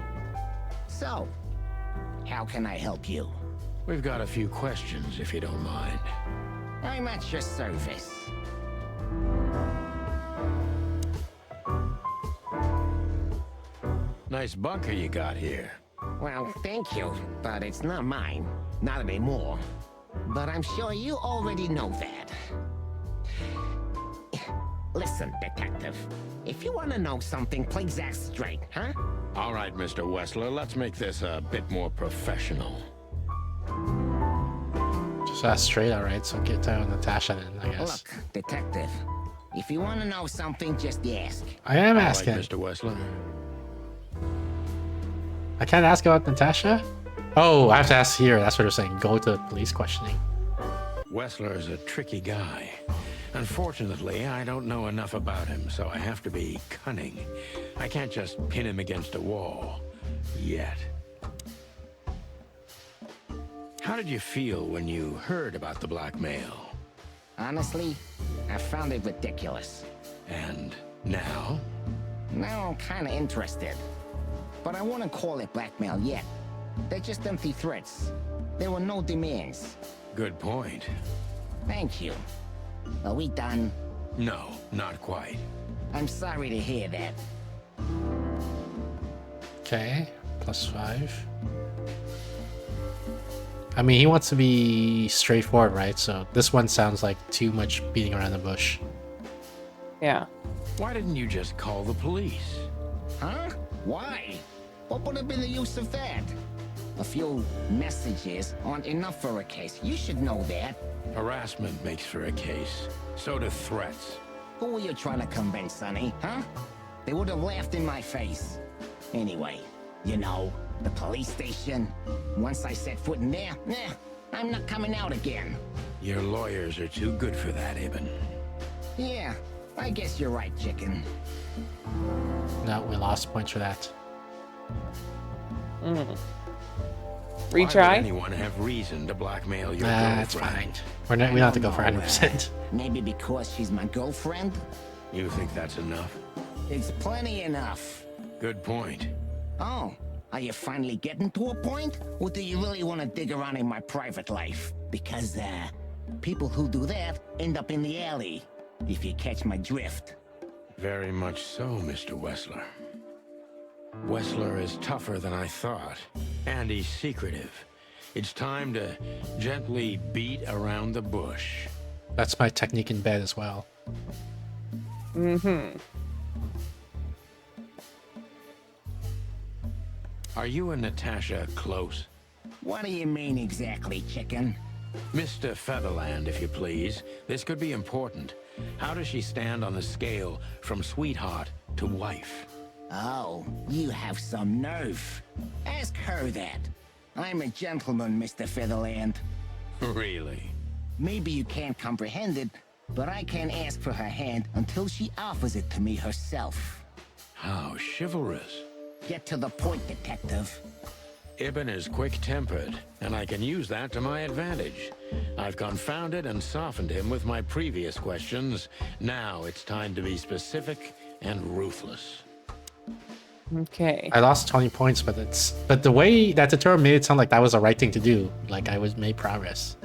So, how can I help you? We've got a few questions, if you don't mind. I'm at your service. Nice bunker you got here. Well, thank you, but it's not mine. Not anymore. But I'm sure you already know that. Listen, detective. If you want to know something, play Zach straight, huh? All right, Mr. Wessler, let's make this a bit more professional. Just ask straight, alright, so get down Natasha then, I guess. Look, detective. If you want to know something, just ask. I am All right, asking. Mr. Wessler. I can't ask about Natasha? Oh, I have to ask here. That's what they're saying. Go to police questioning. Wessler is a tricky guy. Unfortunately, I don't know enough about him, so I have to be cunning. I can't just pin him against a wall. Yet. How did you feel when you heard about the blackmail? Honestly, I found it ridiculous. And now? Now I'm kinda interested. But I wouldn't call it blackmail yet. They're just empty threats. There were no demands. Good point. Thank you. Are we done? No, not quite. I'm sorry to hear that. Okay, +5. I mean, he wants to be straightforward, right? So this one sounds like too much beating around the bush. Yeah. Why didn't you just call the police? Huh? Why? What would have been the use of that? A few messages aren't enough for a case. You should know that. Harassment makes for a case. So do threats. Who were you trying to convince, Sonny? Huh? They would have laughed in my face. Anyway, you know, the police station. Once I set foot in there, I'm not coming out again. Your lawyers are too good for that, Ibn. Yeah, I guess you're right, chicken. No, we lost points for that. Why would Retry? anyone have reason to blackmail your That's girlfriend? fine. We don't have to go for 100%. Maybe because she's my girlfriend? You think that's enough? It's plenty enough. Good point. Oh, are you finally getting to a point? Or do you really want to dig around in my private life? Because, people who do that end up in the alley. If you catch my drift. Very much so, Mr. Wessler. Wessler is tougher than I thought, and he's secretive. It's time to gently beat around the bush. That's my technique in bed as well. Mm-hmm. Are you and Natasha close? What do you mean exactly, chicken? Mr. Featherland, if you please. This could be important. How does she stand on the scale from sweetheart to wife? Oh, you have some nerve. Ask her that. I'm a gentleman, Mr. Featherland. Really? Maybe you can't comprehend it, but I can't ask for her hand until she offers it to me herself. How chivalrous. Get to the point, detective. Ibn is quick-tempered, and I can use that to my advantage. I've confounded and softened him with my previous questions. Now it's time to be specific and ruthless. Okay. I lost 20 points, but the way that tutorial made it sound like that was the right thing to do. Like I made progress.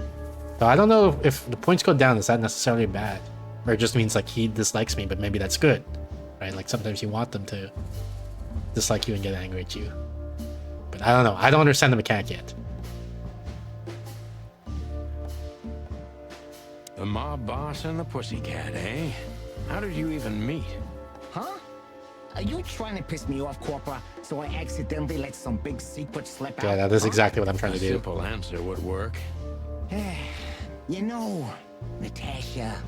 So I don't know if the points go down, is that necessarily bad? Or it just means like he dislikes me, but maybe that's good. Right? Like sometimes you want them to dislike you and get angry at you. But I don't know. I don't understand the mechanic yet. The mob boss and the pussycat, eh? How did you even meet? Huh? Are you trying to piss me off, Corpora, so I accidentally let some big secret slip out? Yeah, that is exactly what I'm trying to A do. simple answer would work. You know, Natasha,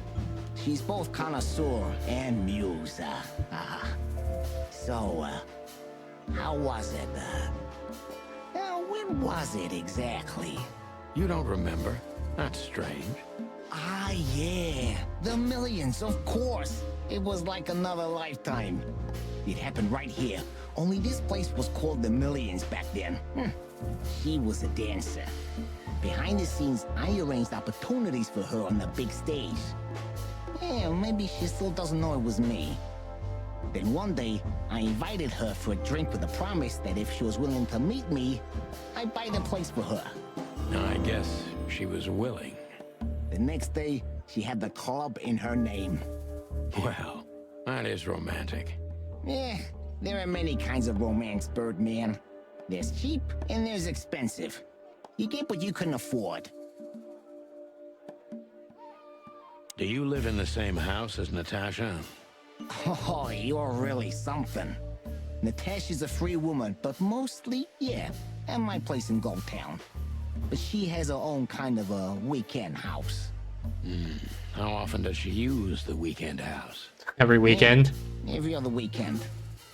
she's both connoisseur and muse. So, how was it? When was it exactly? You don't remember? That's strange. Ah, yeah. The Millions, of course. It was like another lifetime. It happened right here. Only this place was called the Millions back then. She was a dancer. Behind the scenes, I arranged opportunities for her on the big stage. Yeah, maybe she still doesn't know it was me. Then one day, I invited her for a drink with a promise that if she was willing to meet me, I'd buy the place for her. I guess she was willing. The next day, she had the club in her name. Well, that is romantic. Yeah, there are many kinds of romance, Birdman. There's cheap and there's expensive. You get what you can afford. Do you live in the same house as Natasha? Oh, you're really something. Natasha's a free woman, but mostly, yeah, at my place in Gold Town. But she has her own kind of a weekend house. How often does she use the weekend house? Every weekend? Yeah, every other weekend,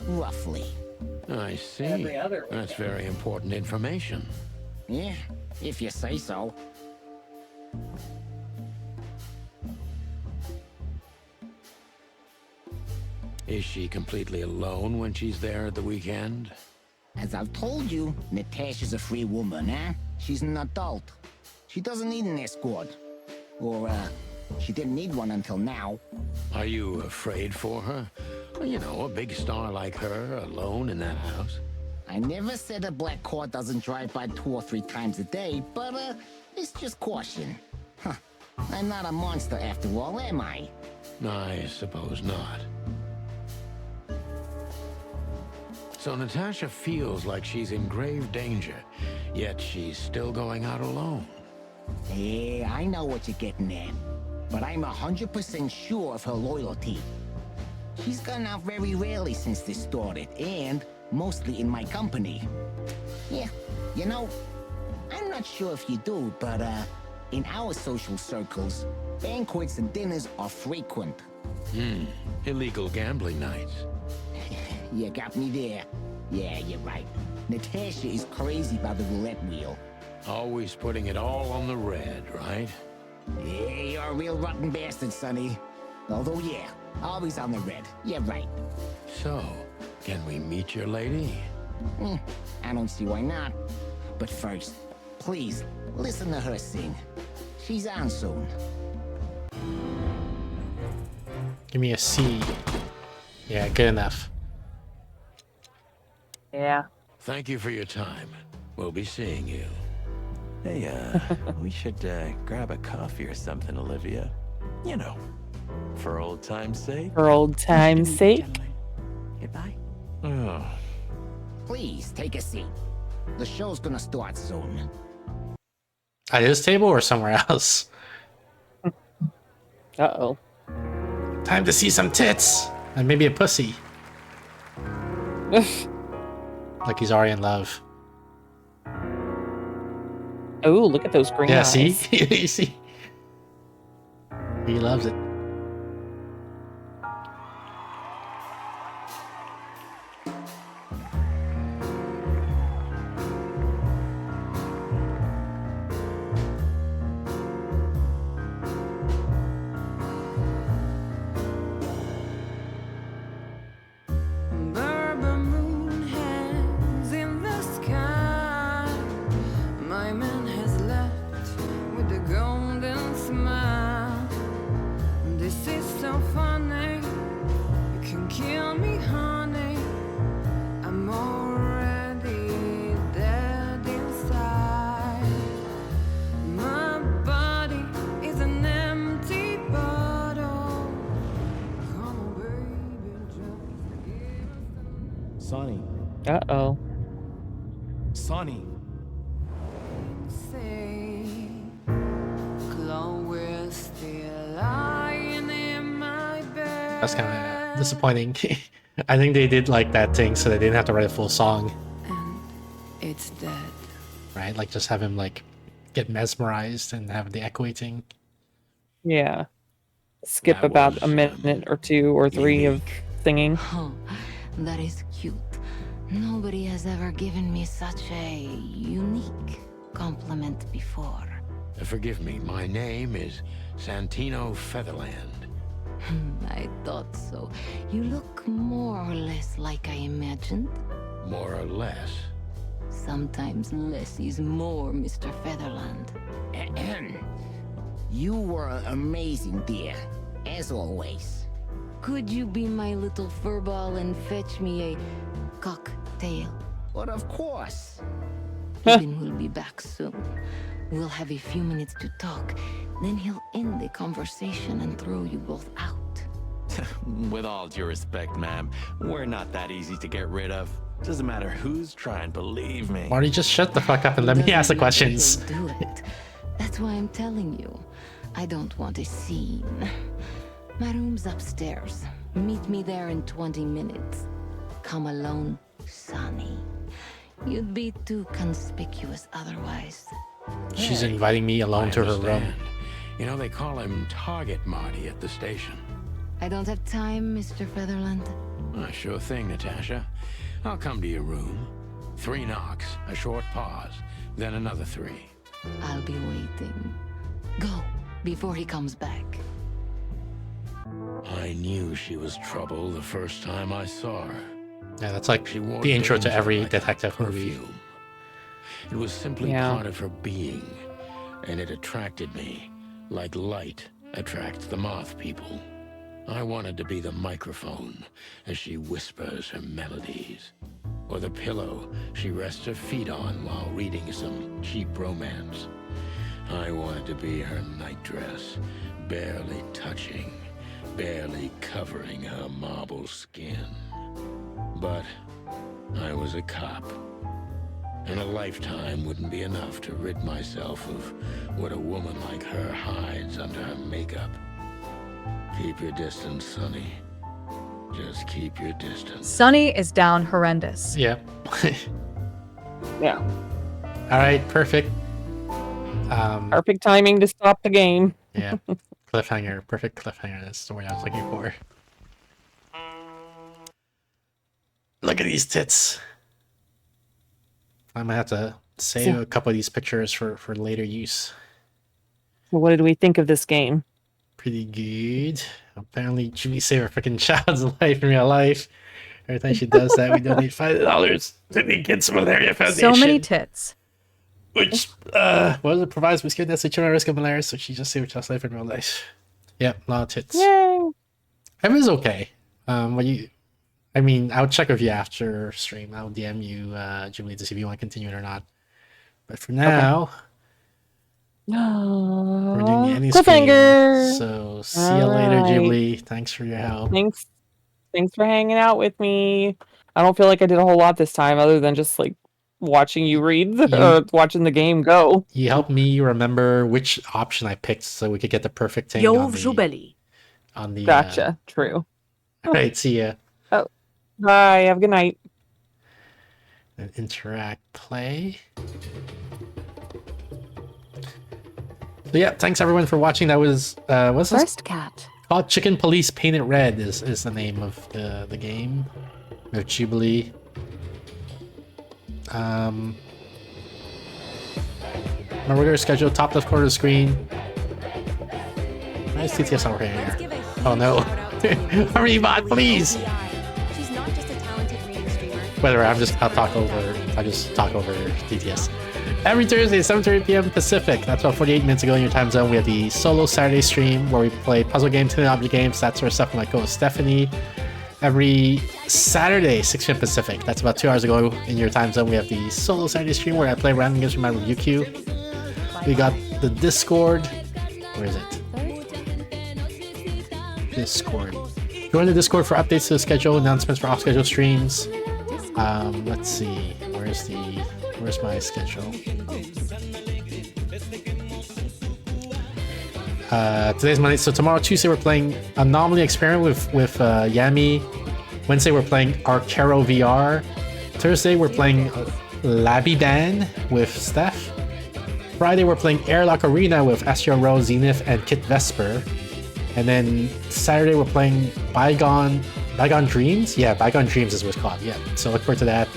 roughly. I see. Every other That's very important information. Yeah, if you say so. Is she completely alone when she's there at the weekend? As I've told you, Natasha's a free woman, eh? She's an adult. She doesn't need an escort. Or, she didn't need one until now. Are you afraid for her? Well, you know, a big star like her, alone in that house. I never said a black car doesn't drive by 2 or 3 times a day, but, it's just caution. Huh. I'm not a monster after all, am I? I suppose not. So Natasha feels like she's in grave danger, yet she's still going out alone. Yeah, I know what you're getting at. But I'm 100% sure of her loyalty. She's gone out very rarely since this started, and mostly in my company. Yeah, you know, I'm not sure if you do, but, in our social circles, banquets and dinners are frequent. Illegal gambling nights. You got me there. Yeah, you're right. Natasha is crazy about the roulette wheel. Always putting it all on the red, right? Yeah, you're a real rotten bastard, Sonny. Although, yeah, always on the red. Yeah, right. So, can we meet your lady? I don't see why not. But first, please, listen to her sing. She's on soon. Give me a C. Yeah, good enough. Yeah. Thank you for your time. We'll be seeing you. Hey, we should grab a coffee or something, Olivia. You know, for old time's sake. For old time's sake. Goodbye. Oh. Please, take a seat. The show's gonna start soon. At his table or somewhere else? Uh-oh. Time to see some tits! And maybe a pussy. Like he's already in love. Oh, look at those green eyes. Yeah, see? You see? He loves it. Bourbon moon hangs in the sky. My man has left with a golden smile. This is so funny. You can kill me, honey. I'm already dead inside. My body is an empty bottle. Come on, baby, just give us Sonny. Uh-oh. Sonny. say. Chloe's still lying in my bed. That's kind of disappointing. I think they did like that thing so they didn't have to write a full song. It's dead. Right? Like just have him like get mesmerized and have the echoey thing. Yeah. Skip about a minute or 2 or 3 of singing. Oh, that is cute. Nobody has ever given me such a unique compliment before. Forgive me, my name is Santino Featherland. I thought so. You look more or less like I imagined. More or less. Sometimes less is more, Mr. Featherland. You were amazing, dear. As always. Could you be my little furball and fetch me a cocktail? But of course. Eben will be back soon. We'll have a few minutes to talk. Then he'll end the conversation and throw you both out. With all due respect, ma'am, we're not that easy to get rid of. Doesn't matter who's trying, believe me. Marty, just shut the fuck up and let me ask the questions. Do it. That's why I'm telling you. I don't want a scene. My room's upstairs. Meet me there in 20 minutes. Come alone, Sonny. You'd be too conspicuous otherwise. She's inviting me alone to her room. You know, they call him Target Marty at the station. I don't have time, Mr. Featherland. Sure thing, Natasha. I'll come to your room. 3 knocks, a short pause, then another 3. I'll be waiting. Go, before he comes back. I knew she was trouble the first time I saw her. Yeah, that's like the intro to every detective movie. It was simply part of her being, and it attracted me, like light attracts the moth people. I wanted to be the microphone as she whispers her melodies, or the pillow she rests her feet on while reading some cheap romance. I wanted to be her nightdress, barely touching, barely covering her marble skin. But I was a cop, and a lifetime wouldn't be enough to rid myself of what a woman like her hides under her makeup. Keep your distance, Sonny. Just keep your distance. Sonny is down horrendous. Yeah. Yeah. All right, perfect. Perfect timing to stop the game. Yeah. Cliffhanger. Perfect cliffhanger. That's the word I was looking for. Look at these tits. I might have to save a couple of these pictures for later use. So what did we think of this game? Pretty good. Apparently, Julie saved her freaking child's life in real life. Every time she does that, we donate $5 to the Kids Malaria Foundation. So many tits. Which, what was it? Provides with that's the children at risk of malaria, so she just saved her child's life in real life. Yep, a lot of tits. Yay! It was okay. I mean, I'll check with you after stream. I'll DM you, Julie, to see if you want to continue it or not. But for now, we're doing the ending screen. So see you later, Julie. Thanks for your help. Thanks for hanging out with me. I don't feel like I did a whole lot this time, other than just like watching you read or watching the game go. You helped me remember which option I picked so we could get the perfect thing on the Gotcha. True. All right, see ya. Oh, bye. Have a good night. And interact, play. So yeah, thanks everyone for watching. That was what's this? First cat. Called Chicken Police Painted Red is the name of the game. Of Jubilee. My regular schedule, top left corner of the screen. Why is TTS over here? Oh no. Hurry, bot, please! She's not just a talented reading streamer. Whatever, I'll just talk over TTS. Every Thursday, 7:30 p.m. Pacific. That's about 48 minutes ago in your time zone. We have the solo Saturday stream where we play puzzle games, hidden object games, that sort of stuff with my co-host Stephanie. Every Saturday, 6 p.m. Pacific. That's about 2 hours ago in your time zone. We have the solo Saturday stream where I play random games from my review queue. We got the Discord. Where is it? Discord. Join the Discord for updates to the schedule, announcements for off-schedule streams. Let's see. Where's my schedule? Today's Monday, so tomorrow, Tuesday, we're playing Anomaly Experiment with Yami. Wednesday, we're playing Arcaro VR. Thursday, we're playing Labby Band with Steph. Friday, we're playing Airlock Arena with Astro Row, Zenith, and Kit Vesper. And then Saturday, we're playing Bygone Dreams? Yeah, Bygone Dreams is what it's called. Yeah, so look forward to that.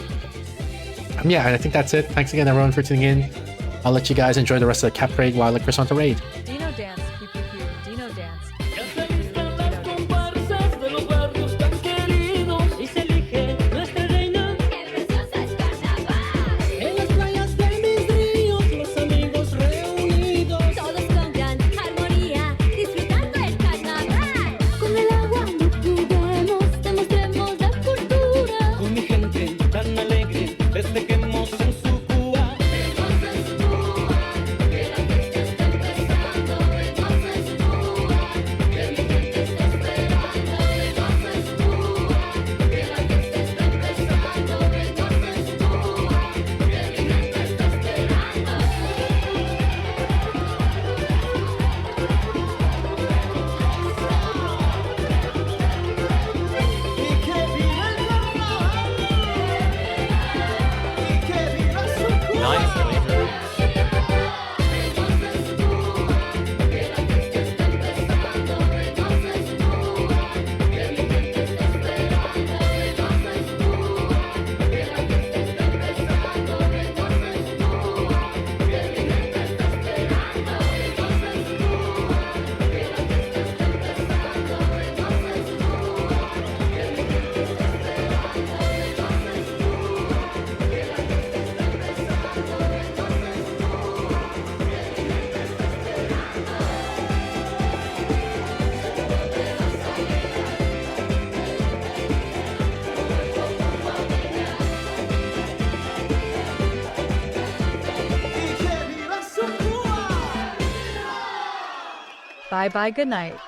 Yeah, and I think that's it. Thanks again, everyone, for tuning in. I'll let you guys enjoy the rest of the Cap Raid while I look for someone to raid. Dino dance. Keep your cue. Dino dance. Bye bye, good night.